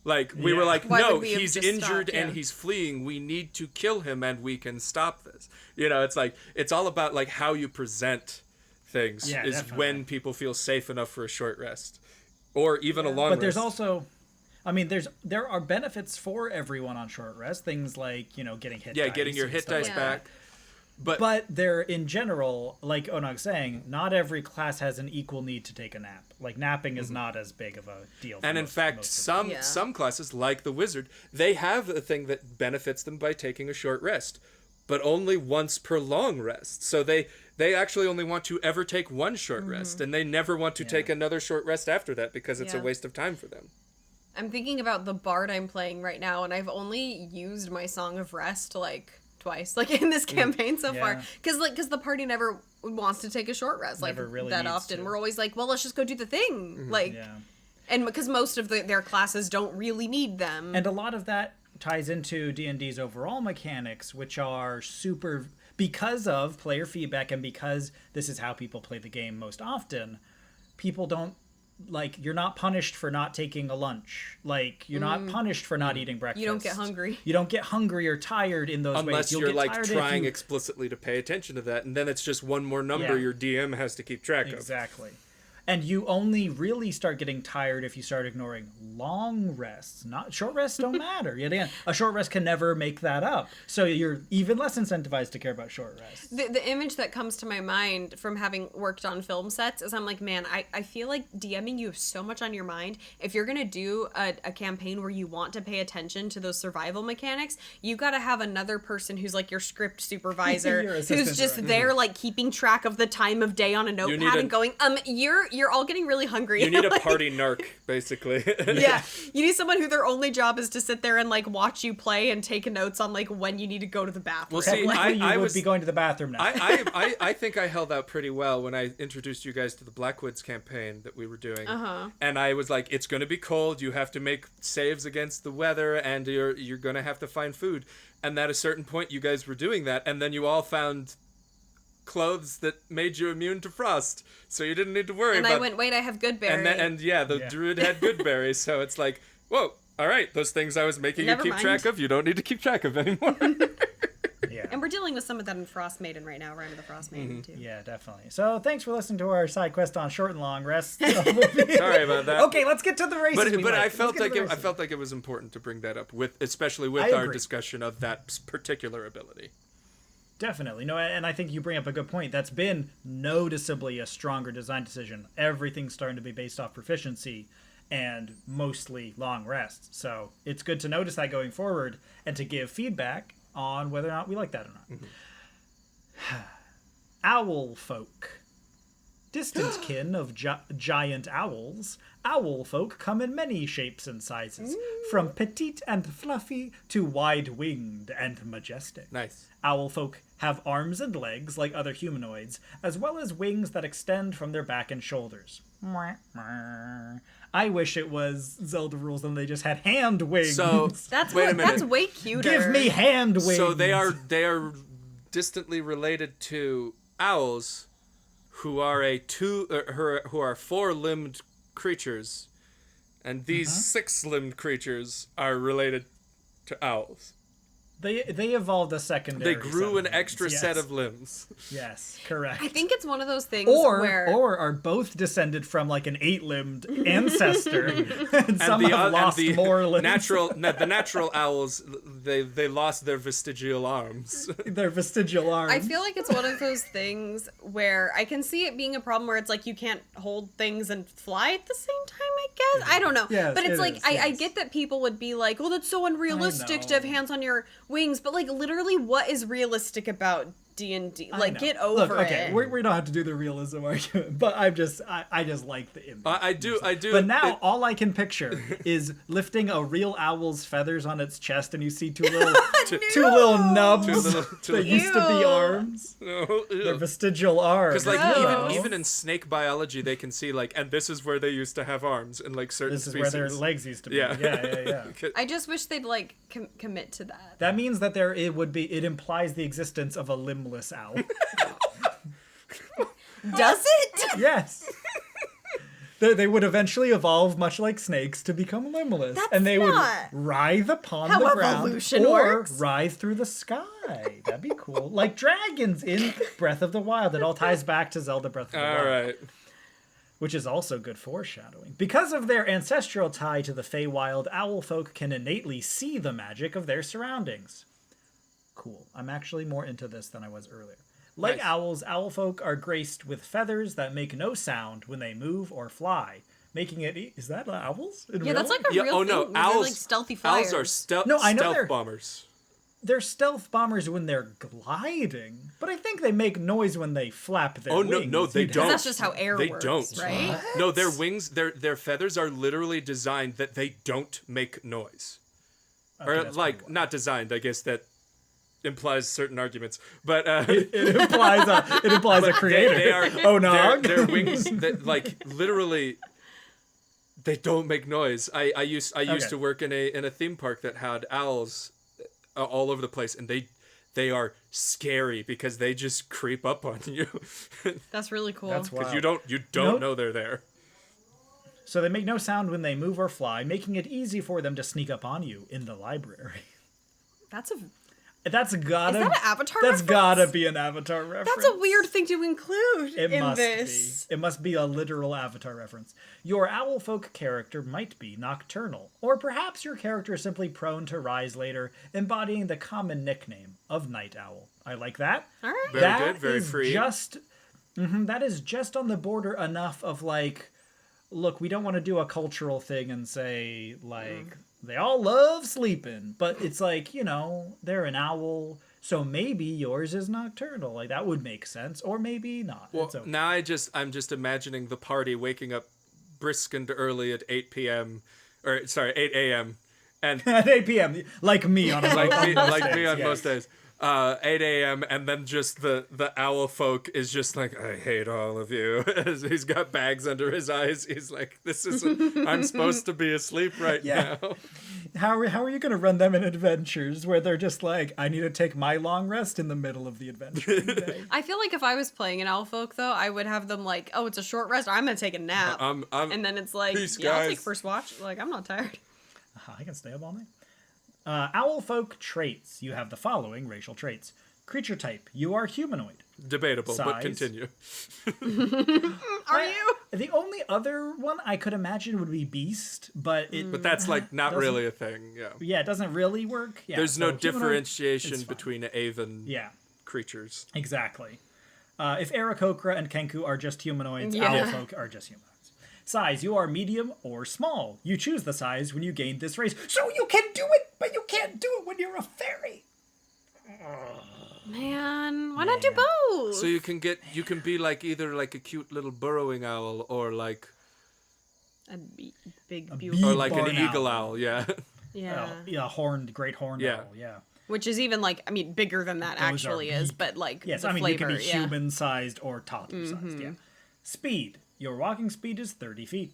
Speaker 3: Like, we were like,
Speaker 2: Why
Speaker 3: no,
Speaker 2: would we have
Speaker 3: he's
Speaker 2: just
Speaker 3: injured
Speaker 2: stopped?
Speaker 3: and
Speaker 2: Yeah.
Speaker 3: he's fleeing. We need to kill him and we can stop this." It's like, it's all about like how you present things
Speaker 1: Yeah,
Speaker 3: is
Speaker 1: definitely.
Speaker 3: when people feel safe enough for a short rest. Or even a long
Speaker 1: but there's
Speaker 3: rest.
Speaker 1: also, there are benefits for everyone on short rest. Things like getting hit.
Speaker 3: Yeah,
Speaker 1: dice
Speaker 3: getting your
Speaker 1: and
Speaker 3: hit
Speaker 1: stuff
Speaker 3: dice
Speaker 1: like
Speaker 3: back.
Speaker 1: that. But they're in general, like Onog's saying, not every class has an equal need to take a nap. Like napping is not as big of a deal. For
Speaker 3: And in
Speaker 1: most
Speaker 3: fact,
Speaker 1: of them.
Speaker 3: some classes, like the wizard, they have a thing that benefits them by taking a short rest, but only once per long rest. So they actually only want to ever take one short rest, and they never want to take another short rest after that because it's a
Speaker 2: Yeah.
Speaker 3: waste of time for them.
Speaker 2: I'm thinking about the bard I'm playing right now, and I've only used my Song of Rest like twice, like in this campaign so far, because the party never wants to take a short rest like
Speaker 1: Never really
Speaker 2: that
Speaker 1: needs
Speaker 2: often.
Speaker 1: to.
Speaker 2: We're always like, well, let's just go do the thing, like,
Speaker 1: Yeah.
Speaker 2: and because most of their classes don't really need them.
Speaker 1: And a lot of that ties into D&D's overall mechanics, which are super, because of player feedback and because this is how people play the game most often, people don't, like, you're not punished for not taking a lunch. Like, you're not punished for not eating breakfast.
Speaker 2: You don't get hungry.
Speaker 1: You don't get hungry or tired in those ways.
Speaker 3: Unless
Speaker 1: You'll
Speaker 3: you're
Speaker 1: get
Speaker 3: like
Speaker 1: tired if
Speaker 3: trying
Speaker 1: you-
Speaker 3: explicitly to pay attention to that, and then it's just one more number
Speaker 1: Yeah.
Speaker 3: your DM has to keep track of.
Speaker 1: Exactly. And you only really start getting tired if you start ignoring long rests. Not short rests don't matter. Yet again, a short rest can never make that up. So you're even less incentivized to care about short rests.
Speaker 2: The image that comes to my mind from having worked on film sets is I'm like, man, I feel like DMing, you have so much on your mind. If you're going to do a campaign where you want to pay attention to those survival mechanics, you got to have another person who's like your script supervisor,
Speaker 1: Your
Speaker 2: who's
Speaker 1: assistant
Speaker 2: just
Speaker 1: director.
Speaker 2: there like keeping track of the time of day on a notepad and going, you're all getting really hungry.
Speaker 3: You need a
Speaker 2: Like,
Speaker 3: party narc, basically.
Speaker 2: yeah, you need someone who their only job is to sit there and like watch you play and take notes on like when you need to go to the bathroom.
Speaker 3: Well, see,
Speaker 1: Technically,
Speaker 3: I
Speaker 1: you would
Speaker 3: was
Speaker 1: be going to the bathroom now.
Speaker 3: I think I held out pretty well when I introduced you guys to the Blackwoods campaign that we were doing. And I was like, it's going to be cold. You have to make saves against the weather, and you're going to have to find food. And at a certain point, you guys were doing that, and then you all found clothes that made you immune to frost, so you didn't need to worry
Speaker 2: and
Speaker 3: about.
Speaker 2: I went, wait, I have good berry.
Speaker 3: The druid had good berries, so it's like, whoa, all right, those things I was making
Speaker 2: Never
Speaker 3: you keep
Speaker 2: mind.
Speaker 3: track of, you don't need to keep track of anymore.
Speaker 1: Yeah.
Speaker 2: And we're dealing with some of that in Frost Maiden right now, Rime of the Frost Maiden, too.
Speaker 1: Yeah, definitely. So thanks for listening to our side quest on short and long rests.
Speaker 3: Sorry about that.
Speaker 1: Okay, let's get to the races. we
Speaker 3: But
Speaker 1: like.
Speaker 3: I
Speaker 1: Let's
Speaker 3: felt
Speaker 1: get to
Speaker 3: like
Speaker 1: the
Speaker 3: I
Speaker 1: races.
Speaker 3: felt like it was important to bring that up especially with
Speaker 1: I
Speaker 3: our
Speaker 1: agree.
Speaker 3: discussion of that particular ability.
Speaker 1: Definitely. No, and I think you bring up a good point. That's been noticeably a stronger design decision. Everything's starting to be based off proficiency and mostly long rests. So it's good to notice that going forward and to give feedback on whether or not we like that or not. Owl folk. distant kin of giant owls, owl folk come in many shapes and sizes, from petite and fluffy to wide-winged and majestic.
Speaker 3: Nice.
Speaker 1: Owl folk have arms and legs like other humanoids, as well as wings that extend from their back and shoulders. I wish it was Zelda rules and they just had hand wings.
Speaker 3: So
Speaker 2: That's
Speaker 3: wait a minute.
Speaker 2: that's way cuter.
Speaker 1: Give me hand wings.
Speaker 3: So they are distantly related to owls, who are who are 4-limbed creatures, and these 6-limbed creatures are related to owls.
Speaker 1: They evolved a secondary.
Speaker 3: They grew an extra
Speaker 1: yes.
Speaker 3: set of limbs.
Speaker 1: Yes, correct.
Speaker 2: I think it's one of those things
Speaker 1: or
Speaker 2: where
Speaker 1: are both descended from like an 8-limbed ancestor, and some have lost more limbs.
Speaker 3: The natural owls, they lost their vestigial arms.
Speaker 1: Their vestigial arms.
Speaker 2: I feel like it's one of those things where I can see it being a problem where it's like you can't hold things and fly at the same time, I guess. I don't know.
Speaker 1: Yes,
Speaker 2: but it's
Speaker 1: it
Speaker 2: like,
Speaker 1: is,
Speaker 2: I
Speaker 1: yes.
Speaker 2: get that people would be like, well, that's so unrealistic to have
Speaker 1: know.
Speaker 2: hands on your wings. But like, literally, what is realistic about D&D?
Speaker 1: I
Speaker 2: Like,
Speaker 1: know.
Speaker 2: get over
Speaker 1: Look, okay,
Speaker 2: it.
Speaker 1: we don't have to do the realism argument, but I just like the image.
Speaker 3: I do.
Speaker 1: But now all I can picture is lifting a real owl's feathers on its chest, and you see two little nubs that used to be
Speaker 2: Ew.
Speaker 1: arms. They're vestigial arms.
Speaker 3: Because like
Speaker 2: Gross.
Speaker 3: even in snake biology, they can see like, and this is where they used to have arms in like certain
Speaker 1: this is
Speaker 3: species.
Speaker 1: where their legs used to be.
Speaker 3: Yeah.
Speaker 1: Yeah.
Speaker 2: I just wish they'd like commit to that.
Speaker 1: That means that it implies the existence of a limbless owl.
Speaker 2: Does it?
Speaker 1: Yes. They would eventually evolve, much like snakes, to become limbless,
Speaker 2: That's
Speaker 1: and they
Speaker 2: not
Speaker 1: would writhe upon
Speaker 2: how
Speaker 1: the ground
Speaker 2: evolution
Speaker 1: or
Speaker 2: works.
Speaker 1: rise through the sky. That'd be cool, like dragons in Breath of the Wild. It all ties back to Zelda Breath of the Wild.
Speaker 3: All right.
Speaker 1: Which is also good foreshadowing. Because of their ancestral tie to the Feywild, owl folk can innately see the magic of their surroundings. Cool. I'm actually more into this than I was earlier. Like
Speaker 3: Nice.
Speaker 1: owls, owl folk are graced with feathers that make no sound when they move or fly, making it... Is that owls? In
Speaker 2: Yeah, that's
Speaker 1: real
Speaker 2: like a
Speaker 3: Yeah.
Speaker 2: real
Speaker 3: Oh
Speaker 2: thing.
Speaker 3: no,
Speaker 2: They're
Speaker 3: owls.
Speaker 2: like stealthy flyers.
Speaker 3: Owls are stealth.
Speaker 1: No, I know they're-
Speaker 3: stealth bombers.
Speaker 1: They're stealth bombers when they're gliding, but I think they make noise when they flap their
Speaker 3: Oh
Speaker 1: wings.
Speaker 3: no, they
Speaker 1: You'd
Speaker 3: don't.
Speaker 2: That's just how air
Speaker 3: They
Speaker 2: works,
Speaker 3: don't.
Speaker 2: right?
Speaker 3: No, their wings, their feathers are literally designed that they don't make noise, or
Speaker 1: that's
Speaker 3: like
Speaker 1: pretty
Speaker 3: not designed. I guess that implies certain arguments, but
Speaker 1: It implies a creator.
Speaker 3: they are.
Speaker 1: Oh no.
Speaker 3: Their wings, that like literally, they don't make noise. I used
Speaker 1: Okay.
Speaker 3: to work in a theme park that had owls all over the place, and they are scary because they just creep up on you
Speaker 2: That's really cool.
Speaker 1: That's
Speaker 3: because
Speaker 1: wild.
Speaker 3: you don't
Speaker 1: Nope.
Speaker 3: know they're there.
Speaker 1: So they make no sound when they move or fly, making it easy for them to sneak up on you in the library.
Speaker 2: That's
Speaker 1: That's gotta.
Speaker 2: Is that an Avatar
Speaker 1: That's
Speaker 2: reference?
Speaker 1: gotta be an Avatar reference.
Speaker 2: that's a weird thing to include
Speaker 1: It
Speaker 2: in
Speaker 1: must
Speaker 2: this.
Speaker 1: be. It must be a literal Avatar reference. Your owl folk character might be nocturnal, or perhaps your character is simply prone to rise later, embodying the common nickname of night owl. I like that.
Speaker 2: All right.
Speaker 3: Very
Speaker 1: That
Speaker 3: good, very
Speaker 1: is
Speaker 3: free.
Speaker 1: That is just on the border enough of like, look, we don't want to do a cultural thing and say like they all love sleeping, but it's like, they're an owl, so maybe yours is nocturnal. Like that would make sense, or maybe not.
Speaker 3: Well,
Speaker 1: It's okay.
Speaker 3: now I'm just imagining the party waking up brisk and early at 8 p.m. or sorry, 8 a.m. and
Speaker 1: At 8 p.m., like me on a
Speaker 3: like me on
Speaker 1: yes.
Speaker 3: most days. 8 a.m. and then just the owl folk is just like, I hate all of you. He's got bags under his eyes. He's like, this isn't. I'm supposed to be asleep right
Speaker 1: Yeah.
Speaker 3: now.
Speaker 1: How are you going to run them in adventures where they're just like, I need to take my long rest in the middle of the adventure today?
Speaker 2: I feel like if I was playing an owl folk though, I would have them like, oh, it's a short rest. Or I'm gonna take a nap. And then it's like,
Speaker 3: Peace,
Speaker 2: I'll
Speaker 3: guys.
Speaker 2: take first watch. Like, I'm not tired.
Speaker 1: I can stay up all night. Owl folk traits. You have the following racial traits. Creature type. You are humanoid.
Speaker 3: Debatable, but
Speaker 1: Size.
Speaker 3: continue.
Speaker 2: Are you?
Speaker 1: The only other one I could imagine would be beast, but
Speaker 3: But that's like not
Speaker 1: Doesn't-
Speaker 3: really a thing. Yeah.
Speaker 1: yeah, it doesn't really work. Yeah,
Speaker 3: There's
Speaker 1: so
Speaker 3: no
Speaker 1: humanoid
Speaker 3: differentiation
Speaker 1: is fine.
Speaker 3: between Aven
Speaker 1: Yeah,
Speaker 3: creatures.
Speaker 1: exactly. If Aarakocra and Kenku are just humanoids,
Speaker 2: Yeah.
Speaker 1: owl folk are just humanoids. Size, you are medium or small. You choose the size when you gain this race. So you can do it, but you can't do it when you're a fairy.
Speaker 2: Man, Why not do both?
Speaker 3: So you can be like either like a cute little burrowing owl or like
Speaker 2: big,
Speaker 1: A
Speaker 2: beautiful.
Speaker 3: or like an
Speaker 1: barn
Speaker 3: eagle
Speaker 1: owl.
Speaker 3: owl, yeah.
Speaker 2: Yeah.
Speaker 1: Great horned
Speaker 3: Yeah.
Speaker 1: owl, yeah.
Speaker 2: Which is even like, I mean, bigger than that
Speaker 1: Those are
Speaker 2: actually is, but like
Speaker 1: Yes,
Speaker 2: the
Speaker 1: I mean,
Speaker 2: flavor,
Speaker 1: you can be
Speaker 2: yeah.
Speaker 1: human-sized or toddler-sized, yeah. Speed. Your walking speed is 30 feet.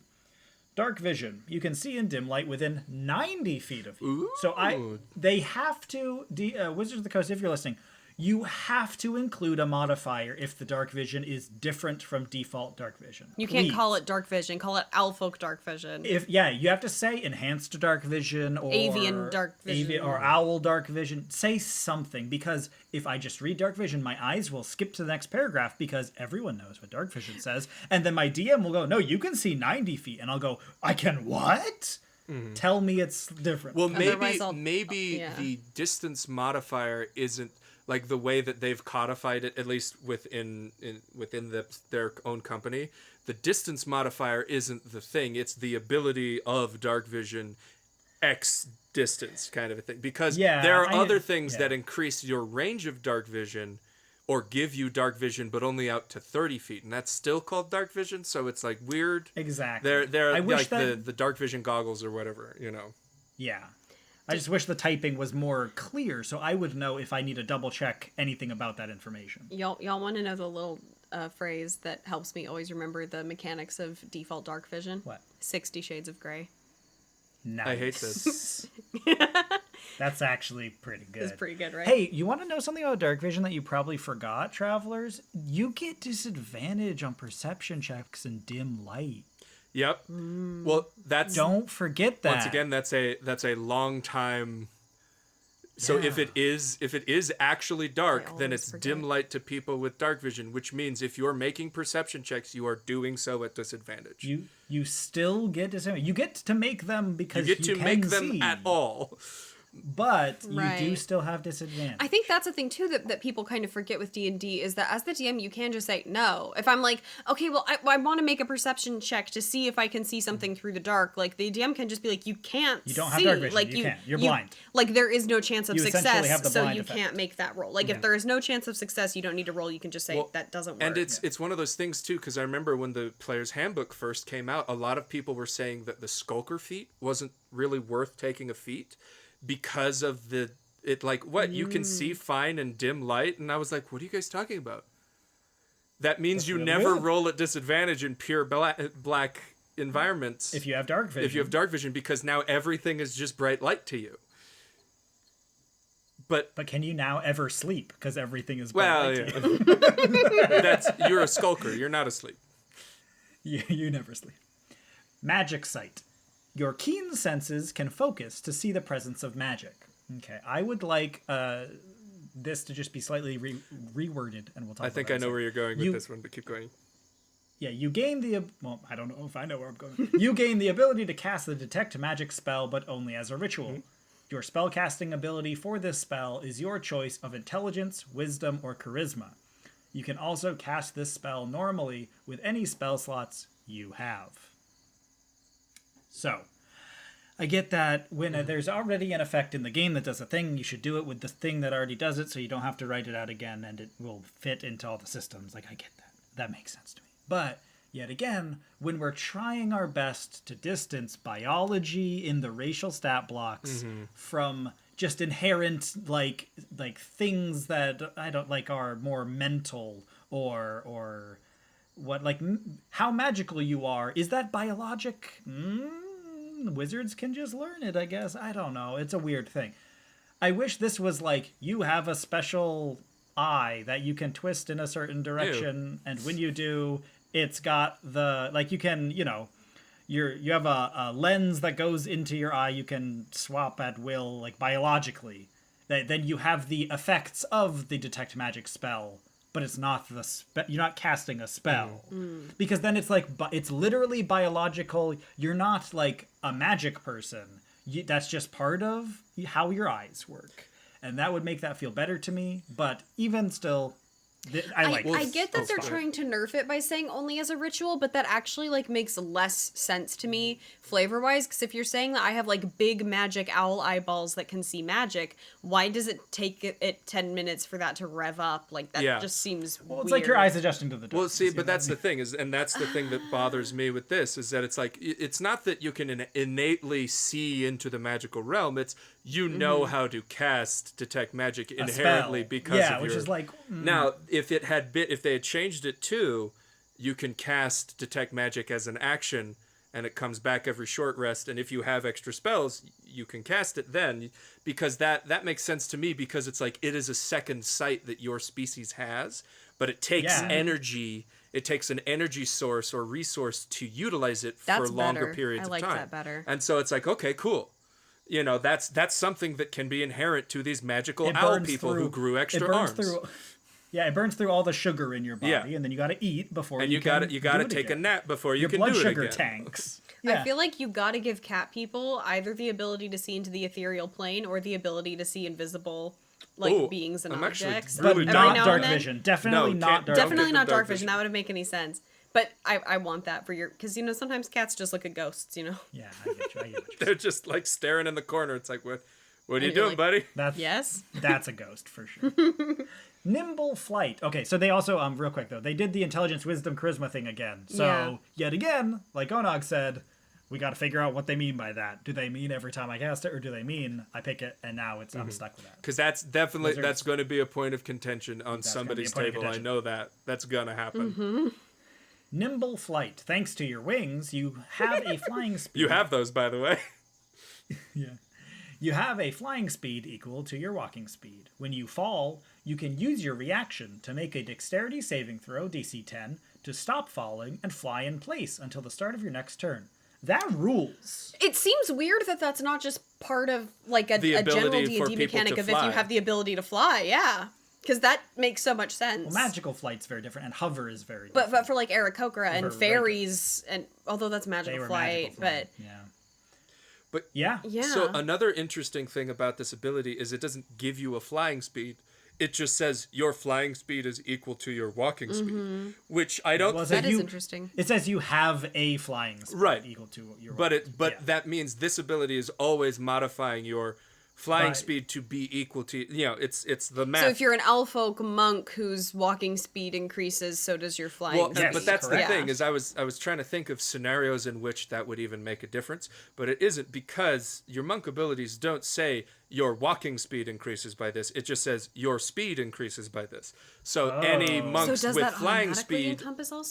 Speaker 1: Dark vision. You can see in dim light within 90 feet of you. So they have to, Wizards of the Coast, if you're listening, you have to include a modifier if the dark vision is different from default dark vision.
Speaker 2: You can't
Speaker 1: Please.
Speaker 2: call it dark vision. Call it Owlfolk dark vision.
Speaker 1: You have to say enhanced dark vision or
Speaker 2: Avian dark vision.
Speaker 1: or owl dark vision. Say something, because if I just read dark vision, my eyes will skip to the next paragraph because everyone knows what dark vision says, and then my DM will go, "No, you can see 90 feet," and I'll go, "I can what?" Tell me it's different.
Speaker 3: Well,
Speaker 2: Otherwise
Speaker 3: maybe
Speaker 2: yeah.
Speaker 3: the distance modifier isn't like the way that they've codified it, at least within their own company. The distance modifier isn't the thing; it's the ability of dark vision, X distance kind of a thing. Because there are other things that increase your range of dark vision, or give you dark vision, but only out to 30 feet, and that's still called dark vision. So it's like weird.
Speaker 1: Exactly.
Speaker 3: They're
Speaker 1: I wish
Speaker 3: like the dark vision goggles or whatever, you know.
Speaker 1: Yeah. I just wish the typing was more clear so I would know if I need to double check anything about that information.
Speaker 2: Y'all want to know the little phrase that helps me always remember the mechanics of default dark vision?
Speaker 1: What?
Speaker 2: 60 Shades of Grey.
Speaker 1: Nice.
Speaker 3: I hate this.
Speaker 1: That's actually pretty good.
Speaker 2: It's pretty good, right?
Speaker 1: Hey, you want to know something about dark vision that you probably forgot, travelers? You get disadvantage on perception checks in dim light.
Speaker 3: Yep. Well, that's
Speaker 1: Don't forget that.
Speaker 3: once again that's a long time. So if
Speaker 1: Yeah.
Speaker 3: it is actually dark, then
Speaker 2: always
Speaker 3: it's
Speaker 2: forget.
Speaker 3: dim light to people with dark vision, which means if you're making perception checks, you are doing so at disadvantage.
Speaker 1: You still get disadvantage. You get to make them because
Speaker 3: You get to
Speaker 1: can
Speaker 3: make them
Speaker 1: see,
Speaker 3: at all.
Speaker 1: but you do
Speaker 2: Right.
Speaker 1: still have disadvantage.
Speaker 2: I think that's a thing too that people kind of forget with D&D is that as the DM you can just say no. If I'm like, okay, well I want to make a perception check to see if I can see something through the dark, like the DM can just be like, you can't see.
Speaker 1: You don't have dark vision.
Speaker 2: Like
Speaker 1: You can't. You're blind.
Speaker 2: Like there is no chance of
Speaker 1: You essentially
Speaker 2: success,
Speaker 1: have the
Speaker 2: so
Speaker 1: blind
Speaker 2: you
Speaker 1: effect.
Speaker 2: can't make that roll. Like
Speaker 1: Yeah.
Speaker 2: if there is no chance of success, you don't need to roll. You can just say
Speaker 3: Well,
Speaker 2: that doesn't work.
Speaker 3: And it's one of those things too, because I remember when the Player's Handbook first came out, a lot of people were saying that the Skulker feat wasn't really worth taking a feat because of what you can see fine in dim light, and I was like, what are you guys talking about? That means
Speaker 1: That's
Speaker 3: you
Speaker 1: really
Speaker 3: never
Speaker 1: good.
Speaker 3: roll at disadvantage in pure black environments
Speaker 1: if you have dark vision.
Speaker 3: if you have dark vision, because now everything is just bright light to you. But
Speaker 1: But can you now ever sleep? Because everything is
Speaker 3: well,
Speaker 1: bright
Speaker 3: yeah.
Speaker 1: light to
Speaker 3: You're a skulker. You're not asleep.
Speaker 1: you. You never sleep. Magic sight. Your keen senses can focus to see the presence of magic. Okay, I would like this to just be slightly reworded, and we'll talk.
Speaker 3: I think
Speaker 1: about
Speaker 3: I know
Speaker 1: that
Speaker 3: where you're going with
Speaker 1: You-
Speaker 3: this one, but keep going.
Speaker 1: Yeah, you gain I don't know if I know where I'm going. You gain the ability to cast the detect magic spell, but only as a ritual. Your spellcasting ability for this spell is your choice of intelligence, wisdom, or charisma. You can also cast this spell normally with any spell slots you have. So, I get that when there's already an effect in the game that does a thing, you should do it with the thing that already does it so you don't have to write it out again and it will fit into all the systems. Like, I get that. That makes sense to me. But, yet again, when we're trying our best to distance biology in the racial stat blocks from just inherent, like things that I don't like are more mental or what, like, how magical you are, is that biologic? Wizards can just learn it, I guess. I don't know. It's a weird thing. I wish this was like, you have a special eye that you can twist in a certain direction, and when you do, it's got the, like, you can, you have a lens that goes into your eye you can swap at will, like, biologically. Then you have the effects of the detect magic spell, but it's not you're not casting a spell. Because then it's like, it's literally biological. You're not like a magic person. That's just part of how your eyes work. And that would make that feel better to me. But even still,
Speaker 2: I get that they're
Speaker 1: fine.
Speaker 2: trying to nerf it by saying only as a ritual, but that actually like makes less sense to me flavor wise. Because if you're saying that I have like big magic owl eyeballs that can see magic, why does it take it 10 minutes for that to rev up? Like that just seems
Speaker 1: Well, it's
Speaker 2: weird.
Speaker 1: like your eyes adjusting to the dark.
Speaker 3: Well, see, but that's the thing and that's the thing that bothers me with this is that it's like it's not that you can innately see into the magical realm. It's you know how to cast detect magic inherently because of
Speaker 1: which
Speaker 3: your...
Speaker 1: is like
Speaker 3: Now, if they had changed it to you can cast detect magic as an action and it comes back every short rest, and if you have extra spells, you can cast it then, because that makes sense to me, because it's like it is a second sight that your species has, but it takes energy. It takes an energy source or resource to utilize it for longer periods of time.
Speaker 2: I like that better.
Speaker 3: And so it's like, okay, cool. You know, that's something that can be inherent to these magical owl people who grew extra arms.
Speaker 1: It burns through all the sugar in your body, and then you got to eat before
Speaker 3: and you got to take a nap before you can do it again.
Speaker 1: Your blood sugar tanks.
Speaker 2: I feel like you got to give cat people either the ability to see into the ethereal plane or the ability to see invisible beings and objects.
Speaker 3: Really
Speaker 1: but not dark vision. Definitely not dark.
Speaker 2: Definitely not dark vision. That wouldn't make any sense. But I want that for your, because sometimes cats just look at ghosts.
Speaker 1: Yeah, I get you.
Speaker 3: They're just like staring in the corner. It's like, what are you doing, buddy?
Speaker 2: Yes.
Speaker 1: That's a ghost for sure. Nimble flight. Okay, so they also real quick though, they did the intelligence, wisdom, charisma thing again. So yet again, like Onog said, we got to figure out what they mean by that. Do they mean every time I cast it, or do they mean I pick it and now I'm stuck with that?
Speaker 3: Because that's going to be a point of contention on somebody's table. I know that's gonna happen.
Speaker 1: Nimble flight. Thanks to your wings, you have a flying speed.
Speaker 3: You have those, by the way.
Speaker 1: You have a flying speed equal to your walking speed. When you fall, you can use your reaction to make a dexterity saving throw, DC 10, to stop falling and fly in place until the start of your next turn. That rules.
Speaker 2: It seems weird that that's not just part of like a general D&D mechanic of if you have the ability to fly. Yeah. Because that makes so much sense.
Speaker 1: Well, magical flight's very different, and hover is very different.
Speaker 2: But for like Aarakocra and Fairies, and although that's magical flight, but...
Speaker 1: Yeah.
Speaker 3: So another interesting thing about this ability is it doesn't give you a flying speed. It just says your flying speed is equal to your walking speed, which I don't think...
Speaker 2: That is interesting.
Speaker 1: It says you have a flying speed equal to your walking speed.
Speaker 3: But that means this ability is always modifying your flying speed to be equal to, it's the math.
Speaker 2: So if you're an elf-folk monk whose walking speed increases, so does your flying speed.
Speaker 3: But that's the thing, is I was trying to think of scenarios in which that would even make a difference, but it isn't, because your monk abilities don't say your walking speed increases by this, it just says your speed increases by this. So any monks with flying speed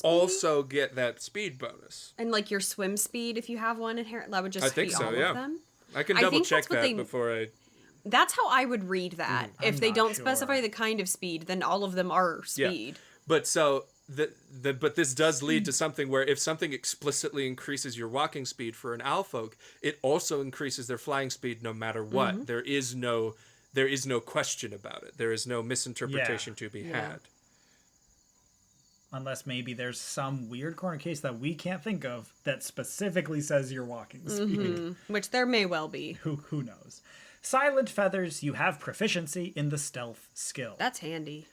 Speaker 3: also get that speed bonus.
Speaker 2: And like your swim speed, if you have one inherent, that would just be all of them?
Speaker 3: I can double check that before I...
Speaker 2: That's how I would read that. If they don't specify the kind of speed, then all of them are speed.
Speaker 3: Yeah. But so but this does lead to something where if something explicitly increases your walking speed for an owlfolk, it also increases their flying speed no matter what. There is no question about it. There is no misinterpretation to be had.
Speaker 1: Unless maybe there's some weird corner case that we can't think of that specifically says your walking speed.
Speaker 2: Which there may well be.
Speaker 1: Who knows? Silent feathers, you have proficiency in the stealth skill.
Speaker 2: That's handy.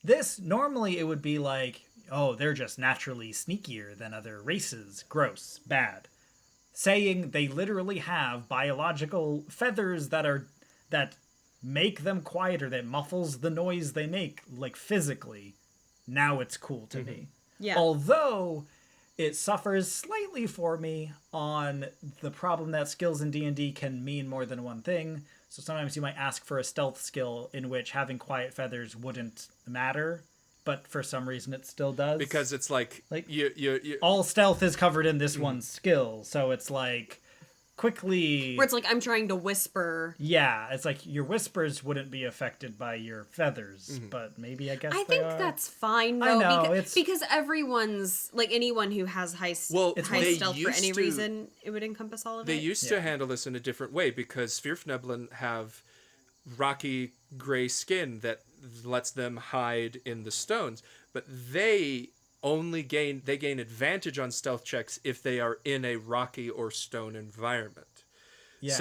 Speaker 1: This, normally it would be like, oh, they're just naturally sneakier than other races. Gross. Bad. Saying they literally have biological feathers that make them quieter, that muffles the noise they make, like physically. Now it's cool to me.
Speaker 2: Yeah.
Speaker 1: Although it suffers slightly for me on the problem that skills in D&D can mean more than one thing. So sometimes you might ask for a stealth skill in which having quiet feathers wouldn't matter, but for some reason it still does.
Speaker 3: Because it's like you
Speaker 1: all stealth is covered in this one skill, so it's like quickly...
Speaker 2: Where it's like, I'm trying to whisper.
Speaker 1: Yeah, it's like your whispers wouldn't be affected by your feathers, but maybe I guess
Speaker 2: I think that's fine, though. I know, because everyone's, like, anyone who has high stealth for any reason, it would encompass all of it.
Speaker 3: They used to handle this in a different way, because Svirfneblin have rocky gray skin that lets them hide in the stones, but they gain advantage on stealth checks if they are in a rocky or stone environment.
Speaker 1: Yeah.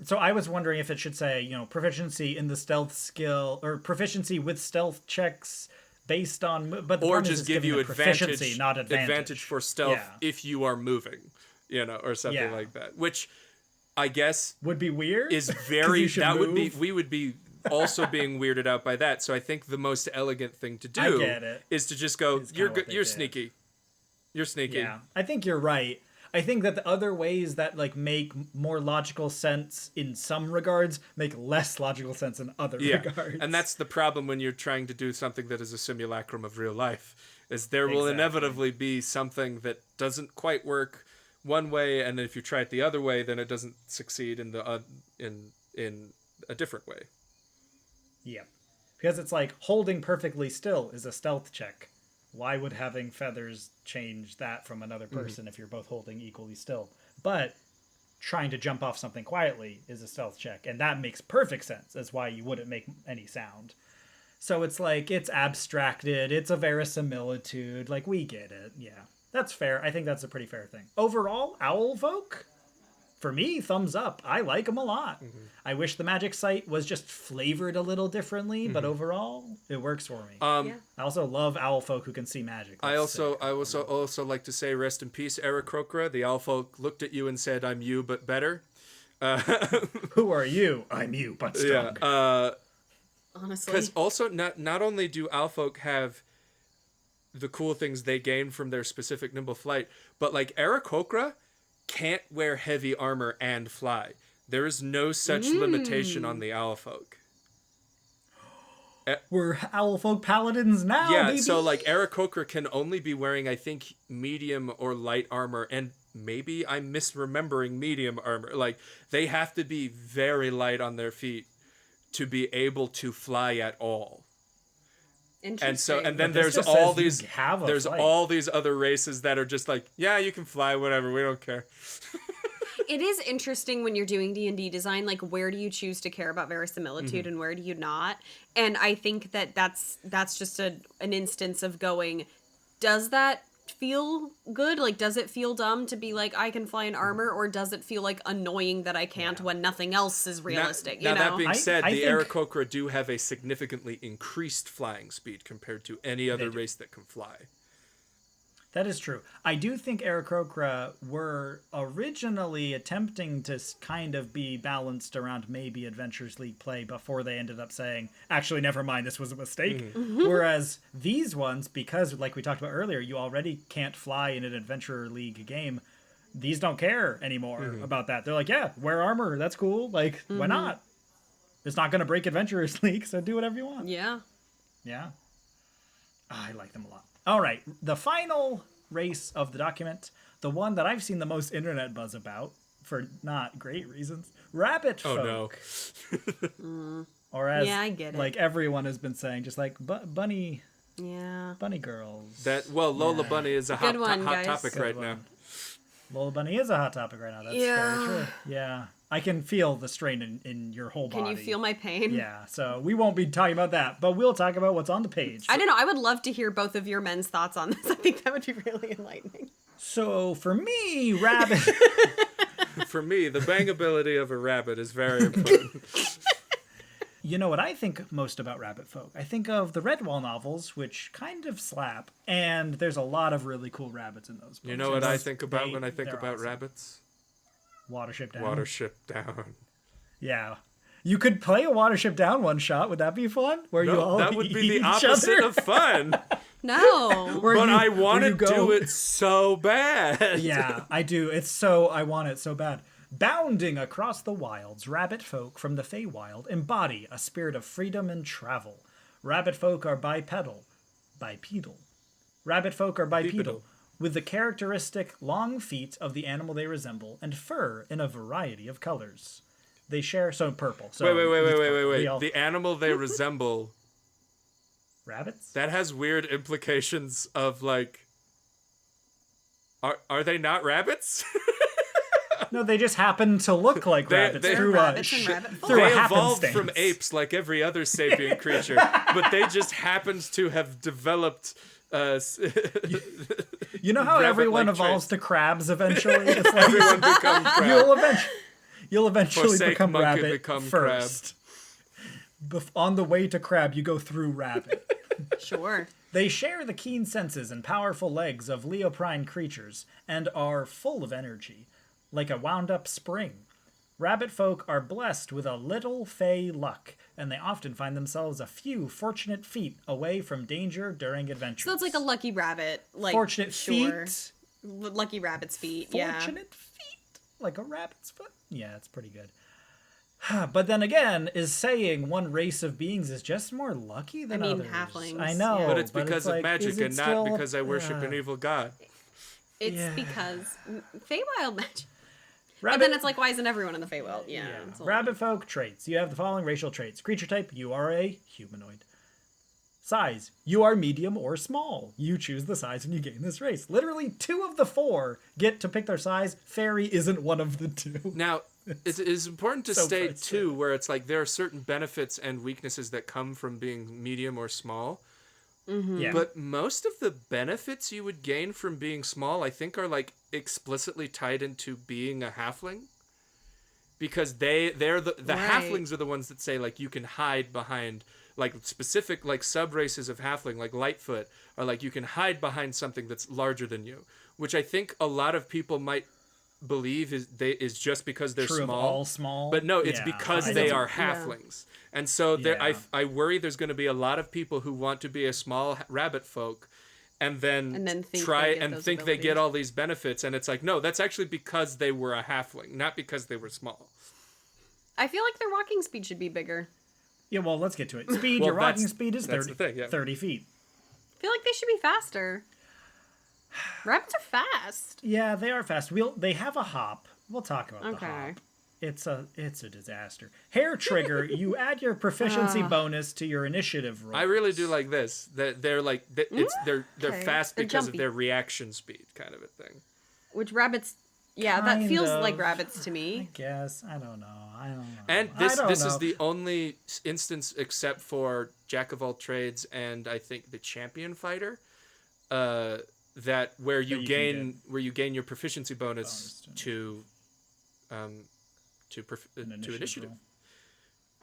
Speaker 3: So
Speaker 1: I was wondering if it should say, proficiency in the stealth skill, or proficiency with stealth checks based on, but the
Speaker 3: or
Speaker 1: problem is
Speaker 3: just
Speaker 1: it's
Speaker 3: give
Speaker 1: giving
Speaker 3: you
Speaker 1: them proficiency,
Speaker 3: advantage,
Speaker 1: not
Speaker 3: advantage for stealth
Speaker 1: Yeah.
Speaker 3: if you are moving, or something
Speaker 1: Yeah.
Speaker 3: like that. Which I guess
Speaker 1: would be weird.
Speaker 3: is
Speaker 1: 'Cause
Speaker 3: very
Speaker 1: you should move.
Speaker 3: we would be also being weirded out by that. So I think the most elegant thing to
Speaker 1: I
Speaker 3: do
Speaker 1: get it.
Speaker 3: is to just go,
Speaker 1: Is kinda
Speaker 3: you're
Speaker 1: what they
Speaker 3: you're
Speaker 1: did.
Speaker 3: sneaky. You're sneaky.
Speaker 1: Yeah, I think you're right. I think that the other ways that like make more logical sense in some regards make less logical sense in other regards.
Speaker 3: And that's the problem when you're trying to do something that is a simulacrum of real life, is there will
Speaker 1: Exactly.
Speaker 3: inevitably be something that doesn't quite work one way, and if you try it the other way, then it doesn't succeed in the in a different way.
Speaker 1: Yeah, because it's like holding perfectly still is a stealth check. Why would having feathers change that from another person if you're both holding equally still? But trying to jump off something quietly is a stealth check, and that makes perfect sense. That's why you wouldn't make any sound. So it's like, it's abstracted, it's a verisimilitude, like, we get it. Yeah, that's fair. I think that's a pretty fair thing. Overall, owl folk, for me, thumbs up. I like them a lot. I wish the magic site was just flavored a little differently, but overall, it works for me.
Speaker 2: Yeah.
Speaker 1: I also love owl folk who can see magic.
Speaker 3: I
Speaker 1: That's
Speaker 3: also
Speaker 1: sick.
Speaker 3: like to say rest in peace, Aarakocra. The owl folk looked at you and said, "I'm you, but better."
Speaker 1: Who are you? I'm you, but strong.
Speaker 2: Honestly.
Speaker 3: Because also not only do owl folk have the cool things they gain from their specific nimble flight, but like Aarakocra can't wear heavy armor and fly. There is no such limitation on the owl folk.
Speaker 1: We're owl folk paladins now,
Speaker 3: Yeah,
Speaker 1: baby.
Speaker 3: so like Aarakocra can only be wearing, I think, medium or light armor, and maybe I'm misremembering medium armor. Like, they have to be very light on their feet to be able to fly at all.
Speaker 2: Interesting.
Speaker 3: And then
Speaker 1: But this
Speaker 3: there's
Speaker 1: just
Speaker 3: all
Speaker 1: says you
Speaker 3: these
Speaker 1: have a
Speaker 3: there's
Speaker 1: flight.
Speaker 3: all these other races that are just like, yeah, you can fly, whatever, we don't care.
Speaker 2: It is interesting when you're doing D&D design, like, where do you choose to care about verisimilitude and where do you not? And I think that that's just an instance of going, does that feel good? Like, does it feel dumb to be like, I can fly in armor, or does it feel like annoying that I can't when nothing else is realistic?
Speaker 3: Now
Speaker 2: you know?
Speaker 3: that being said,
Speaker 1: I
Speaker 3: the
Speaker 1: think-
Speaker 3: Aarakocra do have a significantly increased flying speed compared to any other
Speaker 1: do.
Speaker 3: race that can fly.
Speaker 1: That is true. I do think Aarakocra were originally attempting to kind of be balanced around maybe Adventures League play before they ended up saying, actually, never mind, this was a mistake. Whereas these ones, because like we talked about earlier, you already can't fly in an Adventure League game, these don't care anymore about that. They're like, yeah, wear armor, that's cool. Like, why not? It's not going to break Adventurers League, so do whatever you want.
Speaker 2: Yeah.
Speaker 1: Yeah. I like them a lot. All right. The final race of the document, the one that I've seen the most internet buzz about, for not great reasons, rabbit folk.
Speaker 3: Oh no.
Speaker 1: Or as
Speaker 2: Yeah, I get it.
Speaker 1: like everyone has been saying, just like bunny
Speaker 2: Yeah.
Speaker 1: girls.
Speaker 3: Lola Bunny is a hot,
Speaker 2: Good one,
Speaker 3: hot
Speaker 2: guys.
Speaker 3: topic
Speaker 1: Good
Speaker 3: right
Speaker 1: one.
Speaker 3: now.
Speaker 1: Lola Bunny is a hot topic right now. That's
Speaker 2: Yeah.
Speaker 1: very true. Yeah. I can feel the strain in your whole body.
Speaker 2: Can you feel my pain?
Speaker 1: Yeah, so we won't be talking about that, but we'll talk about what's on the page.
Speaker 2: I don't know. I would love to hear both of your men's thoughts on this. I think that would be really enlightening.
Speaker 1: So for me, rabbit...
Speaker 3: For me, the bangability of a rabbit is very important.
Speaker 1: You know what I think most about rabbit folk? I think of the Redwall novels, which kind of slap, and there's a lot of really cool rabbits in those books.
Speaker 3: You know what
Speaker 1: And
Speaker 3: I
Speaker 1: those-
Speaker 3: think about when I think
Speaker 1: they're
Speaker 3: about
Speaker 1: awesome.
Speaker 3: rabbits?
Speaker 1: Watership Down.
Speaker 3: Watership Down.
Speaker 1: Yeah. You could play a Watership Down one shot. Would that be fun? Where you all
Speaker 3: No, that would be
Speaker 1: eat
Speaker 3: the
Speaker 1: each
Speaker 3: opposite
Speaker 1: other?
Speaker 3: of fun.
Speaker 2: No.
Speaker 1: Where
Speaker 3: But
Speaker 1: you-
Speaker 3: I
Speaker 1: where
Speaker 3: want
Speaker 1: you
Speaker 3: to
Speaker 1: go-
Speaker 3: do it so bad.
Speaker 1: Yeah, I do. I want it so bad. Bounding across the wilds, rabbit folk from the Feywild embody a spirit of freedom and travel. Rabbit folk are bipedal. Rabbit folk are bipedal, with the characteristic long feet of the animal they resemble and fur in a variety of colors. They share purple. So
Speaker 3: Wait.
Speaker 1: we all-
Speaker 3: The animal they resemble,
Speaker 1: rabbits?
Speaker 3: that has weird implications of like, are they not rabbits?
Speaker 1: No, they just happen to look like rabbits
Speaker 3: they're
Speaker 1: through
Speaker 2: rabbits
Speaker 1: a
Speaker 2: and rabbit folk.
Speaker 1: through a
Speaker 3: They evolved
Speaker 1: happenstance.
Speaker 3: from apes like every other sapient creature, but they just happened to have developed.
Speaker 1: You know how
Speaker 3: rabbit-like
Speaker 1: everyone
Speaker 3: traits.
Speaker 1: evolves to crabs eventually? It's like
Speaker 3: Everyone become crab.
Speaker 1: you'll eventually
Speaker 3: Forsake
Speaker 1: become
Speaker 3: monkey,
Speaker 1: rabbit
Speaker 3: become
Speaker 1: first. On the way to crab, you go through rabbit.
Speaker 2: Sure.
Speaker 1: They share the keen senses and powerful legs of leoprine creatures and are full of energy, like a wound-up spring. Rabbit folk are blessed with a little fey luck, and they often find themselves a few fortunate feet away from danger during adventures.
Speaker 2: So it's like a lucky rabbit. Like,
Speaker 1: fortunate
Speaker 2: sure.
Speaker 1: feet?
Speaker 2: Lucky rabbit's feet,
Speaker 1: Fortunate feet? Like a rabbit's foot? Yeah, it's pretty good. But then again, is saying one race of beings is just more lucky than others.
Speaker 2: halflings.
Speaker 1: I know,
Speaker 2: Yeah.
Speaker 3: But it's because of
Speaker 1: like,
Speaker 3: magic
Speaker 1: is it
Speaker 3: and
Speaker 1: still-
Speaker 3: not because I worship an evil god.
Speaker 2: It's
Speaker 1: Yeah.
Speaker 2: because Feywild magic.
Speaker 1: Rabbit,
Speaker 2: But then it's like, why isn't everyone in the Feywild? Yeah. it's a
Speaker 1: Rabbit folk traits. You have the following racial traits. Creature type, you are a humanoid. Size, you are medium or small. You choose the size and you gain this race. Literally 2 of the 4 get to pick their size. Fairy isn't one of the 2.
Speaker 3: Now, it's important to
Speaker 1: So
Speaker 3: state,
Speaker 1: frustrating.
Speaker 3: too, where it's like there are certain benefits and weaknesses that come from being medium or small.
Speaker 1: Yeah.
Speaker 3: But most of the benefits you would gain from being small, I think, are like explicitly tied into being a halfling. Because they're the
Speaker 2: Right.
Speaker 3: halflings are the ones that say like you can hide behind like specific like sub races of halfling like Lightfoot are like you can hide behind something that's larger than you, which I think a lot of people might believe is just because they're
Speaker 1: True of
Speaker 3: small.
Speaker 1: all small.
Speaker 3: But no, it's
Speaker 1: Yeah,
Speaker 3: because
Speaker 1: I
Speaker 3: they
Speaker 1: don't-
Speaker 3: are halflings. And so there,
Speaker 1: Yeah.
Speaker 3: I worry there's going to be a lot of people who want to be a small rabbit folk and then
Speaker 2: think
Speaker 3: try
Speaker 2: they get
Speaker 3: and
Speaker 2: those
Speaker 3: think they get
Speaker 2: abilities.
Speaker 3: all these benefits. And it's like, no, that's actually because they were a halfling, not because they were small.
Speaker 2: I feel like their walking speed should be bigger.
Speaker 1: Yeah, well, let's get to it. Speed,
Speaker 3: Well,
Speaker 1: your walking
Speaker 3: that's-
Speaker 1: speed is
Speaker 3: that's
Speaker 1: 30,
Speaker 3: the thing, yeah.
Speaker 1: 30 feet.
Speaker 2: I feel like they should be faster. Rabbits are fast.
Speaker 1: Yeah, they are fast. They have a hop. We'll talk about the
Speaker 2: Okay.
Speaker 1: hop. It's a disaster. Hair trigger, you add your proficiency bonus to your initiative roll.
Speaker 3: I really do like this. They're like they're
Speaker 2: Okay.
Speaker 3: fast
Speaker 2: They're
Speaker 3: because
Speaker 2: jumpy.
Speaker 3: of their reaction speed, kind of a thing.
Speaker 2: Which rabbits... Yeah, that
Speaker 1: Kind
Speaker 2: feels
Speaker 1: of.
Speaker 2: like rabbits to
Speaker 1: I
Speaker 2: me.
Speaker 1: guess. I don't know.
Speaker 3: And
Speaker 1: I don't
Speaker 3: this
Speaker 1: know.
Speaker 3: is the only instance except for Jack of all trades and I think the champion fighter, that where you
Speaker 1: you
Speaker 3: gain
Speaker 1: can
Speaker 3: gain your proficiency bonus
Speaker 1: Bonus
Speaker 3: to
Speaker 1: an
Speaker 3: initiative.
Speaker 1: roll.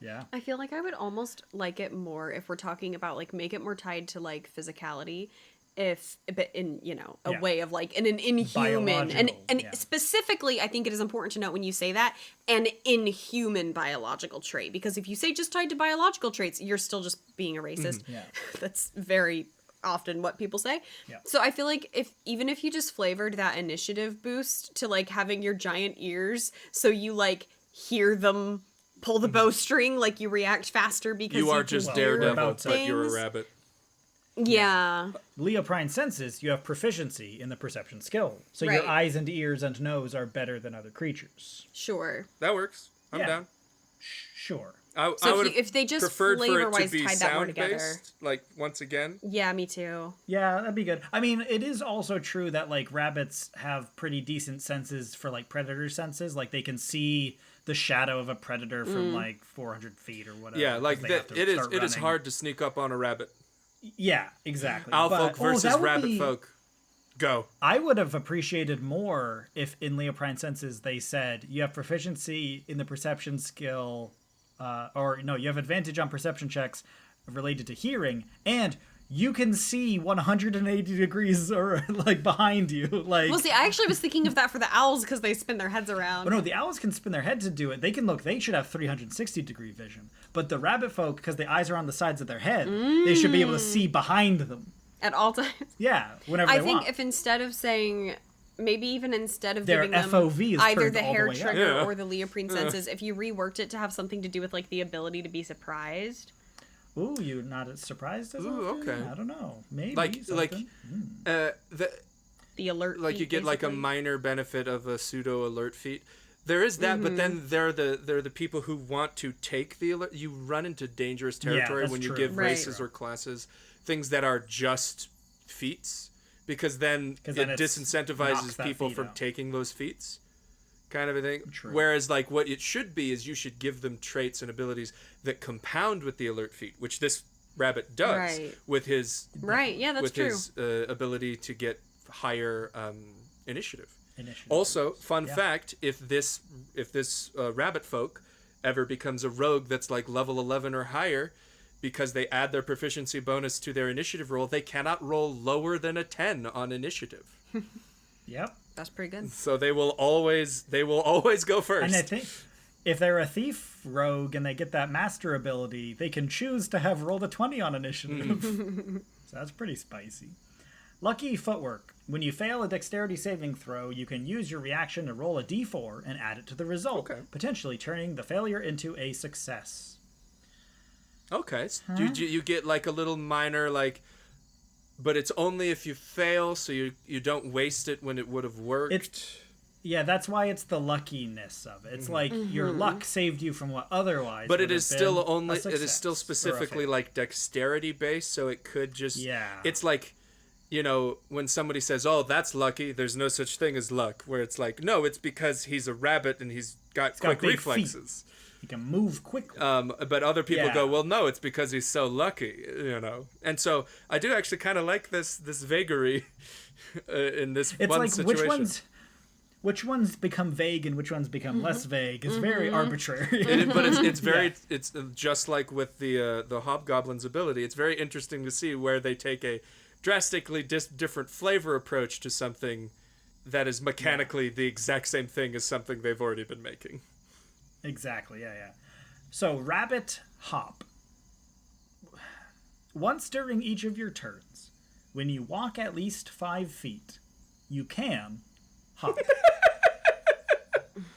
Speaker 1: Yeah.
Speaker 2: I feel like I would almost like it more if we're talking about, like, make it more tied to, like, physicality. But in, a
Speaker 1: Yeah.
Speaker 2: way of, like, in an inhuman. And
Speaker 1: Biological, yeah.
Speaker 2: specifically, I think it is important to note when you say that, an inhuman biological trait. Because if you say just tied to biological traits, you're still just being a racist.
Speaker 1: Yeah.
Speaker 2: That's very often what people say.
Speaker 1: Yeah.
Speaker 2: So I feel like even if you just flavored that initiative boost to, like, having your giant ears so you, like, hear them pull the bowstring, like, you react faster because
Speaker 3: You are
Speaker 2: can
Speaker 3: just
Speaker 2: hear
Speaker 3: Daredevil,
Speaker 1: about
Speaker 3: but you're a
Speaker 2: things.
Speaker 3: rabbit.
Speaker 2: Yeah.
Speaker 1: Leoprine senses, you have proficiency in the perception skill. So your
Speaker 2: Right.
Speaker 1: eyes and ears and nose are better than other creatures.
Speaker 2: Sure.
Speaker 3: That works. I'm
Speaker 1: Yeah.
Speaker 3: down.
Speaker 1: Sure.
Speaker 3: I
Speaker 2: So
Speaker 3: would
Speaker 2: if they just
Speaker 3: preferred for it to
Speaker 2: flavor-wise
Speaker 3: be
Speaker 2: tied that more
Speaker 3: sound
Speaker 2: together.
Speaker 3: based. Like once again,
Speaker 2: Yeah, me too.
Speaker 1: Yeah, that'd be good. I mean, it is also true that like rabbits have pretty decent senses for like predator senses. Like they can see the shadow of a predator from like 400 feet or whatever.
Speaker 3: yeah, like
Speaker 1: 'cause they have
Speaker 3: that.
Speaker 1: to
Speaker 3: It is.
Speaker 1: start
Speaker 3: It is
Speaker 1: running.
Speaker 3: hard to sneak up on a rabbit.
Speaker 1: Yeah, exactly.
Speaker 3: Owl
Speaker 1: But-
Speaker 3: folk versus
Speaker 1: that would
Speaker 3: rabbit
Speaker 1: be-
Speaker 3: folk. Go.
Speaker 1: I would have appreciated more if in Leoprine senses they said you have proficiency in the perception skill, or no, you have advantage on perception checks related to hearing, and you can see 180 degrees or like behind you. Like,
Speaker 2: Well, see, I actually was thinking of that for the owls because they spin their heads around.
Speaker 1: oh no, the owls can spin their head to do it. They can look. They should have 360-degree vision. But the rabbit folk, because the eyes are on the sides of their head, they should be able to see behind them.
Speaker 2: At all times.
Speaker 1: Yeah, whenever
Speaker 2: I
Speaker 1: they
Speaker 2: think
Speaker 1: want.
Speaker 2: if instead of saying, maybe even instead of
Speaker 1: Their
Speaker 2: giving them
Speaker 1: FOV is
Speaker 2: either
Speaker 1: turned
Speaker 2: the
Speaker 1: all the
Speaker 2: hair
Speaker 1: way up.
Speaker 2: trigger
Speaker 3: Yeah.
Speaker 2: or the Leoprine senses, if you reworked it to have something to do with like the ability to be surprised.
Speaker 1: Ooh, you're not as surprised as
Speaker 3: Ooh,
Speaker 1: often?
Speaker 3: okay.
Speaker 1: I don't know. Maybe
Speaker 3: Like
Speaker 1: something.
Speaker 2: The alert
Speaker 3: like you
Speaker 2: feat,
Speaker 3: get like a
Speaker 2: basically.
Speaker 3: minor benefit of a pseudo alert feat. There is that, but then they're the people who want to take the alert. You run into dangerous territory
Speaker 1: that's
Speaker 3: when you
Speaker 1: true.
Speaker 3: give
Speaker 2: Right.
Speaker 3: races or classes things that are just feats, because then
Speaker 1: 'Cause
Speaker 3: it
Speaker 1: then it's knocks
Speaker 3: disincentivizes
Speaker 1: that
Speaker 3: people
Speaker 1: feat
Speaker 3: from
Speaker 1: out.
Speaker 3: taking those feats, kind of a thing.
Speaker 1: True.
Speaker 3: Whereas like what it should be is you should give them traits and abilities that compound with the alert feat, which this rabbit does
Speaker 2: Right.
Speaker 3: with his
Speaker 2: Right, yeah, that's
Speaker 3: with
Speaker 2: true.
Speaker 3: his ability to get higher initiative.
Speaker 1: Initiative.
Speaker 3: Also, fun
Speaker 1: Yeah.
Speaker 3: fact: if this rabbit folk ever becomes a rogue that's like level 11 or higher, because they add their proficiency bonus to their initiative roll, they cannot roll lower than a 10 on initiative.
Speaker 1: Yep.
Speaker 2: That's pretty good.
Speaker 3: So they will always go first.
Speaker 1: And I think if they're a thief rogue and they get that master ability, they can choose to have rolled a 20 on initiative. So that's pretty spicy. Lucky footwork. When you fail a dexterity saving throw, you can use your reaction to roll a d4 and add it to the result, potentially turning the failure into a success.
Speaker 3: Okay. So you get like a little minor, like, but it's only if you fail, so you don't waste it when it would have worked.
Speaker 1: Yeah, that's why it's the luckiness of it. It's like your luck saved you from what otherwise.
Speaker 3: But it is still
Speaker 1: success
Speaker 3: specifically like dexterity based, so it could just.
Speaker 1: Yeah.
Speaker 3: It's like, you know, when somebody says, "Oh, that's lucky," there's no such thing as luck. Where it's like, no, it's because he's a rabbit and he's got quick reflexes.
Speaker 1: He can move quickly.
Speaker 3: But other people go, well, no, it's because he's so lucky, you know. And so I do actually kind of like this vagary in this
Speaker 1: it's
Speaker 3: one
Speaker 1: like
Speaker 3: situation.
Speaker 1: Which ones become vague and which ones become less vague is very arbitrary.
Speaker 3: But it's very it's just like with the Hobgoblin's ability. It's very interesting to see where they take a drastically different flavor approach to something that is mechanically the exact same thing as something they've already been making.
Speaker 1: Exactly, yeah. So, rabbit hop. Once during each of your turns, when you walk at least 5 feet, you can hop.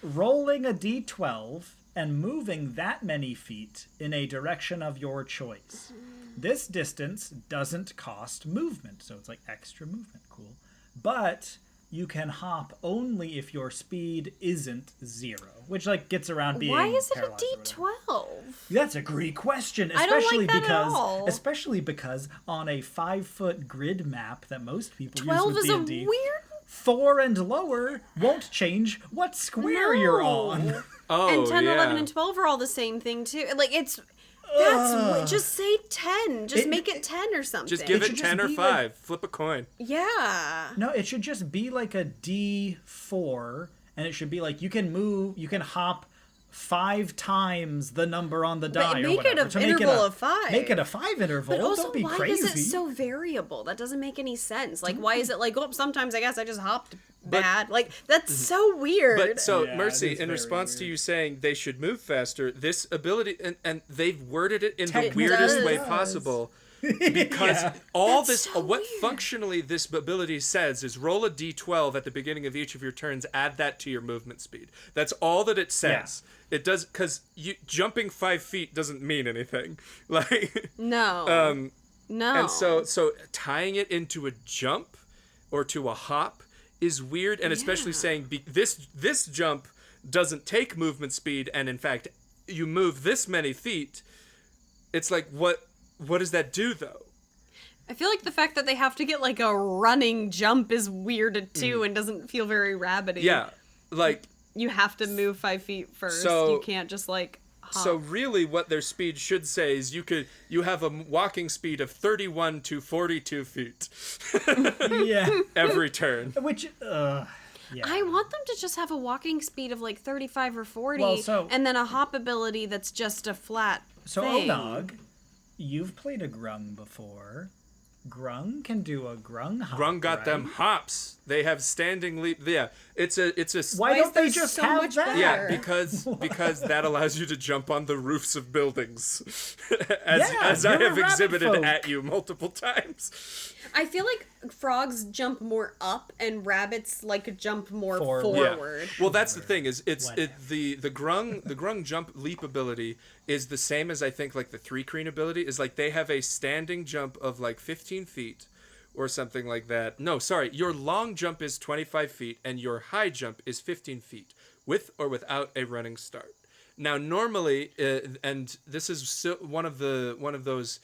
Speaker 1: Rolling a d12 and moving that many feet in a direction of your choice. This distance doesn't cost movement, so it's like extra movement. Cool. But you can hop only if your speed isn't 0, which like gets around being
Speaker 2: Why is it a
Speaker 1: paralyzed or whatever.
Speaker 2: D12?
Speaker 1: That's a great question,
Speaker 2: I don't like that at all.
Speaker 1: especially because on a 5-foot grid map that most people
Speaker 2: 12
Speaker 1: use with
Speaker 2: is a
Speaker 1: D&D,
Speaker 2: weird.
Speaker 1: 4 and lower won't change what square you're on.
Speaker 3: Oh,
Speaker 2: And 10,
Speaker 3: yeah.
Speaker 2: 11, and 12 are all the same thing, too. Like, that's... just say 10. Just make it 10 or something.
Speaker 3: Just give
Speaker 1: It
Speaker 3: it
Speaker 1: should
Speaker 3: 10
Speaker 1: just
Speaker 3: or
Speaker 1: be
Speaker 3: 5.
Speaker 1: like-
Speaker 3: Flip a coin.
Speaker 2: Yeah.
Speaker 1: No, it should just be like a D4, and it should be like you can hop 5 times the number on the die or
Speaker 2: make it
Speaker 1: whatever.
Speaker 2: an
Speaker 1: to make
Speaker 2: interval
Speaker 1: it a,
Speaker 2: of 5.
Speaker 1: Make it a 5 interval.
Speaker 2: But also,
Speaker 1: Don't be
Speaker 2: why
Speaker 1: crazy.
Speaker 2: is it so variable? That doesn't make any sense. Like, why is it like, oh, sometimes I guess I just hopped bad. Like, that's so weird.
Speaker 3: But so,
Speaker 1: Yeah, it
Speaker 3: Mercy,
Speaker 1: is
Speaker 3: in
Speaker 1: very
Speaker 3: response to
Speaker 1: weird.
Speaker 3: you saying they should move faster, this ability, and they've worded it in the
Speaker 1: Technically
Speaker 3: weirdest
Speaker 2: does.
Speaker 3: way possible. Because all
Speaker 2: That's
Speaker 3: this,
Speaker 2: so
Speaker 3: what
Speaker 2: weird.
Speaker 3: functionally this ability says is roll a d12 at the beginning of each of your turns, add that to your movement speed. That's all that it says. It does, because jumping 5 feet doesn't mean anything. Like,
Speaker 2: no. No.
Speaker 3: and so tying it into a jump or to a hop is weird, and especially saying this jump doesn't take movement speed, and in fact, you move this many feet. It's like, what does that do, though?
Speaker 2: I feel like the fact that they have to get like a running jump is weird too and doesn't feel very rabbity.
Speaker 3: Yeah, like,
Speaker 2: You have to move 5 feet first.
Speaker 3: So-
Speaker 2: You can't just like hop.
Speaker 3: so really what their speed should say is you have a walking speed of 31 to 42 feet
Speaker 1: Yeah.
Speaker 3: every turn.
Speaker 1: Which, yeah.
Speaker 2: I want them to just have a walking speed of like 35 or 40
Speaker 1: Well, so-
Speaker 2: and then a hop ability that's just a flat
Speaker 1: So,
Speaker 2: thing.
Speaker 1: Onog, you've played a grung before. Grung can do a grung hop.
Speaker 3: Grung got
Speaker 1: right?
Speaker 3: them hops. They have standing leap. Yeah, it's a.
Speaker 1: Why
Speaker 2: Why is
Speaker 1: don't they
Speaker 2: there
Speaker 1: just
Speaker 2: so
Speaker 1: have
Speaker 2: much
Speaker 1: that?
Speaker 2: better?
Speaker 3: Yeah, because that allows you to jump on the roofs of buildings, as I
Speaker 1: you're a
Speaker 3: have
Speaker 1: rabbit
Speaker 3: exhibited
Speaker 1: folk.
Speaker 3: at you multiple times.
Speaker 2: I feel like frogs jump more up and rabbits like jump more
Speaker 1: Forward.
Speaker 2: forward.
Speaker 3: Well, that's the thing is
Speaker 1: Whatever.
Speaker 3: the grung jump leap ability is the same as I think like the 3-creen ability is like they have a standing jump of like 15 feet or something like that. No, sorry, your long jump is 25 feet and your high jump is 15 feet with or without a running start. Now, normally, and this is still one of those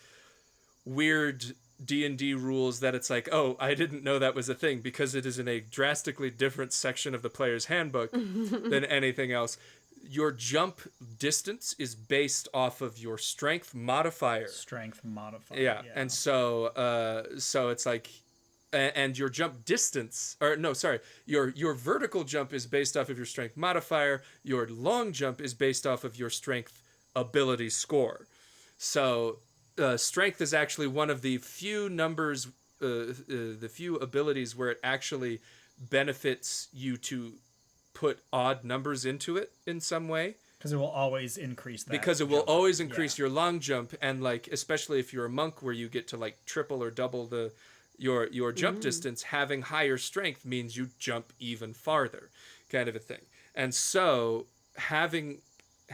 Speaker 3: weird D&D rules that it's like, oh, I didn't know that was a thing because it is in a drastically different section of the player's handbook than anything else. Your jump distance is based off of your strength modifier.
Speaker 1: Strength modifier.
Speaker 3: Yeah. And so it's like, and your jump distance, or no, sorry, your vertical jump is based off of your strength modifier. Your long jump is based off of your strength ability score. So strength is actually one of the few numbers, the few abilities where it actually benefits you to put odd numbers into it in some way.
Speaker 1: Because it will always increase that.
Speaker 3: Because it will
Speaker 1: jump.
Speaker 3: always increase your long jump, and like especially if you're a monk where you get to like triple or double your jump distance, having higher strength means you jump even farther, kind of a thing. And so having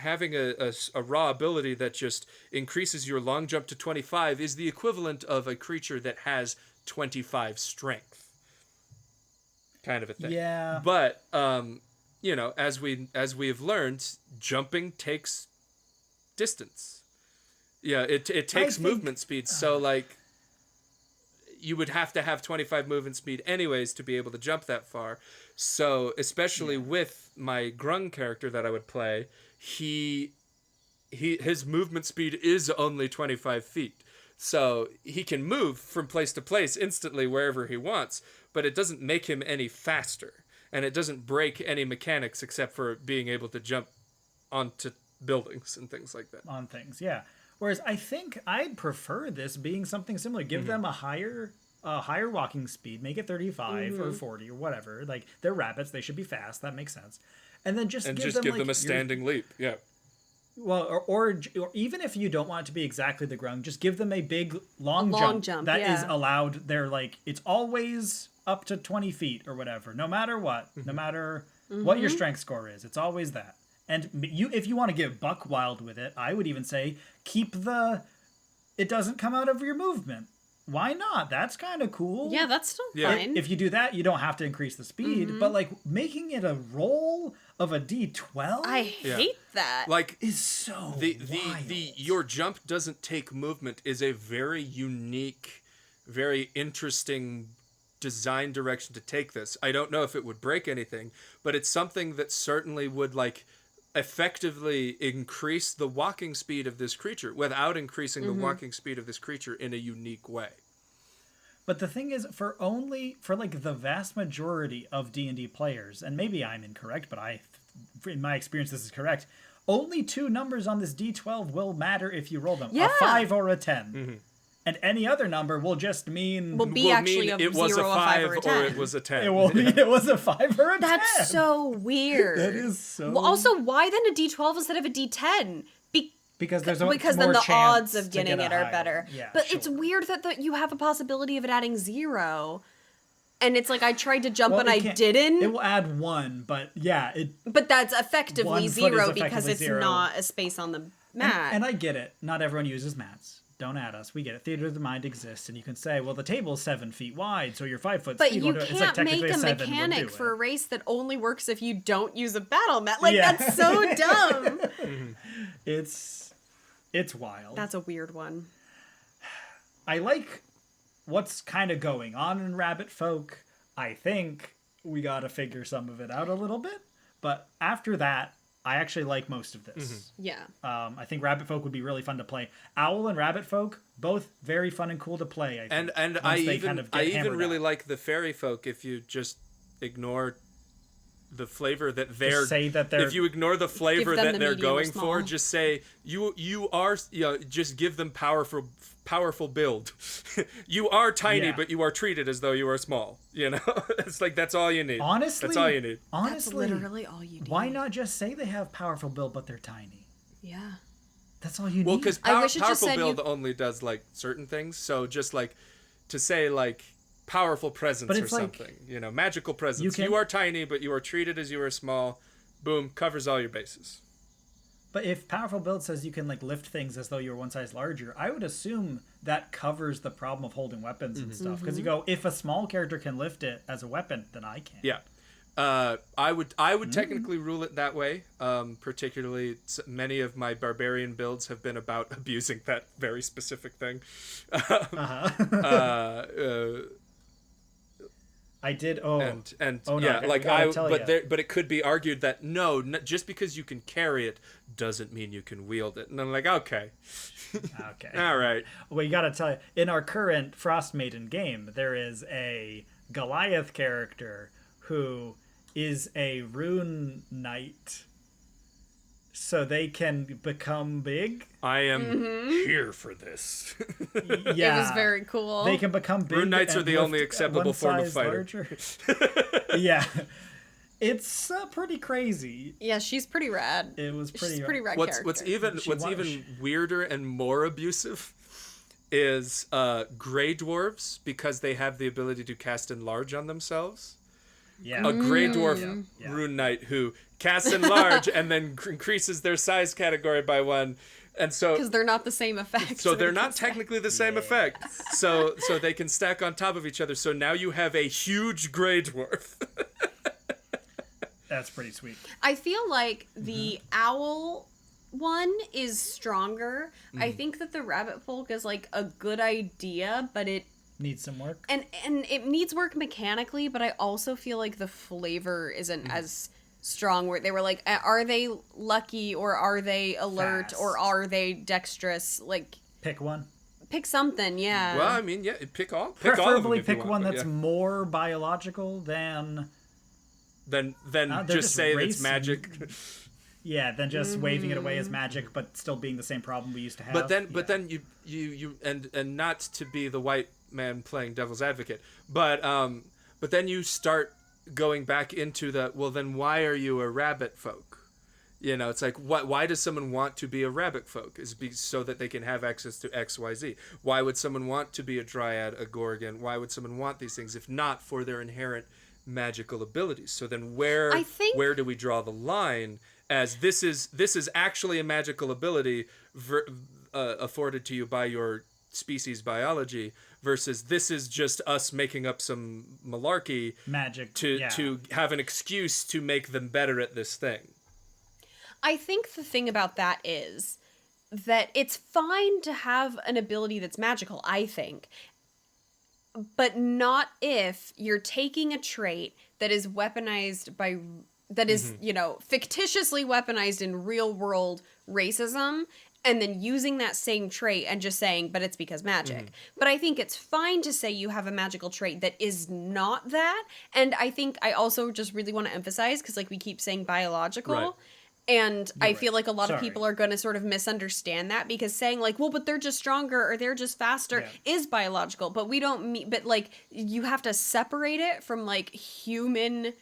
Speaker 3: a raw ability that just increases your long jump to 25 is the equivalent of a creature that has 25 strength, kind of a thing.
Speaker 1: Yeah.
Speaker 3: But you know, as we have learned, jumping takes distance. Yeah, it takes movement speed. So like, you would have to have 25 movement speed anyways to be able to jump that far. So especially with my Grung character that I would play, his movement speed is only 25 feet. So he can move from place to place instantly wherever he wants, but it doesn't make him any faster. And it doesn't break any mechanics except for being able to jump onto buildings and things like that.
Speaker 1: On things, yeah. Whereas I think I'd prefer this being something similar. Give them a higher walking speed, make it 35 or 40 or whatever. Like, they're rabbits, they should be fast. That makes sense. And then just give them
Speaker 3: a standing leap. Yeah.
Speaker 1: Well, or even if you don't want it to be exactly the Grung, just give them a big long jump that is allowed. They're like, it's always up to 20 feet or whatever, no matter what, no matter what your strength score is. It's always that. And if you want to get buck wild with it, I would even say keep it doesn't come out of your movement. Why not? That's kind of cool.
Speaker 2: Yeah, that's still fine.
Speaker 1: If you do that, you don't have to increase the speed, but like making it a roll of a D12,
Speaker 2: I hate that.
Speaker 3: Like,
Speaker 1: is so wild.
Speaker 3: Your jump doesn't take movement is a very unique, very interesting design direction to take this. I don't know if it would break anything, but it's something that certainly would like effectively increase the walking speed of this creature without increasing the walking speed of this creature in a unique way.
Speaker 1: But the thing is, for like the vast majority of D&D players, and maybe I'm incorrect, but in my experience this is correct, only two numbers on this D12 will matter if you roll them.
Speaker 2: Yeah.
Speaker 1: A 5 or a 10. And any other number will just mean...
Speaker 2: Will be actually a 0, a 5, or a 10.
Speaker 3: Or it was a 10.
Speaker 1: It will mean it was a 5 or a 10.
Speaker 2: That's so weird.
Speaker 1: That is so...
Speaker 2: Well, also, why then a D12 instead of a D10?
Speaker 1: Because there's a
Speaker 2: because
Speaker 1: more
Speaker 2: then the
Speaker 1: chance
Speaker 2: odds of
Speaker 1: to
Speaker 2: getting
Speaker 1: get
Speaker 2: it
Speaker 1: a
Speaker 2: are
Speaker 1: higher
Speaker 2: better.
Speaker 1: one. Yeah,
Speaker 2: but
Speaker 1: sure.
Speaker 2: it's weird that you have a possibility of it adding 0. And it's like I tried to jump and I didn't.
Speaker 1: It will add 1, but yeah,
Speaker 2: But that's effectively
Speaker 1: 1 foot is
Speaker 2: 0 because
Speaker 1: effectively
Speaker 2: it's
Speaker 1: 0.
Speaker 2: not a space on the mat.
Speaker 1: And I get it. Not everyone uses mats. Don't add us. We get it. Theater of the mind exists, and you can say, well, the table's 7 feet wide, so you're 5 foot.
Speaker 2: But
Speaker 1: speed
Speaker 2: you
Speaker 1: won't do it.
Speaker 2: can't
Speaker 1: It's like
Speaker 2: make a
Speaker 1: 7
Speaker 2: mechanic
Speaker 1: will do
Speaker 2: for a
Speaker 1: it.
Speaker 2: race that only works if you don't use a battle mat. Like, that's so dumb.
Speaker 1: It's wild.
Speaker 2: That's a weird one.
Speaker 1: I like what's kind of going on in Rabbit Folk. I think we got to figure some of it out a little bit. But after that, I actually like most of this.
Speaker 2: Yeah.
Speaker 1: I think Rabbit Folk would be really fun to play. Owl and Rabbit Folk, both very fun and cool to play, I think.
Speaker 3: And I even really like the fairy folk if you just ignore the flavor that they're...
Speaker 1: Just say that they're...
Speaker 3: If you ignore the flavor that they're going
Speaker 2: small.
Speaker 3: for, just say, you are... just give them powerful build. You are tiny, but you are treated as though you are small. You know? It's like, that's all you need.
Speaker 1: Honestly...
Speaker 3: That's all you need.
Speaker 1: Honestly...
Speaker 2: That's literally all you need.
Speaker 1: Why not just say they have powerful build, but they're tiny?
Speaker 2: Yeah.
Speaker 1: That's all you need.
Speaker 3: Well, because
Speaker 2: I wish it just
Speaker 3: powerful
Speaker 2: said
Speaker 3: build only does, like, certain things. So just, like, to say, like... powerful presence or something, magical presence. You are tiny, but you are treated as you are small. Boom, covers all your bases.
Speaker 1: But if powerful build says you can like lift things as though you were one size larger, I would assume that covers the problem of holding weapons and stuff. Because you go, if a small character can lift it as a weapon, then I can.
Speaker 3: Yeah, I would technically rule it that way. Particularly, many of my barbarian builds have been about abusing that very specific thing.
Speaker 1: I did.
Speaker 3: But it could be argued that just because you can carry it doesn't mean you can wield it. And I'm like, okay, all right.
Speaker 1: Well, you got to tell you, in our current Frost Maiden game, there is a Goliath character who is a rune knight so they can become big.
Speaker 3: I am here for this.
Speaker 1: Yeah,
Speaker 2: It was very cool.
Speaker 1: They can become big.
Speaker 3: Rune Knights are
Speaker 1: and
Speaker 3: the only
Speaker 1: lift
Speaker 3: acceptable
Speaker 1: one
Speaker 3: form of
Speaker 1: size
Speaker 3: fighter.
Speaker 1: larger. Yeah, it's pretty crazy.
Speaker 2: Yeah, she's pretty rad.
Speaker 1: It was pretty.
Speaker 2: She's a pretty rad
Speaker 3: What's
Speaker 2: character.
Speaker 3: even weirder and more abusive is gray dwarves, because they have the ability to cast enlarge on themselves.
Speaker 1: Yeah.
Speaker 3: A gray dwarf
Speaker 1: Yeah.
Speaker 3: rune knight who casts enlarge and then increases their size category by 1, and so
Speaker 2: Because they're not the same effect.
Speaker 3: so they're not technically the same effect. So they can stack on top of each other. So now you have a huge gray dwarf.
Speaker 1: That's pretty sweet.
Speaker 2: I feel like the owl one is stronger. I think that the rabbit folk is like a good idea, but it
Speaker 1: Needs some work.
Speaker 2: and it needs work mechanically, but I also feel like the flavor isn't as strong, where they were like, are they lucky or are they alert
Speaker 1: Fast.
Speaker 2: or are they dexterous? Like,
Speaker 1: Pick one.
Speaker 2: pick something. Yeah.
Speaker 3: Well, I mean, yeah, pick all of
Speaker 1: Preferably
Speaker 3: them if you
Speaker 1: pick
Speaker 3: want,
Speaker 1: one
Speaker 3: but
Speaker 1: that's
Speaker 3: yeah.
Speaker 1: more biological than
Speaker 3: Then
Speaker 1: they're
Speaker 3: just
Speaker 1: just
Speaker 3: say it's
Speaker 1: race
Speaker 3: magic.
Speaker 1: than just waving it away as magic, but still being the same problem we used to have.
Speaker 3: But then you and not to be the white man playing devil's advocate, but then you start going back into the, well, then why are you a rabbit folk? You know, it's like, why does someone want to be a rabbit folk? So that they can have access to XYZ. Why would someone want to be a dryad, a gorgon? Why would someone want these things if not for their inherent magical abilities? So then where do we draw the line as this is actually a magical ability afforded to you by your species biology, versus this is just us making up some malarkey
Speaker 1: magic
Speaker 3: to have an excuse to make them better at this thing.
Speaker 2: I think the thing about that is that it's fine to have an ability that's magical, I think, but not if you're taking a trait that is weaponized by, that is, fictitiously weaponized in real world racism, and then using that same trait and just saying, but it's because magic. But I think it's fine to say you have a magical trait that is not that. And I think I also just really want to emphasize, because like we keep saying biological.
Speaker 3: Right.
Speaker 2: And I
Speaker 1: right.
Speaker 2: feel like a lot of
Speaker 1: Sorry.
Speaker 2: people are going to sort of misunderstand that, because saying like, well, but they're just stronger or they're just faster is biological. But we don't mean, but like you have to separate it from like human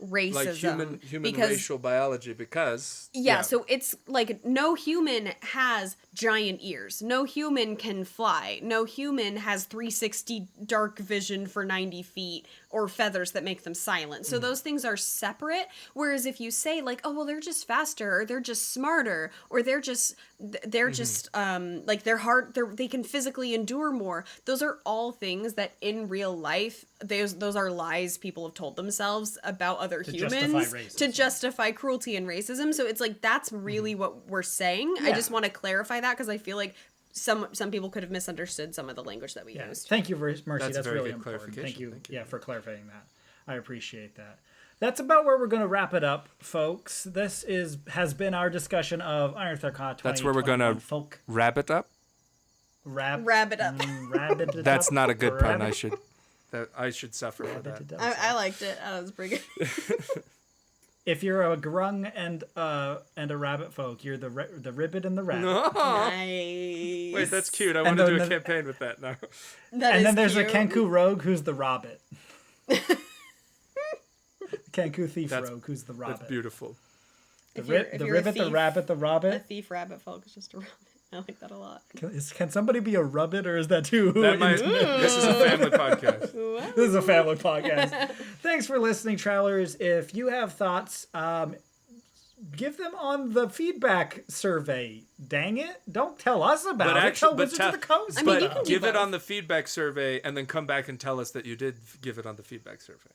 Speaker 2: racism.
Speaker 3: Like human
Speaker 2: because,
Speaker 3: racial biology, because...
Speaker 2: Yeah, so it's like no human has giant ears. No human can fly. No human has 360 dark vision for 90 feet or feathers that make them silent. So those things are separate. Whereas if you say like, oh, well, they're just faster or they're just smarter or they're just like they're hard, they can physically endure more. Those are all things that in real life, those are lies people have told themselves about other humans to justify cruelty and racism. So it's like that's really what we're saying. I just want to clarify that, because I feel like some people could have misunderstood some of the language that we used.
Speaker 1: Thank you, Mercy. That's
Speaker 3: very
Speaker 1: really
Speaker 3: good
Speaker 1: important.
Speaker 3: clarification.
Speaker 1: Thank you. For clarifying that. I appreciate that. That's about where we're going to wrap it up, folks. This has been our discussion of Unearthed Arcana 2021.
Speaker 3: That's where we're going to
Speaker 1: folk
Speaker 3: wrap it up?
Speaker 2: Wrap it up.
Speaker 3: That's not a good pun. I should suffer for that.
Speaker 2: I liked it. That was pretty good.
Speaker 1: If you're a grung and a rabbit folk, you're the ribbit and the rabbit.
Speaker 2: Nice.
Speaker 3: Wait, that's cute. I want to do a campaign with that now.
Speaker 1: And then there's a Kenku rogue who's the Robbit. Kenku thief rogue who's the Robbit.
Speaker 3: That's beautiful.
Speaker 1: The ribbit, the rabbit, the
Speaker 2: A
Speaker 1: Robbit.
Speaker 2: thief rabbit folk is just a rabbit. I like that a lot.
Speaker 1: Can somebody be a rubbit, or is that too?
Speaker 3: This is a family podcast.
Speaker 1: This is a family podcast. Thanks for listening, travelers. If you have thoughts, give them on the feedback survey. Dang it! Don't tell us about it. Tell Wizards of the Coast.
Speaker 2: I mean, you can
Speaker 3: Give
Speaker 2: do
Speaker 3: it
Speaker 2: both.
Speaker 3: on the feedback survey, and then come back and tell us that you did give it on the feedback survey.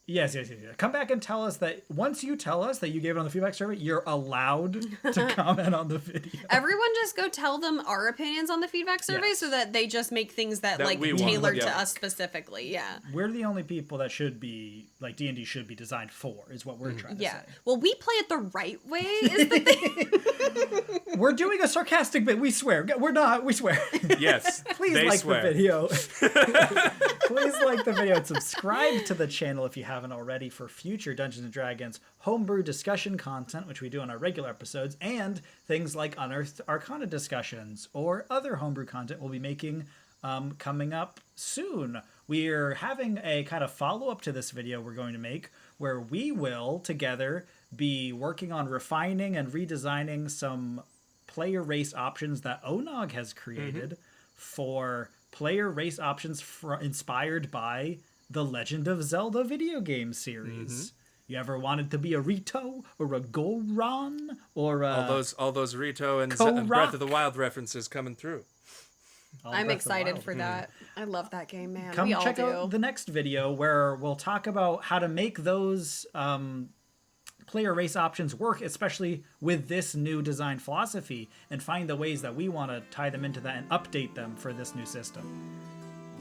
Speaker 1: Yes. Come back and tell us that once you tell us that you gave it on the feedback survey, you're allowed to comment on the video.
Speaker 2: Everyone just go tell them our opinions on the feedback survey so that they just make things that like
Speaker 3: we want,
Speaker 2: tailored
Speaker 3: yeah.
Speaker 2: to us specifically. Yeah.
Speaker 1: We're the only people that should be, like, D&D should be designed for, is what we're trying to
Speaker 2: Yeah.
Speaker 1: say.
Speaker 2: Well, we play it the right way is the thing.
Speaker 1: We're doing a sarcastic bit. We swear. We're not. We swear.
Speaker 3: Yes.
Speaker 1: Please
Speaker 3: they
Speaker 1: like
Speaker 3: swear.
Speaker 1: the video. Please like the video and subscribe to the channel if you haven't haven't already, for future Dungeons & Dragons homebrew discussion content, which we do on our regular episodes, and things like Unearthed Arcana discussions or other homebrew content we'll be making coming up soon. We're having a kind of follow-up to this video we're going to make where we will together be working on refining and redesigning some player race options that Onog has created for player race options inspired by the Legend of Zelda video game series. You ever wanted to be a Rito or a Goron or a
Speaker 3: all those Rito and
Speaker 1: Korok?
Speaker 3: Breath of the Wild references coming through.
Speaker 2: I'm excited for that. I love that game, man.
Speaker 1: Come
Speaker 2: we all
Speaker 1: check
Speaker 2: do.
Speaker 1: out the next video where we'll talk about how to make those player race options work, especially with this new design philosophy, and find the ways that we want to tie them into that and update them for this new system.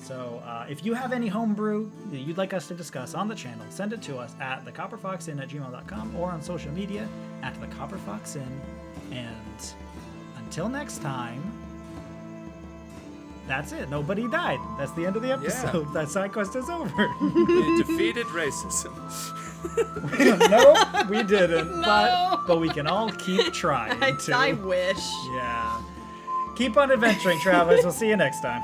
Speaker 1: So if you have any homebrew that you'd like us to discuss on the channel, send it to us at thecopperfoxinn@gmail.com or on social media at thecopperfoxinn. And until next time, that's it. Nobody died. That's the end of the episode.
Speaker 3: Yeah.
Speaker 1: That side quest is over.
Speaker 3: We defeated racism.
Speaker 1: No, we didn't. But we can all keep trying to.
Speaker 2: I wish.
Speaker 1: Yeah. Keep on adventuring, travelers. We'll see you next time.